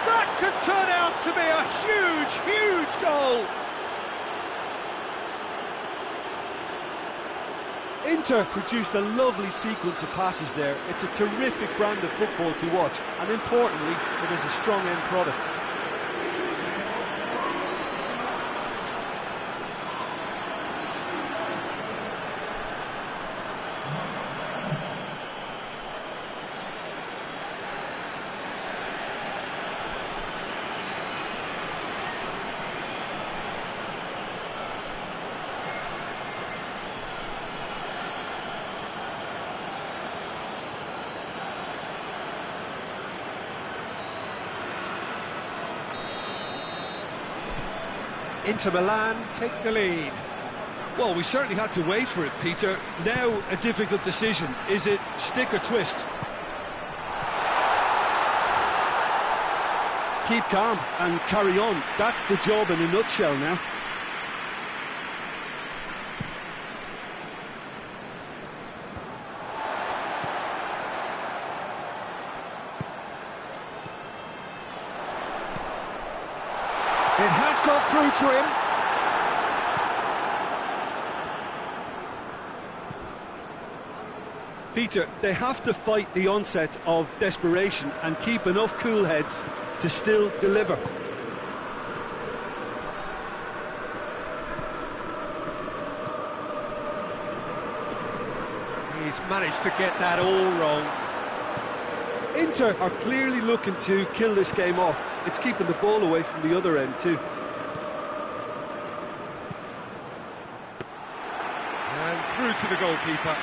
[SPEAKER 1] That could turn out to be a huge, huge goal!
[SPEAKER 4] Inter produced a lovely sequence of passes there. It's a terrific brand of football to watch, and importantly, it is a strong end product.
[SPEAKER 1] Inter Milan take the lead.
[SPEAKER 2] Well, we certainly had to wait for it, Peter. Now a difficult decision. Is it stick or twist?
[SPEAKER 4] Keep calm and carry on. That's the job in a nutshell now.
[SPEAKER 1] It has got through to him.
[SPEAKER 4] Peter, they have to fight the onset of desperation and keep enough cool heads to still deliver.
[SPEAKER 1] He's managed to get that all wrong.
[SPEAKER 4] Inter are clearly looking to kill this game off. It's keeping the ball away from the other end too.
[SPEAKER 1] And through to the goalkeeper.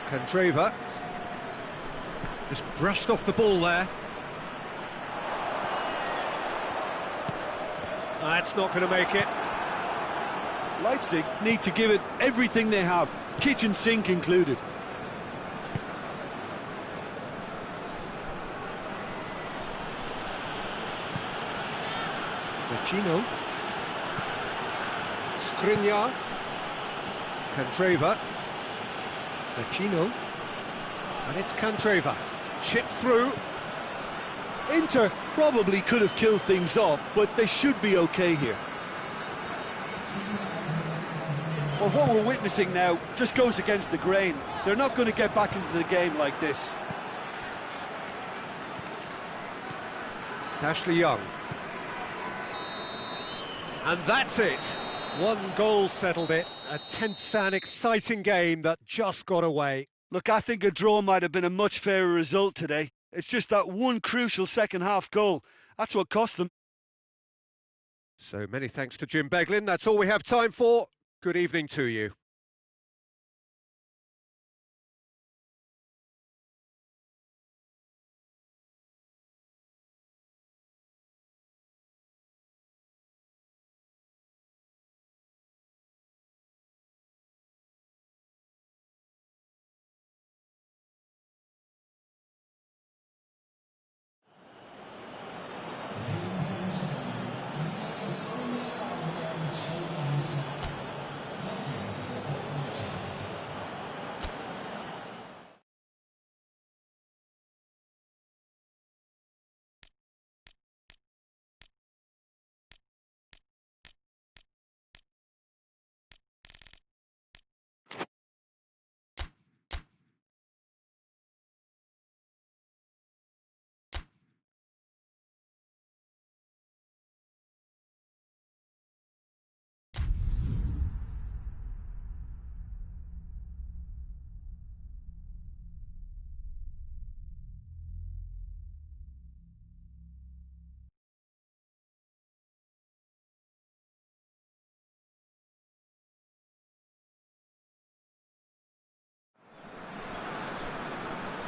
[SPEAKER 1] Candreva. Just brushed off the ball there. That's not going to make it.
[SPEAKER 4] Leipzig need to give it everything they have, kitchen sink included.
[SPEAKER 1] Vecino. Skriniar. Candreva. Vecino. And it's Candreva. Chip through.
[SPEAKER 4] Inter probably could have killed things off, but they should be okay here. Well, what we're witnessing now just goes against the grain. They're not going to get back into the game like this.
[SPEAKER 1] Ashley Young. And that's it. One goal settled it. A tense and exciting game that just got away.
[SPEAKER 4] Look, I think a draw might have been a much fairer result today. It's just that one crucial second-half goal. That's what cost them.
[SPEAKER 1] So many thanks to Jim Beglin. That's all we have time for. Good evening to you.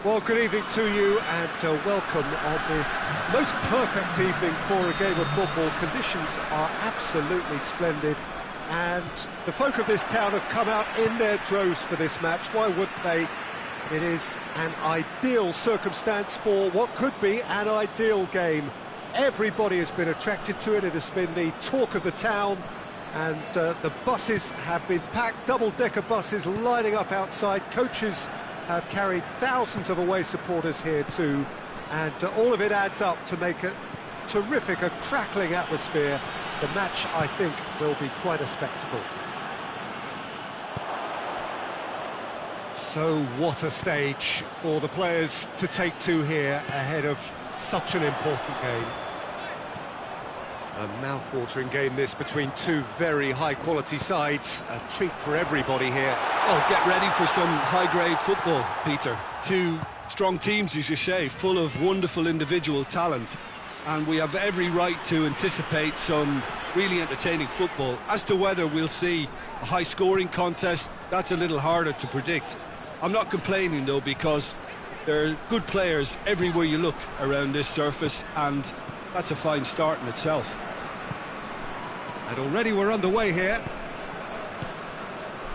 [SPEAKER 1] Well, good evening to you and welcome on this most perfect evening for a game of football. Conditions are absolutely splendid And the folk of this town have come out in their droves for this match. Why wouldn't they? It is an ideal circumstance for what could be an ideal game. Everybody has been attracted to it. It has been the talk of the town. And the buses have been packed, double-decker buses lining up outside. Coaches have carried thousands of away supporters here too. And all of it adds up to make a terrific, a crackling atmosphere. The match, I think, will be quite a spectacle. So what a stage for the players to take to here ahead of such an important game. A mouth-watering game this between two very high-quality sides. A treat for everybody here.
[SPEAKER 2] Oh, get ready for some high-grade football, Peter. Two strong teams, as you say, full of wonderful individual talent. And we have every right to anticipate some really entertaining football. As to whether we'll see a high-scoring contest, that's a little harder to predict. I'm not complaining, though, because there are good players everywhere you look around this surface, and that's a fine start in itself.
[SPEAKER 1] And already we're underway here.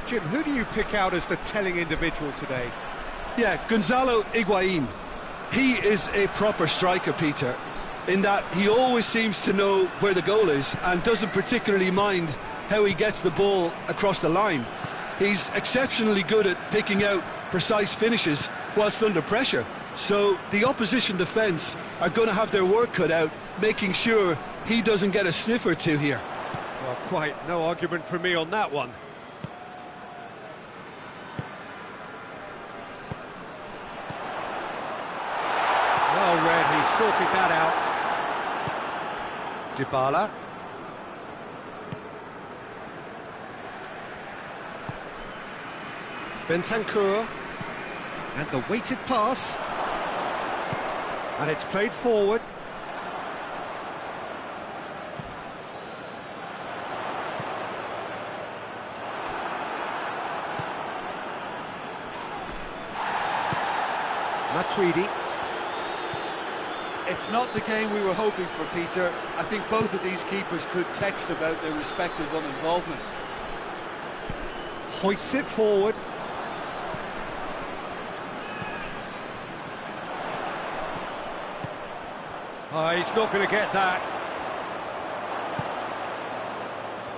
[SPEAKER 1] Jim, who do you pick out as the telling individual today?
[SPEAKER 2] Yeah, Gonzalo Higuain. He is a proper striker, Peter, in that he always seems to know where the goal is and doesn't particularly mind how he gets the ball across the line. He's exceptionally good at picking out precise finishes whilst under pressure. So the opposition defence are going to have their work cut out, making sure he doesn't get a sniff or two here.
[SPEAKER 1] Well, quite no argument from me on that one. Well read, he sorted that out. Dybala. Bentancur. And the weighted pass. And it's played forward. Matuidi.
[SPEAKER 3] It's not the game we were hoping for, Peter. I think both of these keepers could text about their respective uninvolvement.
[SPEAKER 1] Hoists it forward. Oh, he's not going to get that.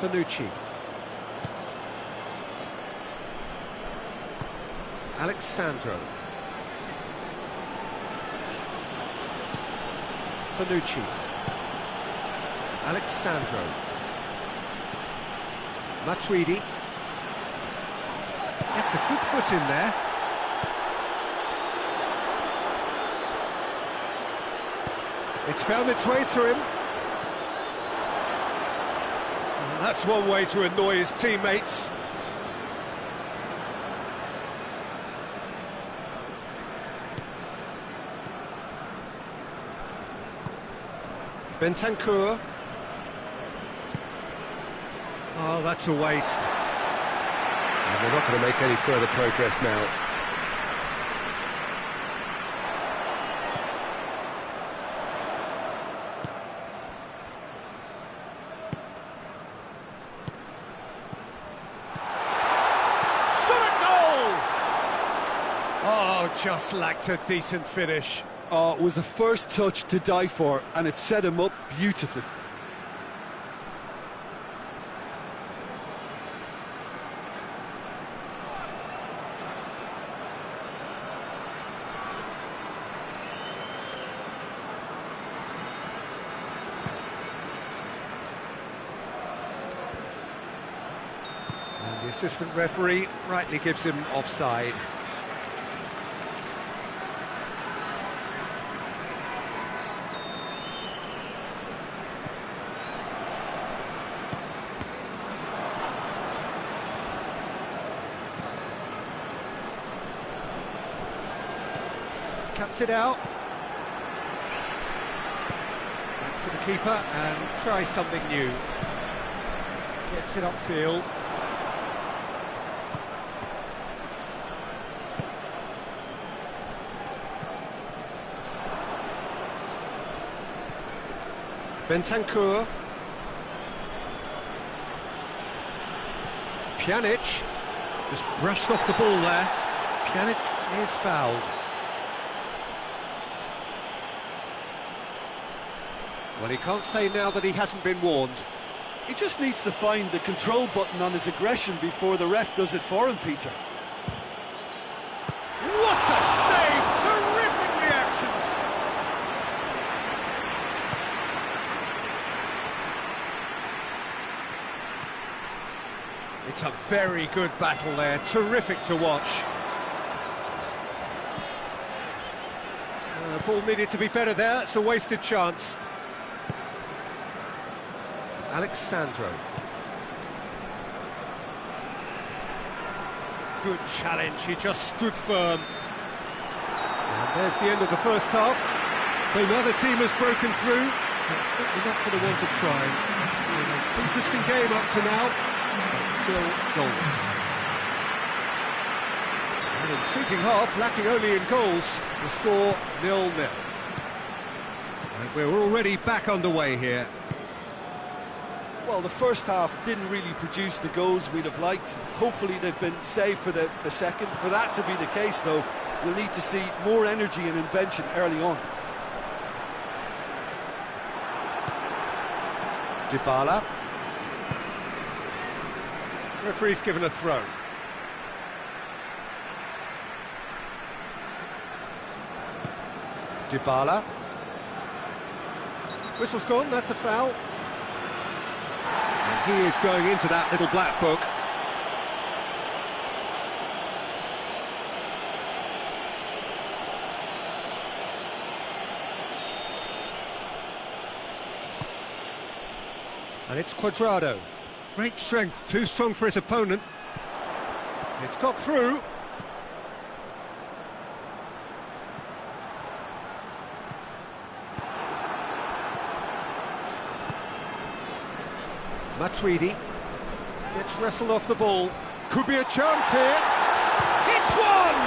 [SPEAKER 1] Panucci. Alexandro. Panucci. Alexandro. Matuidi. That's a good foot in there. It's found its way to him. And that's one way to annoy his teammates. Bentancur. Oh, that's a waste. And they're not going to make any further progress now. Oh, just lacked a decent finish.
[SPEAKER 2] Oh, it was the first touch to die for, and it set him up beautifully.
[SPEAKER 1] And the assistant referee rightly gives him offside. Cuts it out. Back to the keeper and try something new. Gets it upfield. Bentancur. Pjanic just brushed off the ball there. Pjanic is fouled. Well, he can't say now that he hasn't been warned.
[SPEAKER 4] He just needs to find the control button on his aggression before the ref does it for him, Peter.
[SPEAKER 1] What a save! Terrific reactions! It's a very good battle there, terrific to watch. Ball needed to be better there, it's a wasted chance. Alexandro. Good challenge, he just stood firm. And there's the end of the first half. So neither team has broken through, but certainly not going to want to try. An interesting game up to now, but still goals. An intriguing half, lacking only in goals. The score 0-0. And we're already back underway here.
[SPEAKER 4] Well, the first half didn't really produce the goals we'd have liked. Hopefully they've been saved for the second. For that to be the case, though, we'll need to see more energy and invention early on.
[SPEAKER 1] Dybala. Referee's given a throw. Dybala. Whistle's gone, that's a foul. And he is going into that little black book. And it's Cuadrado. Great strength, too strong for his opponent. It's got through. Matuidi gets wrestled off the ball. Could be a chance here. It's one!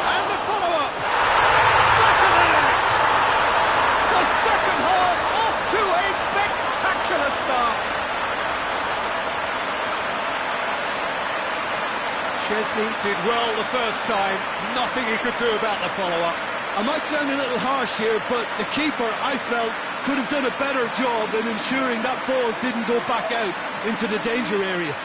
[SPEAKER 1] And the follow-up! Back of the net! The second half off to a spectacular start. Chesney did well the first time. Nothing he could do about the follow-up.
[SPEAKER 2] I might sound a little harsh here, but the keeper, I felt, could have done a better job in ensuring that ball didn't go back out into the danger area.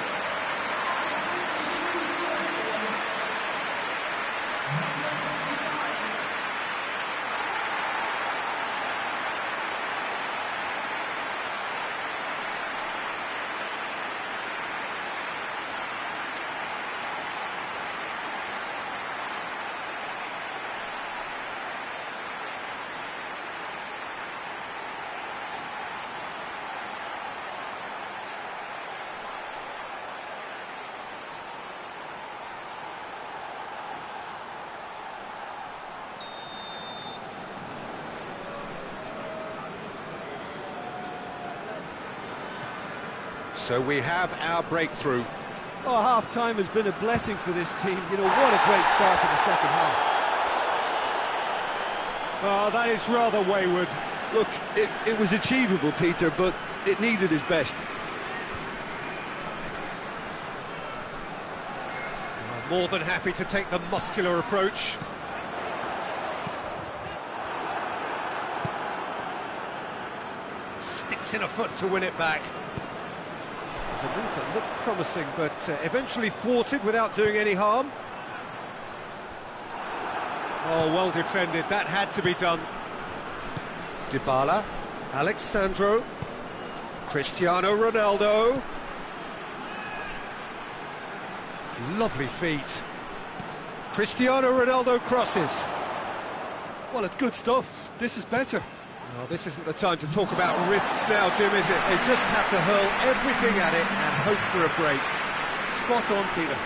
[SPEAKER 1] So we have our breakthrough.
[SPEAKER 4] Oh, half-time has been a blessing for this team. You know, what a great start to the second half.
[SPEAKER 1] Oh, that is rather wayward.
[SPEAKER 4] Look, it was achievable, Peter, but it needed his best.
[SPEAKER 1] I'm more than happy to take the muscular approach. Sticks in a foot to win it back. It was a move that looked promising, but eventually thwarted without doing any harm. Oh, well defended. That had to be done. Dybala, Alexandro, Cristiano Ronaldo. Lovely feet. Cristiano Ronaldo crosses.
[SPEAKER 4] Well, it's good stuff. This is better.
[SPEAKER 1] Oh, this isn't the time to talk about risks now, Jim, is it? They just have to hurl everything at it and hope for a break.
[SPEAKER 4] Spot on, Peter.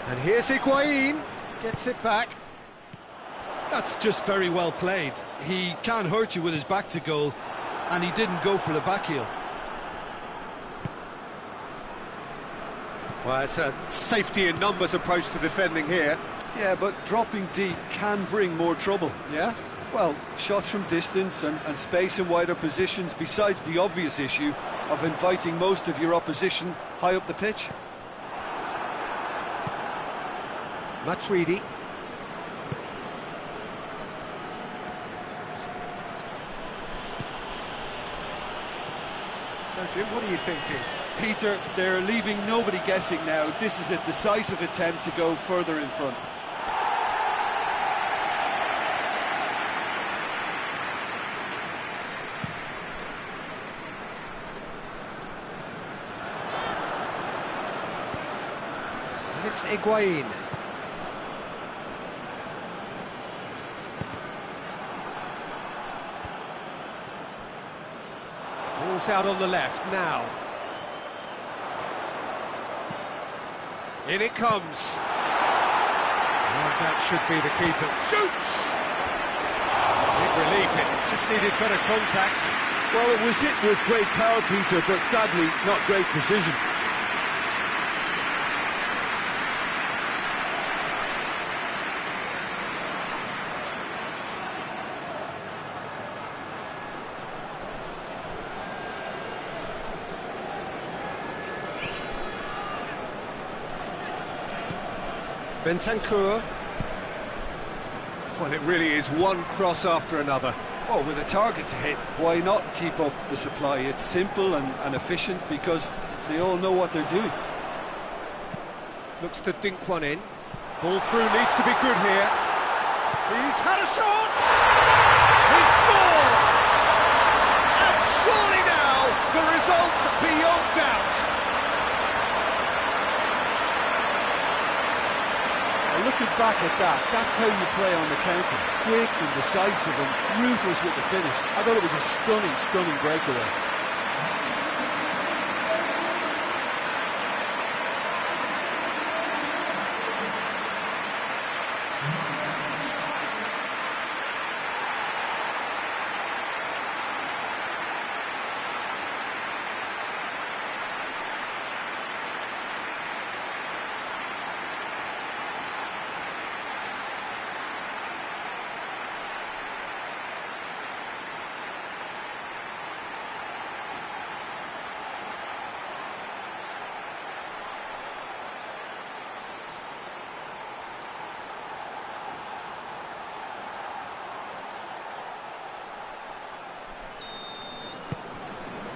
[SPEAKER 1] And here's Higuain, gets it back.
[SPEAKER 2] That's just very well played. He can't hurt you with his back to goal, and he didn't go for the back heel.
[SPEAKER 1] Well, it's a safety in numbers approach to defending here.
[SPEAKER 4] Yeah, but dropping deep can bring more trouble.
[SPEAKER 1] Yeah?
[SPEAKER 4] Well, shots from distance and space in wider positions, besides the obvious issue of inviting most of your opposition high up the pitch.
[SPEAKER 1] Matuidi. So, Jim, what are you thinking?
[SPEAKER 4] Peter, they're leaving nobody guessing now. This is a decisive attempt to go further in front.
[SPEAKER 1] And it's Higuain. Ball's out on the left now. In it comes. And that should be the keeper. Shoots! Did relieve it, just needed better contact.
[SPEAKER 4] Well, it was hit with great power, Peter, but sadly not great precision.
[SPEAKER 1] Bentancur. Well, it really is one cross after another.
[SPEAKER 4] Oh, with a target to hit, why not keep up the supply? It's simple and efficient because they all know what they're doing.
[SPEAKER 1] Looks to dink one in. Ball through, needs to be good here. He's had a shot! He scored! And surely now, the result's beyond doubt.
[SPEAKER 4] Looking back at that, that's how you play on the counter. Quick and decisive and ruthless with the finish. I thought it was a stunning, stunning breakaway.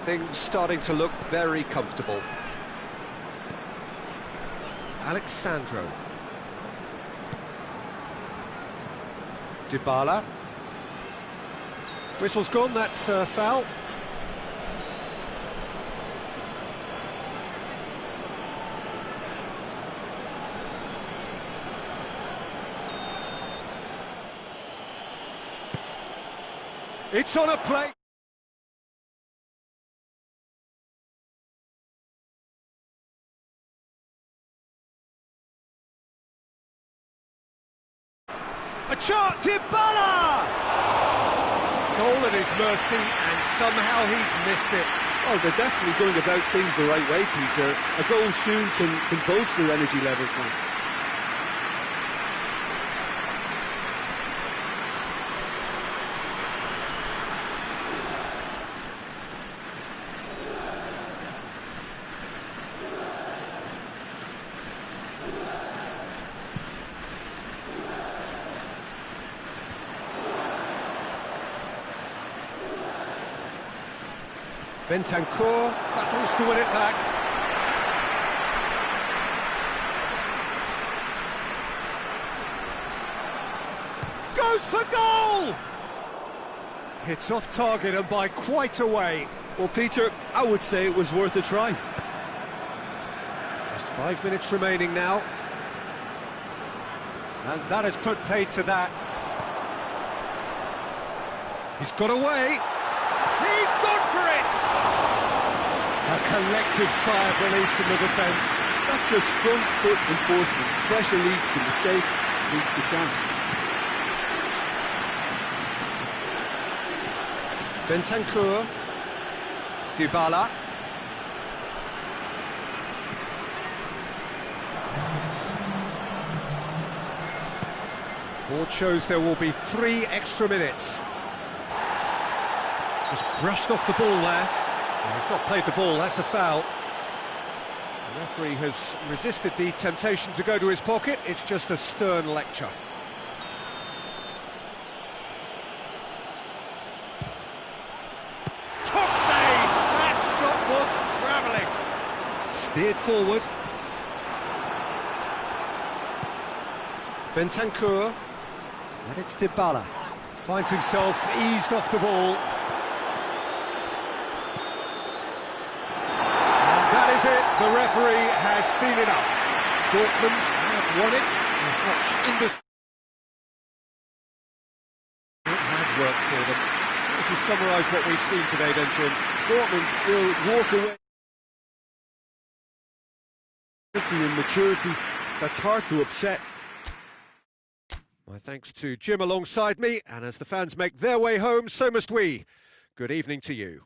[SPEAKER 1] Things starting to look very comfortable. Alexandro. Dybala. Whistle's gone, that's foul. It's on a plate. A chart, Dybala! Goal at his mercy, and somehow he's missed it.
[SPEAKER 4] Oh, they're definitely going about things the right way, Peter. A goal soon can bolster energy levels now.
[SPEAKER 1] Bentancur battles to win it back. Goes for goal! It's off target and by quite a way.
[SPEAKER 4] Well, Peter, I would say it was worth a try.
[SPEAKER 1] Just 5 minutes remaining now. And that has put paid to that. He's got away. He's gone for it! A collective sigh of relief from the defence.
[SPEAKER 4] That's just front foot enforcement. Pressure leads to mistake, leads to chance.
[SPEAKER 1] Bentancur. Dybala. Board shows there will be 3 extra minutes. Just brushed off the ball there. Well, he's not played the ball, that's a foul. The referee has resisted the temptation to go to his pocket. It's just a stern lecture. Top save! That shot was travelling. Steered forward. Bentancur. And it's Dybala. Finds himself eased off the ball. And that is it. The referee has seen enough. Dortmund have won it. There's much in this. It has worked for them. Would you summarise what we've seen today then, Jim?
[SPEAKER 4] Dortmund will walk away. In maturity, that's hard to upset.
[SPEAKER 1] My thanks to Jim alongside me, and as the fans make their way home, so must we. Good evening to you.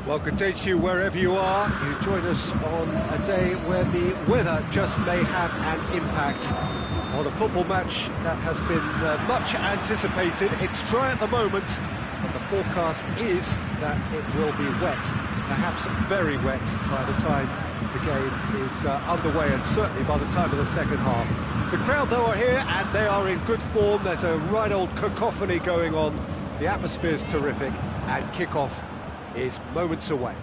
[SPEAKER 1] Well, good day to you wherever you are. You join us on a day where the weather just may have an impact on a football match that has been much anticipated. It's dry at the moment, but the forecast is that it will be wet, perhaps very wet by the time the game is underway, and certainly by the time of the second half. The crowd, though, are here, and they are in good form. There's a right old cacophony going on. The atmosphere's terrific, and kick-off is moments away.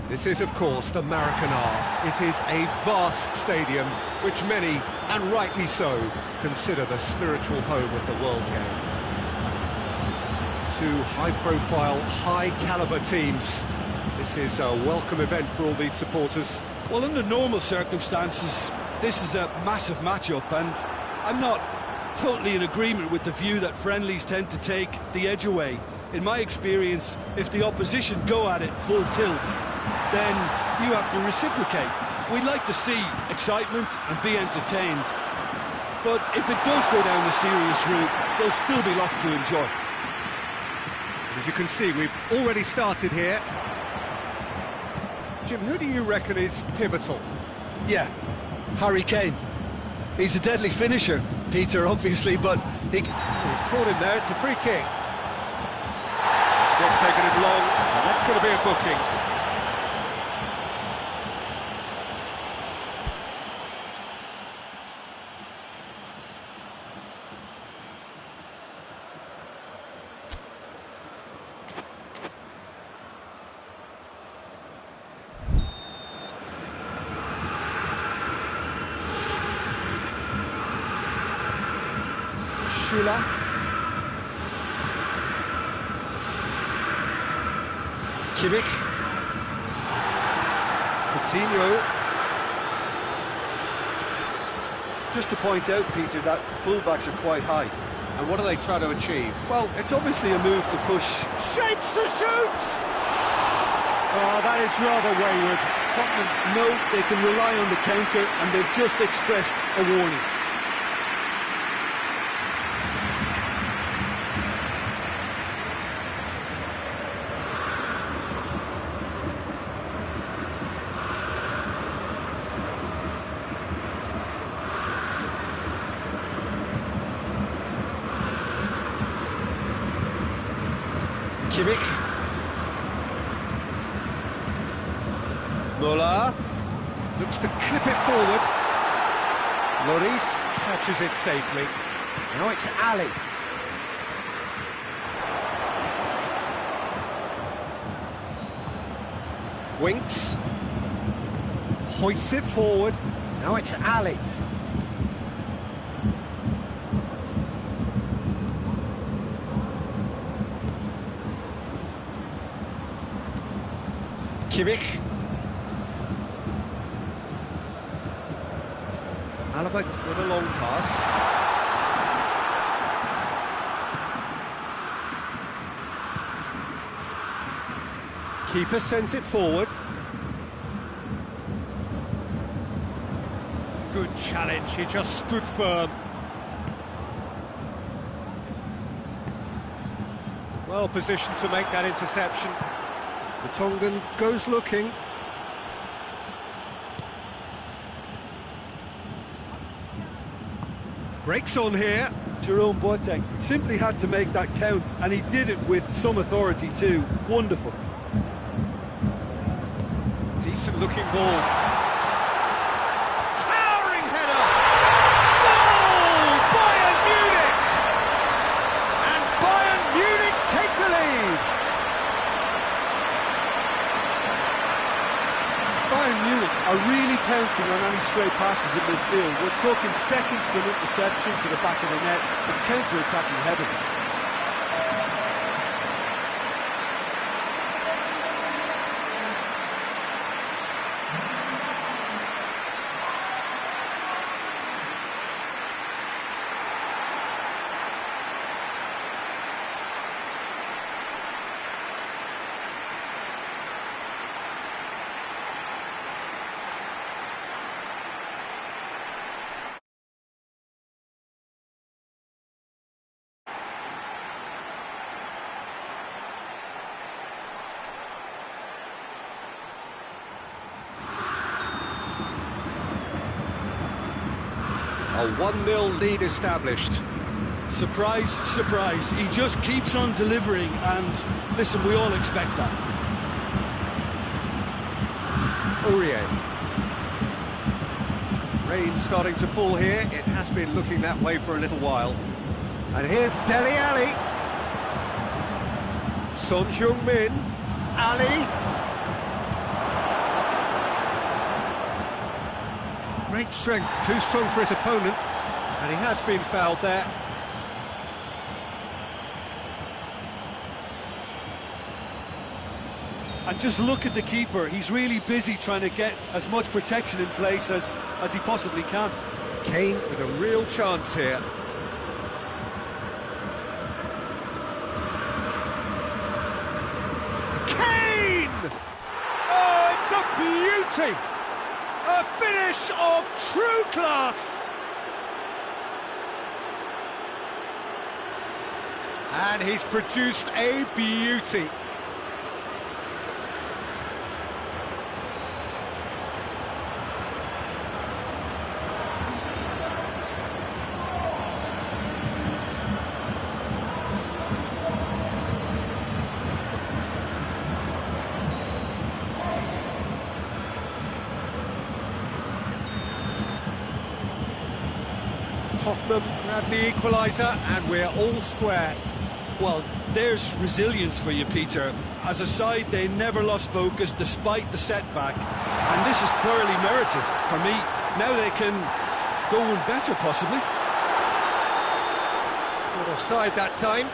[SPEAKER 1] This is, of course, the Maracanã. It is a vast stadium, which many, and rightly so, consider the spiritual home of the world game. Two high-profile, high-caliber teams. This is a welcome event for all these supporters.
[SPEAKER 2] Well, under normal circumstances, this is a massive matchup, and I'm not totally in agreement with the view that friendlies tend to take the edge away. In my experience, if the opposition go at it full tilt, then you have to reciprocate. We'd like to see excitement and be entertained, but if it does go down the serious route, there'll still be lots to enjoy.
[SPEAKER 1] As you can see, we've already started here. Jim, who do you reckon is pivotal?
[SPEAKER 2] Yeah, Harry Kane. He's a deadly finisher, Peter, obviously, but
[SPEAKER 1] he's caught him there. It's a free kick. It's not taken him long, and that's going to be a booking. Schüller. Kimmich. Coutinho.
[SPEAKER 4] Just to point out, Peter, that the fullbacks are quite high.
[SPEAKER 1] And what are they trying to achieve?
[SPEAKER 4] Well, it's obviously a move to push.
[SPEAKER 1] Shapes to shoot! Oh, that is rather wayward.
[SPEAKER 4] Tottenham know they can rely on the counter, and they've just expressed a warning.
[SPEAKER 1] Kimmich. Muller looks to clip it forward. Lloris catches it safely. Now it's Ali. Winks. Hoists it forward. Now it's Ali. Kimmich. Alaba with a long pass. Keeper sends it forward. Good challenge, he just stood firm. Well positioned to make that interception. The Tongan goes looking. Breaks on here.
[SPEAKER 4] Jerome Boateng simply had to make that count, and he did it with some authority too. Wonderful.
[SPEAKER 1] Decent looking ball. Towering header! Goal! Bayern Munich! And Bayern Munich take the lead!
[SPEAKER 4] Bayern Munich are really pouncing on any stray passes in midfield. We're talking seconds from interception to the back of the net. It's counter-attacking heavily.
[SPEAKER 1] A 1-0 lead established.
[SPEAKER 2] Surprise, surprise. He just keeps on delivering, and listen, we all expect that.
[SPEAKER 1] Aurier. Rain starting to fall here. It has been looking that way for a little while. And here's Dele Alli. Son Heung-min. Ali. Great strength, too strong for his opponent. And he has been fouled there.
[SPEAKER 2] And just look at the keeper. He's really busy trying to get as much protection in place as he possibly can.
[SPEAKER 1] Kane with a real chance here. Kane! Oh, it's a beauty! A finish of true class! And he's produced a beauty. Tottenham grab the equaliser and we're all square.
[SPEAKER 2] Well, there's resilience for you, Peter. As a side, they never lost focus despite the setback, and this is thoroughly merited for me. Now they can go on better, possibly.
[SPEAKER 1] Not offside that time.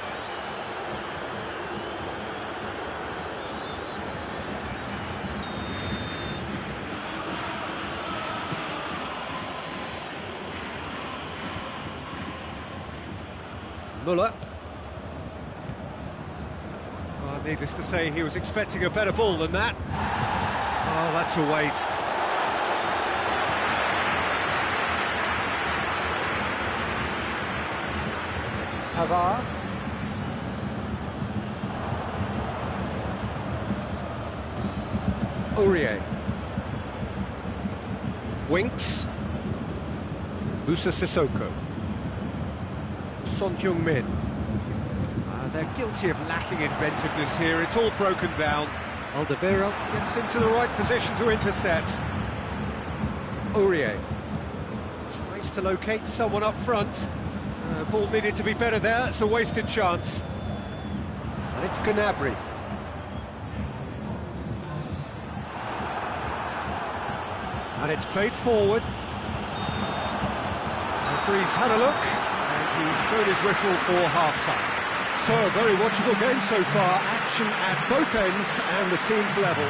[SPEAKER 1] Muller. Oh, needless to say, he was expecting a better ball than that. Oh, that's a waste. Pavard. Aurier. Winks. Musa Sissoko. Son Heung-min. They're guilty of lacking inventiveness here. It's all broken down. Alderweireld gets into the right position to intercept. Aurier tries to locate someone up front. Ball needed to be better there. It's a wasted chance. And it's Gnabry. And it's played forward. The referee's had a look. He's blown his whistle for half-time. So, a very watchable game so far. Action at both ends and the team's level.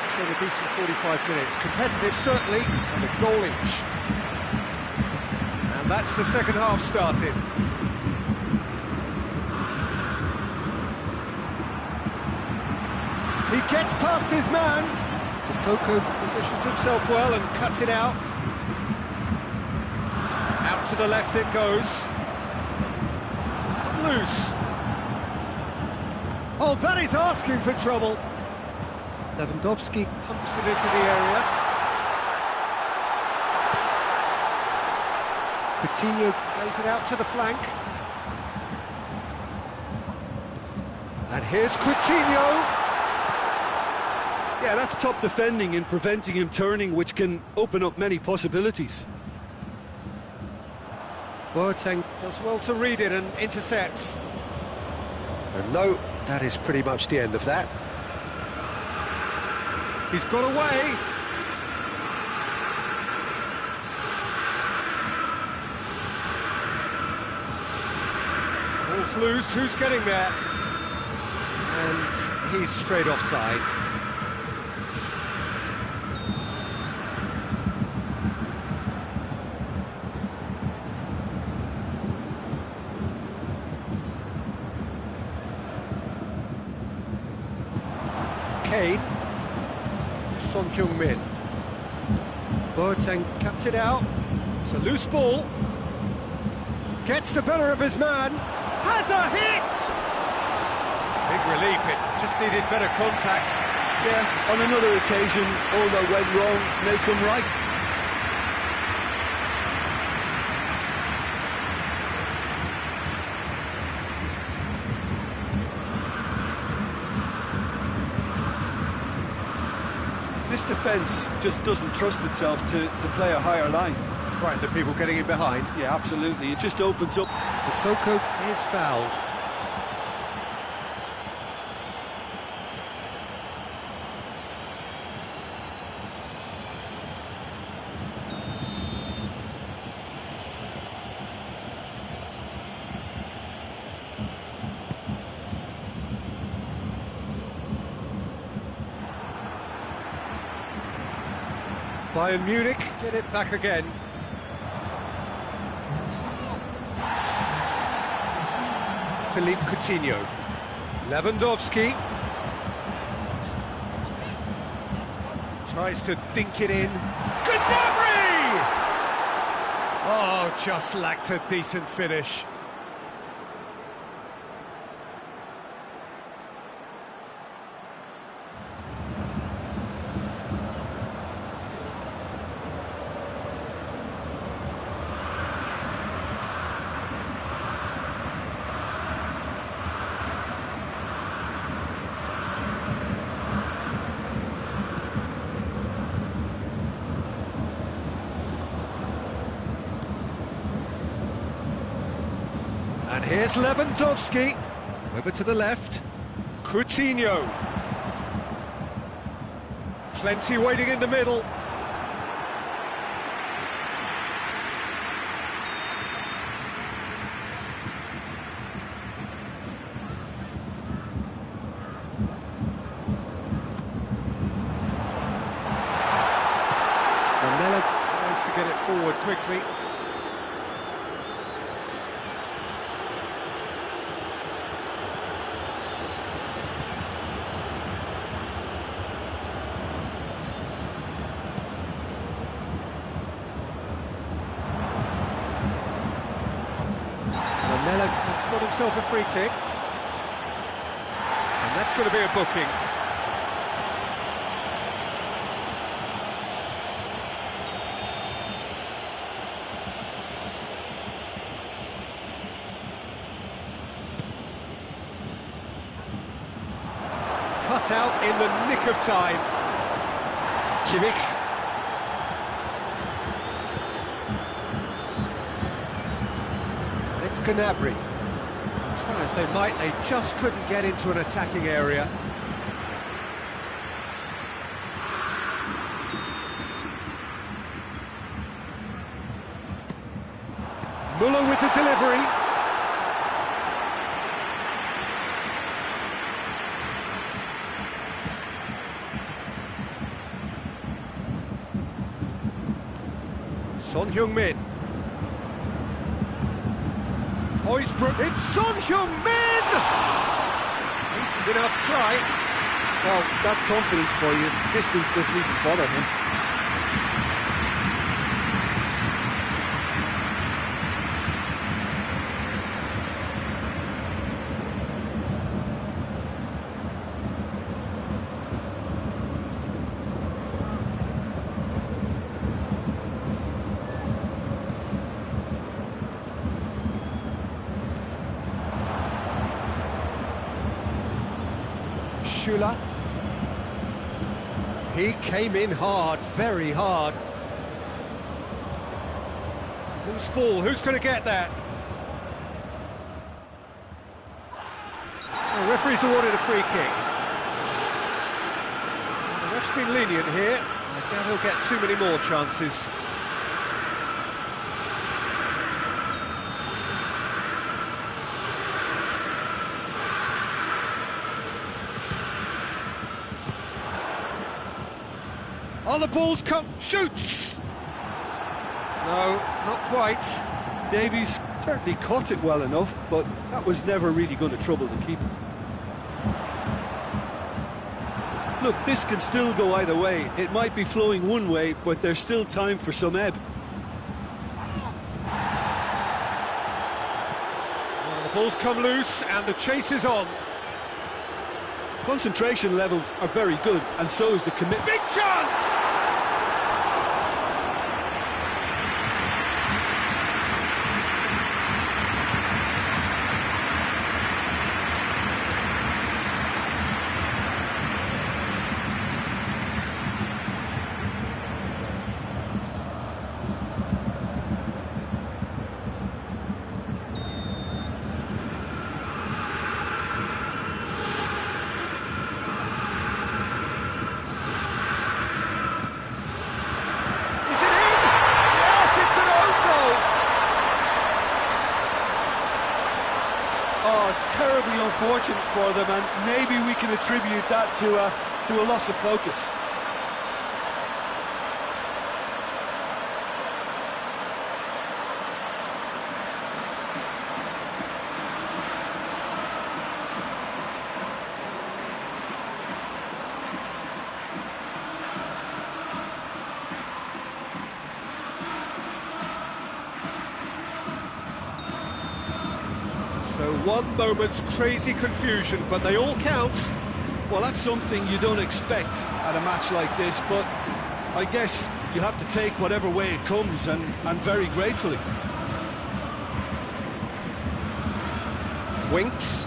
[SPEAKER 1] It's been a decent 45 minutes. Competitive, certainly, and a goal each. And that's the second half started. He gets past his man. Sissoko positions himself well and cuts it out. To the left it goes. It's come loose. Oh, that is asking for trouble. Lewandowski pumps it into the area. Coutinho plays it out to the flank. And here's Coutinho.
[SPEAKER 2] Yeah, that's top defending and preventing him turning, which can open up many possibilities.
[SPEAKER 1] Boateng does well to read it and intercepts. And no, that is pretty much the end of that. He's got away. Ball's loose, who's getting there? And he's straight offside. Kane. Son Heung-min. Boateng cuts it out. It's a loose ball. Gets the better of his man. Has a hit! Big relief, it just needed better contact.
[SPEAKER 2] Yeah, on another occasion, all that went wrong may come right.
[SPEAKER 4] This defence just doesn't trust itself to play a higher line.
[SPEAKER 1] Frightened of people getting in behind.
[SPEAKER 4] Yeah, absolutely. It just opens up.
[SPEAKER 1] Sissoko is fouled. Bayern Munich get it back again. Philippe Coutinho. Lewandowski. Tries to dink it in. Gnabry! Oh, just lacked a decent finish. And here's Lewandowski, over to the left, Coutinho. Plenty waiting in the middle. Lamela tries to get it forward quickly. Lamela has got himself a free kick. And that's going to be a booking. Cut out in the nick of time. Kimmich. It's Gnabry. Try as they might, they just couldn't get into an attacking area. Muller with the delivery. Son Heung-min. It's Son Heung-min! Decent enough try.
[SPEAKER 4] Well, that's confidence for you. Distance doesn't even bother him.
[SPEAKER 1] Schüller. He came in hard, very hard. Loose ball, who's going to get that? The referee's awarded a free kick. The ref's been lenient here. I doubt he'll get too many more chances. Oh, the ball's come, shoots! No, not quite.
[SPEAKER 4] Davies certainly caught it well enough, but that was never really going to trouble the keeper. Look, this can still go either way. It might be flowing one way, but there's still time for some ebb.
[SPEAKER 1] Well, the ball's come loose and the chase is on.
[SPEAKER 4] Concentration levels are very good, and so is the commitment.
[SPEAKER 1] Big chance!
[SPEAKER 4] unfortunate for them, and maybe we can attribute that to a loss of focus.
[SPEAKER 1] So one moment's crazy confusion, but they all count.
[SPEAKER 4] Well, that's something you don't expect at a match like this, but I guess you have to take whatever way it comes, and very gratefully.
[SPEAKER 1] Winks.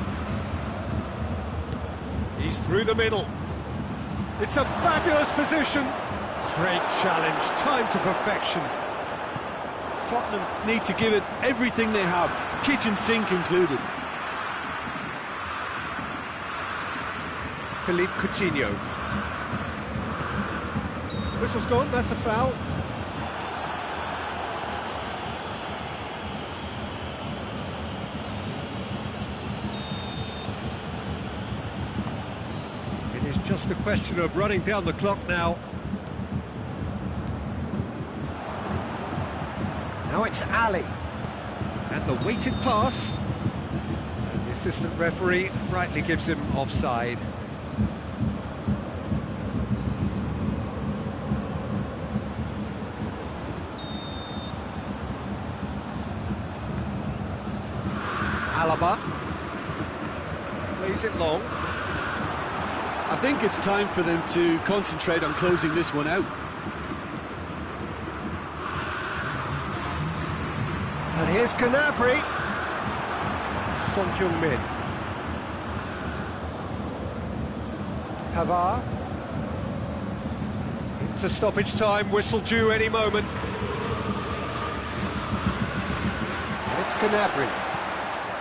[SPEAKER 1] He's through the middle. It's a fabulous position. Great challenge, time to perfection.
[SPEAKER 4] Tottenham need to give it everything they have, kitchen sink included.
[SPEAKER 1] Philippe Coutinho. Whistle's gone, that's a foul. It is just a question of running down the clock now. Now it's Ali. And the weighted pass. And the assistant referee rightly gives him offside. Alaba plays it long.
[SPEAKER 4] I think it's time for them to concentrate on closing this one out.
[SPEAKER 1] And here's Gnabry. Son Heung-min. Pavard. Into stoppage time, whistle due any moment. And it's Gnabry.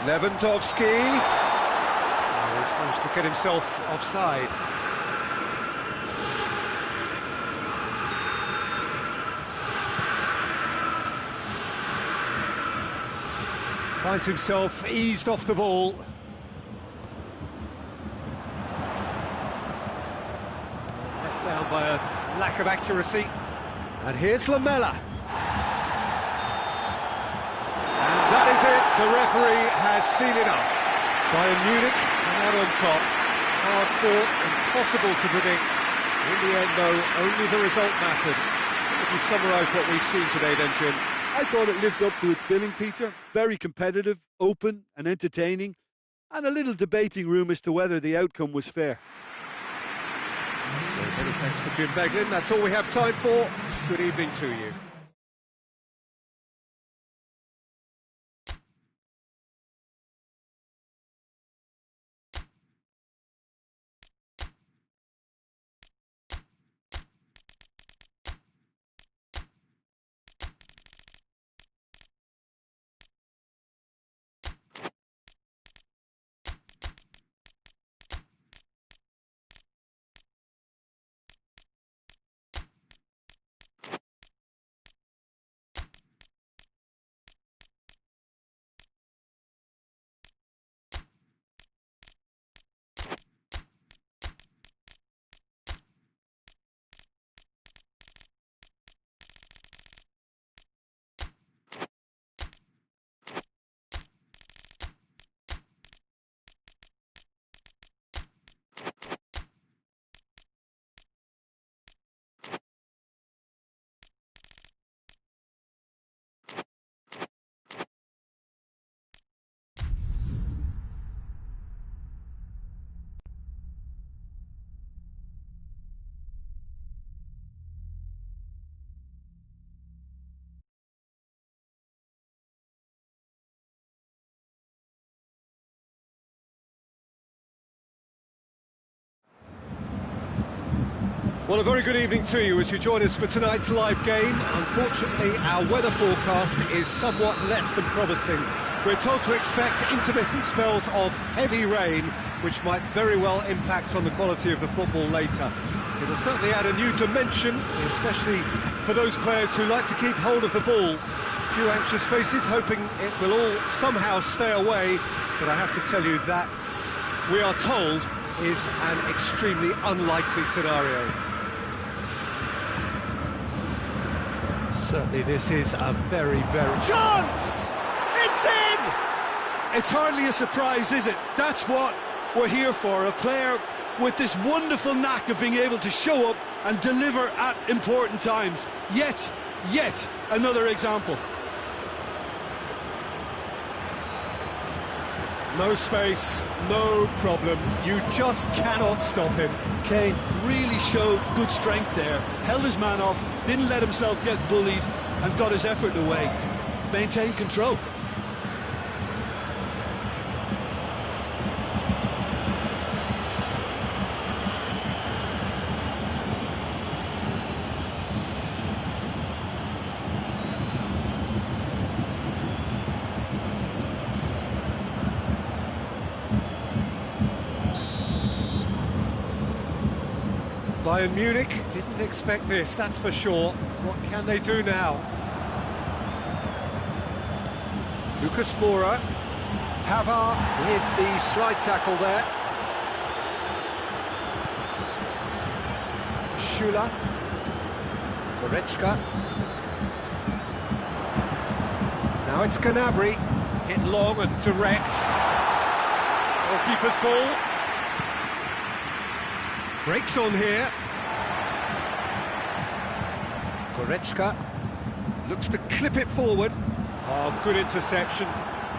[SPEAKER 1] Lewandowski. Oh, he's managed to get himself offside. Finds himself eased off the ball. Let down by a lack of accuracy. And here's Lamela. And that is it. The referee has seen enough. Bayern Munich come out on top. Hard fought, impossible to predict. In the end, though, only the result mattered. Would you summarise what we've seen today then, Jim?
[SPEAKER 4] I thought it lived up to its billing, Peter. Very competitive, open and entertaining, and a little debating room as to whether the outcome was fair.
[SPEAKER 1] So many thanks to Jim Beglin. That's all we have time for. Good evening to you. Well, a very good evening to you as you join us for tonight's live game. Unfortunately, our weather forecast is somewhat less than promising. We're told to expect intermittent spells of heavy rain, which might very well impact on the quality of the football later. It'll certainly add a new dimension, especially for those players who like to keep hold of the ball. A few anxious faces hoping it will all somehow stay away, but I have to tell you that we are told, is an extremely unlikely scenario. Certainly this is a very chance! It's in!
[SPEAKER 2] It's hardly a surprise, is it? That's what we're here for, a player with this wonderful knack of being able to show up and deliver at important times. Yet another example.
[SPEAKER 1] No space, no problem. You just cannot stop him.
[SPEAKER 2] Kane really showed good strength there. Held his man off, didn't let himself get bullied, and got his effort away. Maintained control.
[SPEAKER 1] Bayern Munich didn't expect this, that's for sure. What can they do now? Lucas Moura. Pavard with the slide tackle there. Schüller. Goretzka. Now it's Gnabry. Hit long and direct. Goalkeeper's ball. Breaks on here. Goretzka looks to clip it forward. Oh, good interception.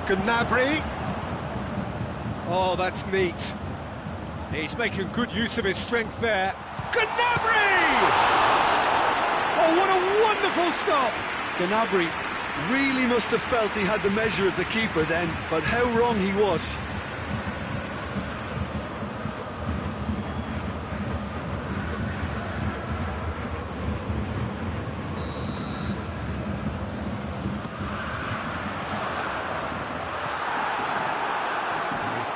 [SPEAKER 1] Gnabry. Oh, that's neat. He's making good use of his strength there. Gnabry! Oh, what a wonderful stop!
[SPEAKER 2] Gnabry really must have felt he had the measure of the keeper then, but how wrong he was.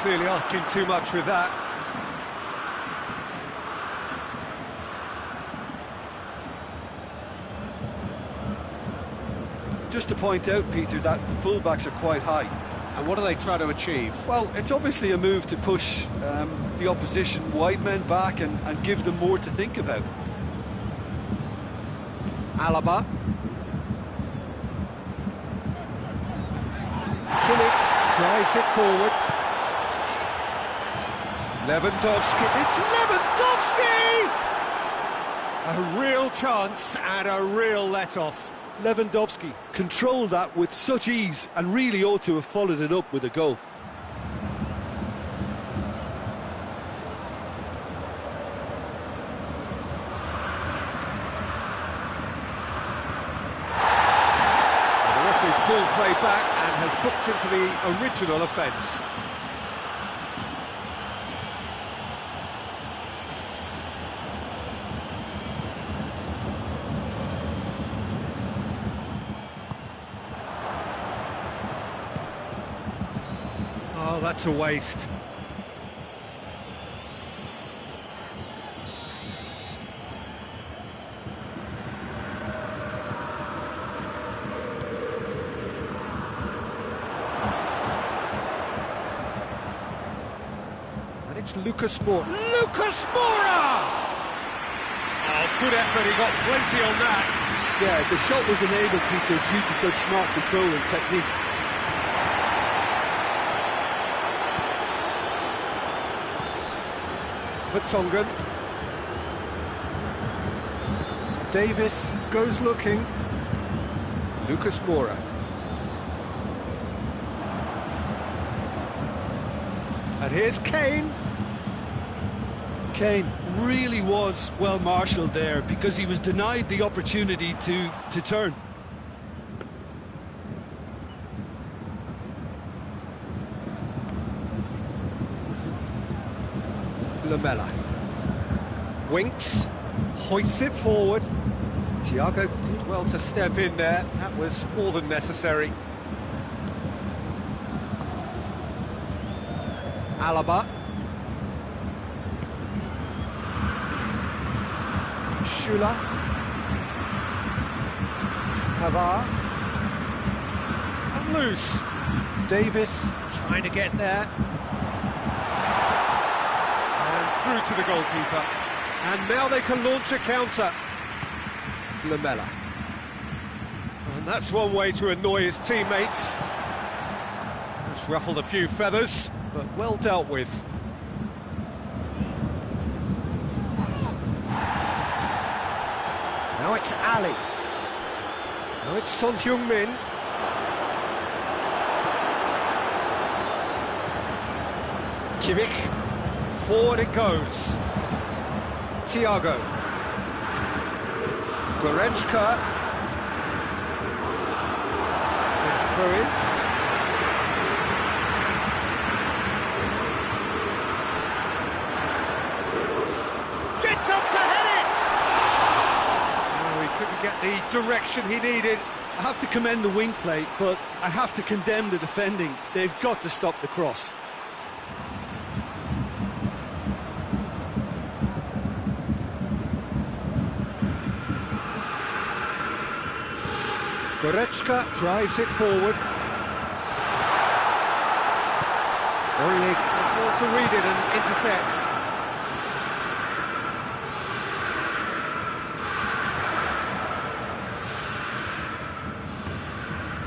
[SPEAKER 1] Clearly asking too much with that.
[SPEAKER 2] Just to point out, Peter, that the fullbacks are quite high.
[SPEAKER 1] And what do they try to achieve?
[SPEAKER 2] Well, it's obviously a move to push the opposition wide men back and give them more to think about.
[SPEAKER 1] Alaba. Kimmich drives it forward. Lewandowski, it's Lewandowski! A real chance and a real let-off.
[SPEAKER 2] Lewandowski controlled that with such ease and really ought to have followed it up with a goal.
[SPEAKER 1] The referee's pulled play back and has booked him for the original offence. Oh, that's a waste. And it's Lucas Moura. Lucas Moura! Oh, good effort, he got plenty on that.
[SPEAKER 2] Yeah, the shot was enabled, Peter, due to such smart control and technique.
[SPEAKER 1] Vertonghen. Davis goes looking. Lucas Moura. And here's Kane.
[SPEAKER 2] Kane really was well marshalled there because he was denied the opportunity to turn.
[SPEAKER 1] Lamella. Winks. Hoists it forward. Thiago did well to step in there. That was more than necessary. Alaba. Schüller. Pavard. It's come loose. Davis trying to get there. through to the goalkeeper. And now they can launch a counter. Lamela. And that's one way to annoy his teammates. That's ruffled a few feathers, but well dealt with. Now it's Ali. Now it's Son Heung-min. Kimmich. Forward it goes. Thiago. Goretzka. Throw in. Gets up to head it! Oh, he couldn't get the direction he needed.
[SPEAKER 2] I have to commend the wing play, but I have to condemn the defending. They've got to stop the cross.
[SPEAKER 1] Goretzka drives it forward. Aurier does well to read it and intercepts.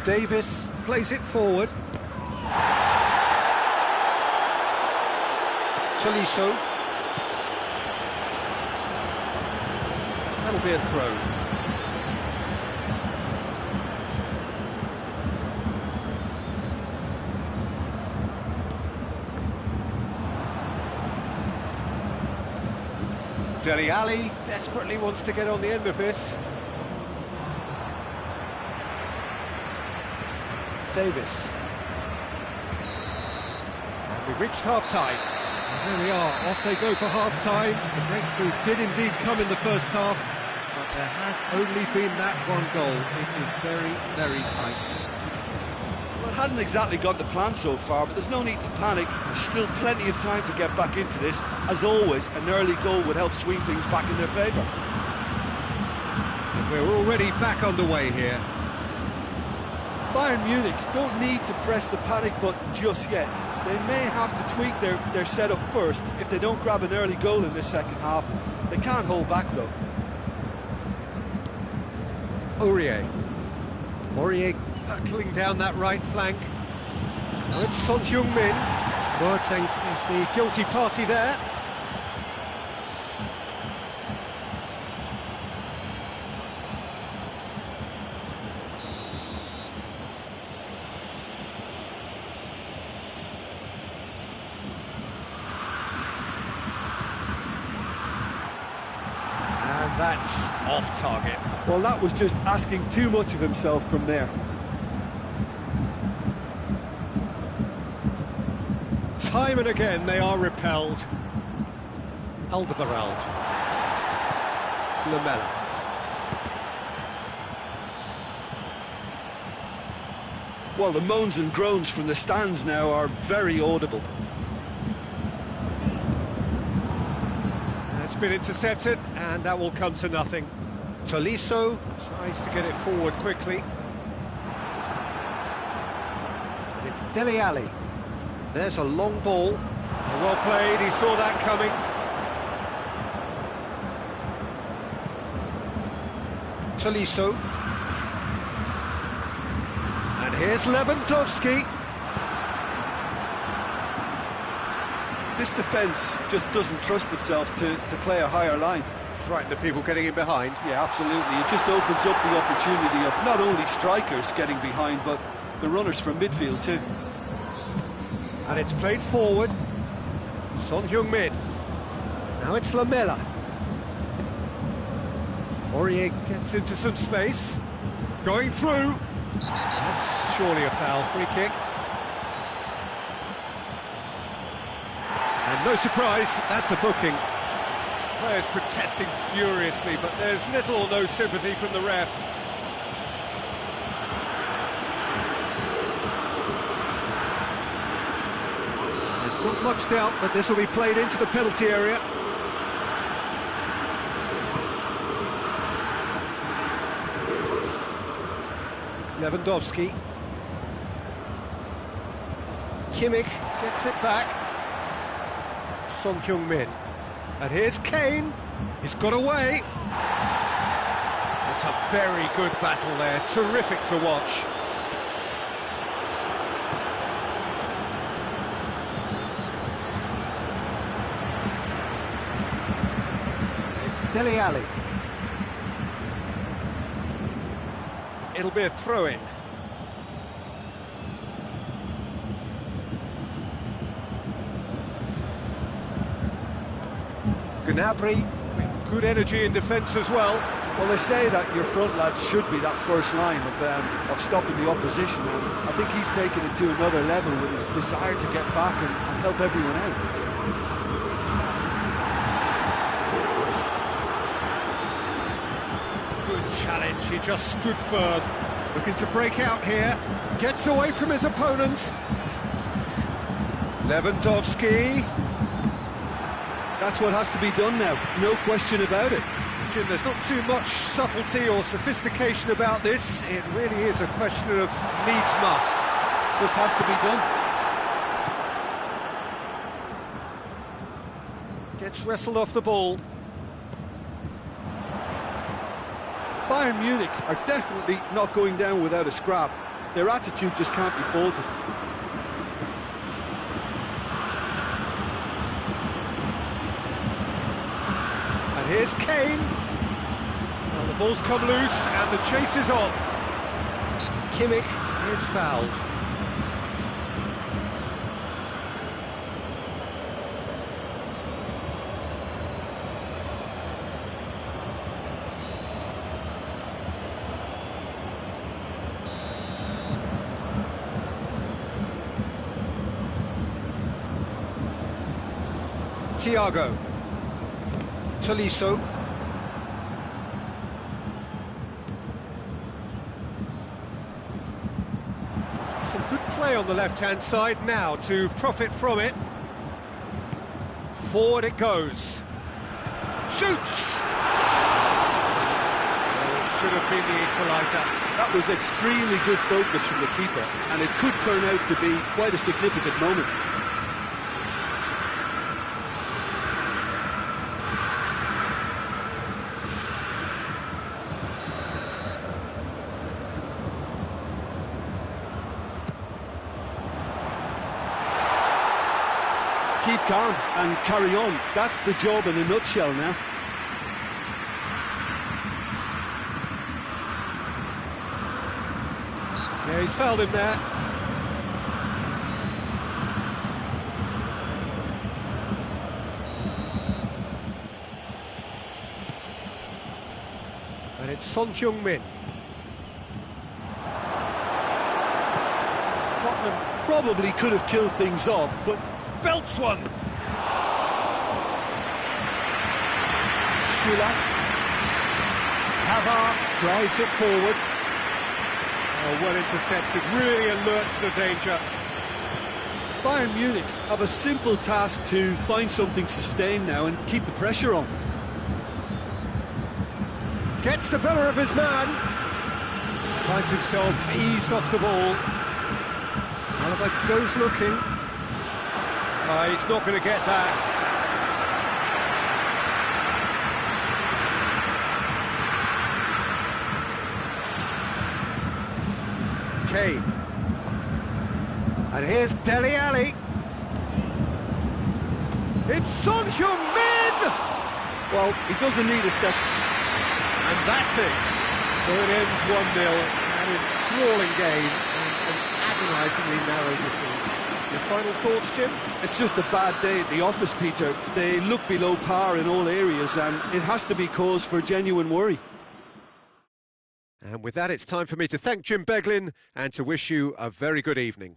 [SPEAKER 1] Davis plays it forward. Tolisso. That'll be a throw. Dele Alli desperately wants to get on the end of this. Davis. And we've reached half-time. And there we are, off they go for half-time. The breakthrough did indeed come in the first half, but there has only been that one goal. It is very, very tight.
[SPEAKER 3] Well, it hasn't exactly gone to plan so far, but there's no need to panic. There's still plenty of time to get back into this. As always, an early goal would help swing things back in their favour.
[SPEAKER 1] And we're already back underway here.
[SPEAKER 2] Bayern Munich don't need to press the panic button just yet. They may have to tweak their setup first. If they don't grab an early goal in this second half, they can't hold back though.
[SPEAKER 1] Aurier. Aurier hurtling down that right flank. Now it's Son Heung-min. Boateng is the guilty party there. And that's off target.
[SPEAKER 2] Well, that was just asking too much of himself from there.
[SPEAKER 1] Time and again they are repelled. Alderweireld. Lamela.
[SPEAKER 2] Well, the moans and groans from the stands now are very audible.
[SPEAKER 1] It's been intercepted, and that will come to nothing. Tolisso tries to get it forward quickly. And it's Dele Alli. There's a long ball. Well played, he saw that coming. Tolisso. And here's Lewandowski.
[SPEAKER 2] This defence just doesn't trust itself to play a higher line.
[SPEAKER 1] Frightened of people getting in behind.
[SPEAKER 2] Yeah, absolutely. It just opens up the opportunity of not only strikers getting behind, but the runners from midfield too.
[SPEAKER 1] And it's played forward. Son Heung-min. Now it's Lamela. Aurier gets into some space. Going through. That's surely a foul. Free kick. And no surprise, that's a booking. Players protesting furiously, but there's little or no sympathy from the ref. There's not much doubt that this will be played into the penalty area. Lewandowski. Kimmich gets it back. Son Heung-min. And here's Kane. He's got away. It's a very good battle there. Terrific to watch. It's Dele Alli. It'll be a throw-in. Gnabry with good energy in defence as well.
[SPEAKER 4] Well, they say that your front lads should be that first line of stopping the opposition, and I think he's taken it to another level with his desire to get back and help everyone out.
[SPEAKER 1] Good challenge, he just stood firm. Looking to break out here. Gets away from his opponents. Lewandowski.
[SPEAKER 4] That's what has to be done now, no question about it.
[SPEAKER 1] Jim, there's not too much subtlety or sophistication about this. It really is a question of needs must.
[SPEAKER 4] Just has to be done.
[SPEAKER 1] Gets wrestled off the ball.
[SPEAKER 4] Bayern Munich are definitely not going down without a scrap. Their attitude just can't be faulted.
[SPEAKER 1] Here's Kane. Well, the ball's come loose and the chase is on. Kimmich is fouled. Thiago. Tolisso. Some good play on the left-hand side now to profit from it. Forward it goes. Shoots! Oh, should have been the equaliser.
[SPEAKER 4] That was extremely good focus from the keeper, and it could turn out to be quite a significant moment. Keep calm and carry on. That's the job in a nutshell now.
[SPEAKER 1] Yeah, he's fouled him there. And it's Son Heung-min.
[SPEAKER 4] Tottenham probably could have killed things off, but
[SPEAKER 1] Belts one.
[SPEAKER 4] Schüller.
[SPEAKER 1] Pavard drives it forward. Oh, well intercepted, really alert to the danger.
[SPEAKER 4] Bayern Munich have a simple task to find something sustained now and keep the pressure on.
[SPEAKER 1] Gets the better of his man. Finds himself eased off the ball. Alaba goes looking. He's not going to get that. Kane. And here's Dele Alli. It's Son Heung-min!
[SPEAKER 4] Well, he doesn't need a second.
[SPEAKER 1] And that's it. So it ends 1-0. An enthralling game and an agonisingly narrow defeat. Your final thoughts, Jim?
[SPEAKER 4] It's just a bad day at the office, Peter. They look below par in all areas, and it has to be cause for genuine worry.
[SPEAKER 1] And with that, it's time for me to thank Jim Beglin and to wish you a very good evening.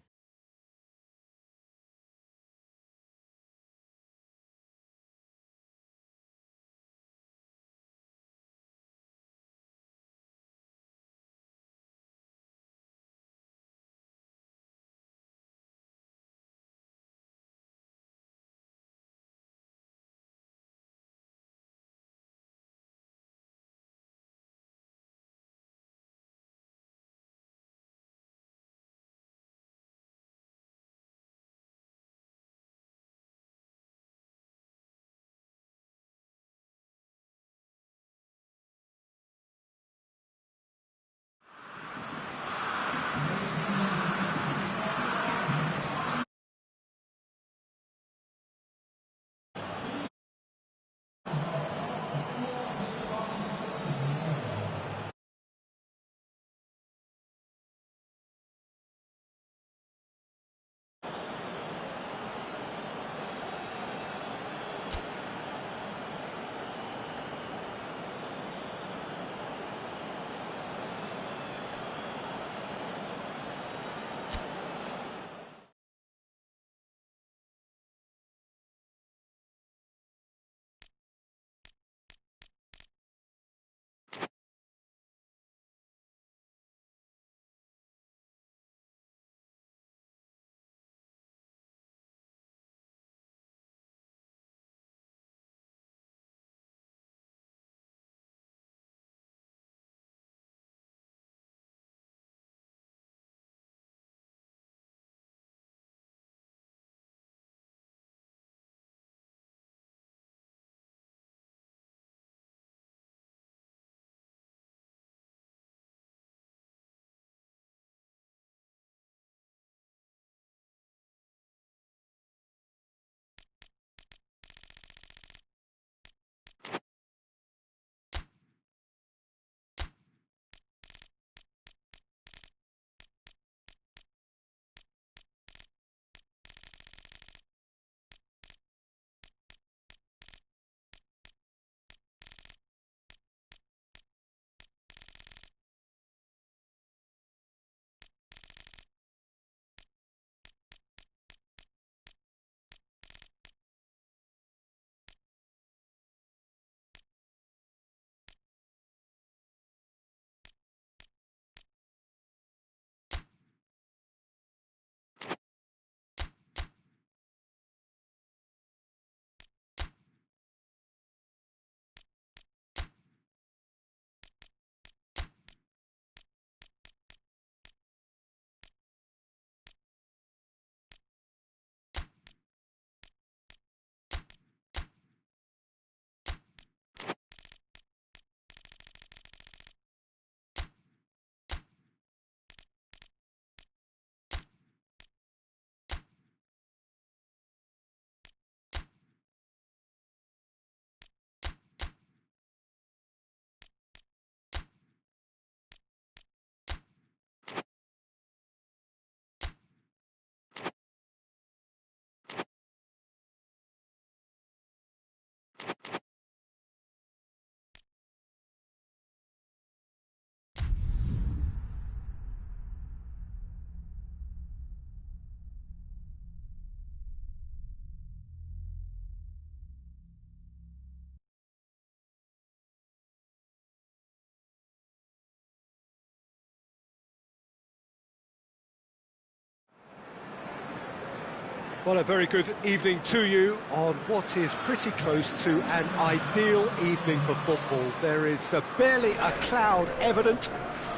[SPEAKER 1] Well, a very good evening to you on what is pretty close to an ideal evening for football. There is barely a cloud evident.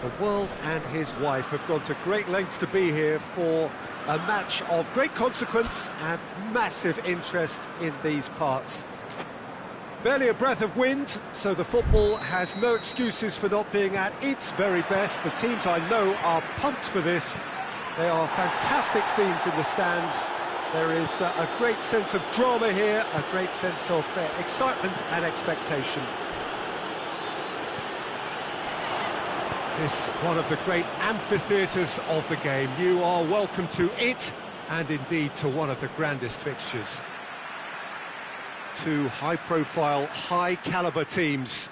[SPEAKER 1] The world and his wife have gone to great lengths to be here for a match of great consequence and massive interest in these parts. Barely a breath of wind, so the football has no excuses for not being at its very best. The teams I know are pumped for this. There are fantastic scenes in the stands. There is a great sense of drama here, a great sense of excitement and expectation. This one of the great amphitheatres of the game. You are welcome to it, and indeed to one of the grandest fixtures. Two high-profile, high-calibre teams.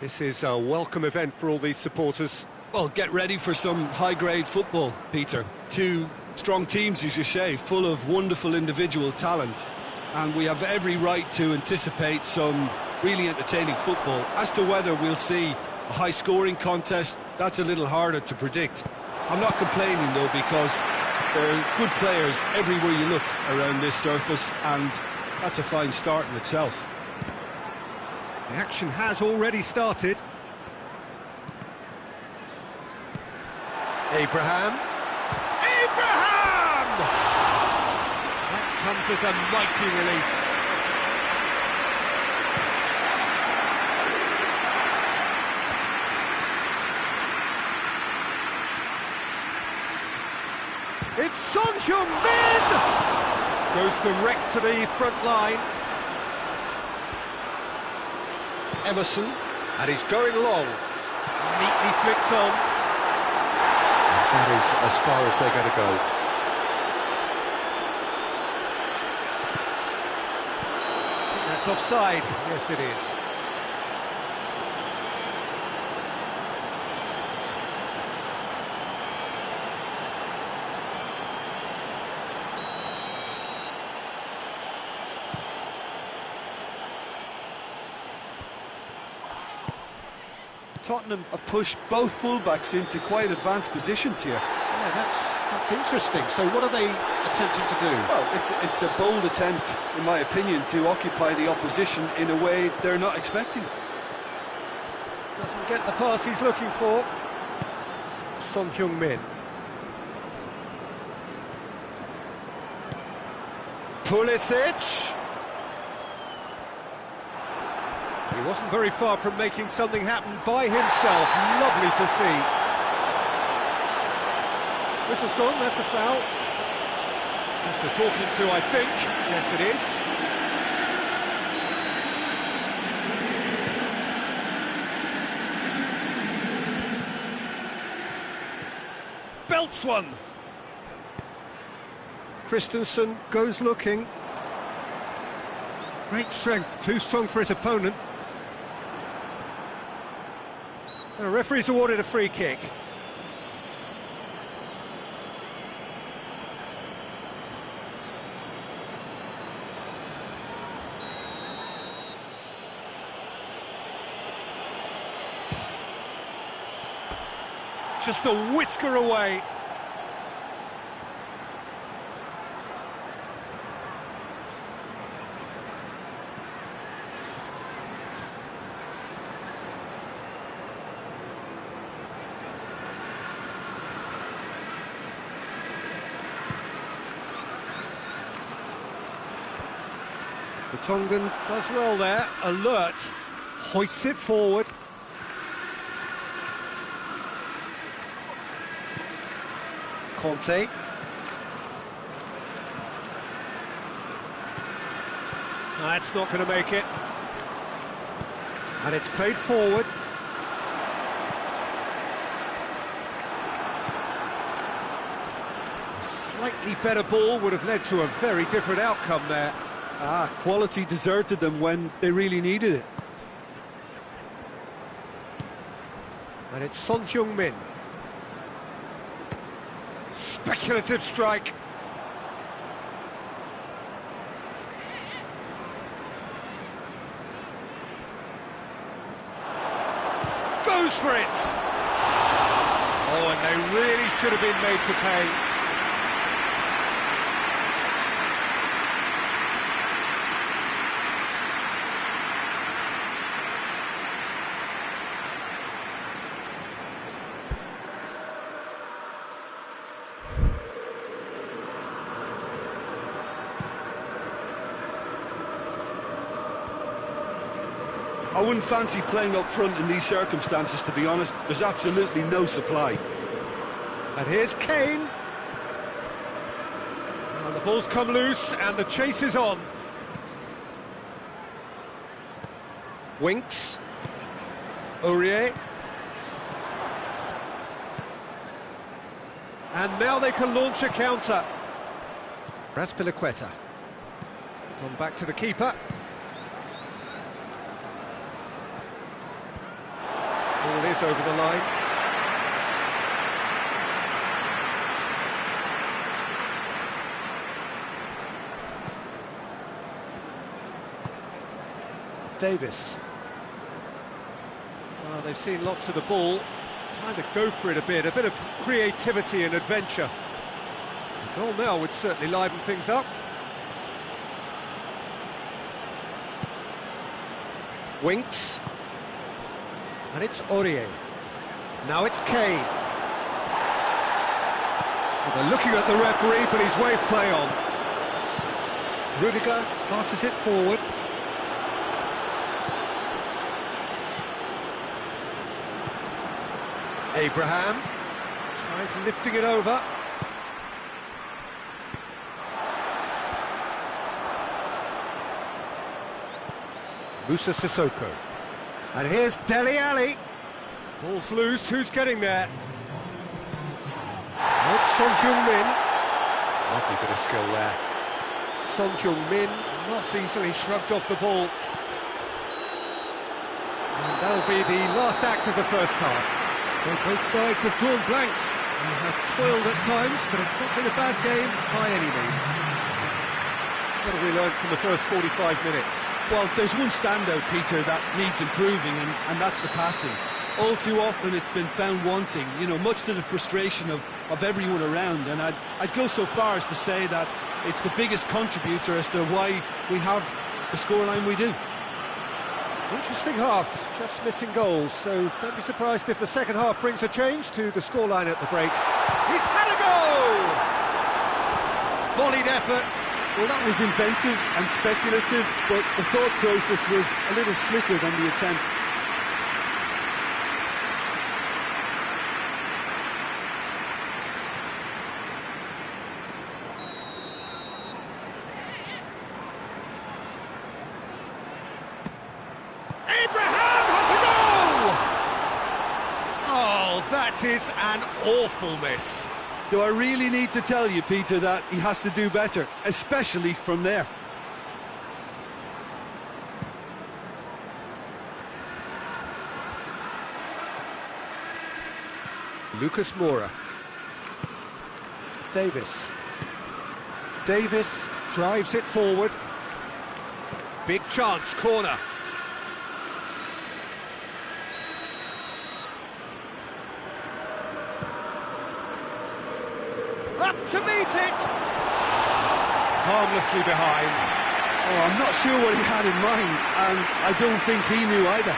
[SPEAKER 1] This is a welcome event for all these supporters.
[SPEAKER 2] Well, get ready for some high-grade football, Peter. Two strong teams, as you say, full of wonderful individual talent. And we have every right to anticipate some really entertaining football. As to whether we'll see a high-scoring contest, that's a little harder to predict. I'm not complaining, though, because there are good players everywhere you look around this surface, and that's a fine start in itself.
[SPEAKER 1] The action has already started. Abraham! That comes as a mighty relief. It's Son Heung-min! Goes direct to the front line. Emerson, and he's going long. Neatly flicked on. That is as far as they're going to go. That's offside. Yes, it is.
[SPEAKER 4] Tottenham have pushed both fullbacks into quite advanced positions here.
[SPEAKER 1] Yeah, that's interesting. So what are they attempting to do?
[SPEAKER 4] Well, it's a bold attempt, in my opinion, to occupy the opposition in a way they're not expecting.
[SPEAKER 1] Doesn't get the pass he's looking for. Son Heung-min. Pulisic. He wasn't very far from making something happen by himself. Lovely to see. Whistle's gone, that's a foul. Just a talking to, I think. Yes, it is. Belts one. Christensen goes looking. Great strength, too strong for his opponent. The referee's awarded a free kick. Just a whisker away. The Tongan does well there, alert, hoists it forward. Conte. That's not going to make it. And it's played forward. A slightly better ball would have led to a very different outcome there.
[SPEAKER 4] Quality deserted them when they really needed it.
[SPEAKER 1] And it's Son Heung-min. Speculative strike. Goes for it! Oh, and they really should have been made to pay.
[SPEAKER 3] I wouldn't fancy playing up front in these circumstances, to be honest. There's absolutely no supply.
[SPEAKER 1] And here's Kane. And the ball's come loose, and the chase is on.
[SPEAKER 4] Winks.
[SPEAKER 1] Aurier. And now they can launch a counter. Raspilicueta. Come back to the keeper. Ball is over the line. Davis. Well, they've seen lots of the ball. Time to go for it a bit of creativity and adventure. The goal now would certainly liven things up.
[SPEAKER 4] Winks.
[SPEAKER 1] And it's Aurier. Now it's Kane. Well, they're looking at the referee, but he's waved play on. Rudiger passes it forward. Abraham tries lifting it over. Musa Sissoko. And here's Dele Alli. Ball's loose, who's getting there? It's Son Heung-min. Lovely bit of skill there. Son Heung-min not easily shrugged off the ball. And that'll be the last act of the first half. Well, both sides have drawn blanks. They have toiled at times, but it's not been a bad game by any means. What have we learned from the first 45 minutes?
[SPEAKER 2] Well, there's one standout, Peter, that needs improving, and that's the passing. All too often it's been found wanting, you know, much to the frustration of everyone around, and I'd go so far as to say that it's the biggest contributor as to why we have the scoreline we do.
[SPEAKER 1] Interesting half, just missing goals, so don't be surprised if the second half brings a change to the scoreline at the break. He's had a go! Volleyed effort.
[SPEAKER 2] Well, that was inventive and speculative, but the thought process was a little slicker than the attempt.
[SPEAKER 1] Abraham has a goal! Oh, that is an awful miss.
[SPEAKER 2] Do I really need to tell you, Peter, that he has to do better, especially from there?
[SPEAKER 1] Lucas Moura. Davis. Davis drives it forward. Big chance, corner. Up to meet it! Harmlessly behind.
[SPEAKER 2] Oh, I'm not sure what he had in mind, and I don't think he knew either.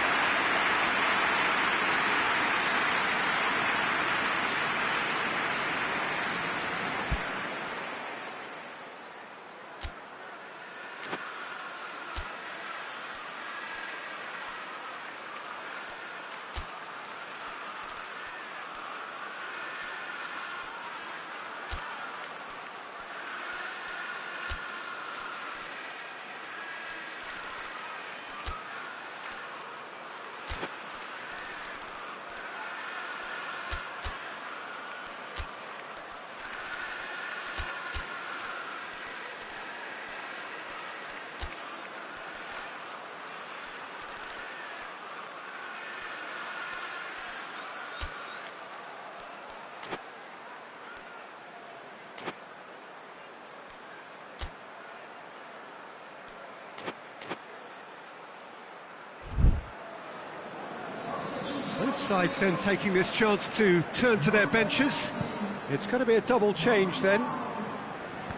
[SPEAKER 1] Both sides then taking this chance to turn to their benches. It's going to be a double change then.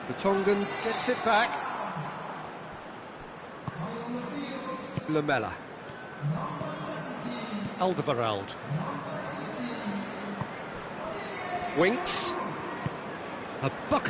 [SPEAKER 1] The Tongan gets it back. Lamela. Alderweireld.
[SPEAKER 4] Winks.
[SPEAKER 1] A bucket.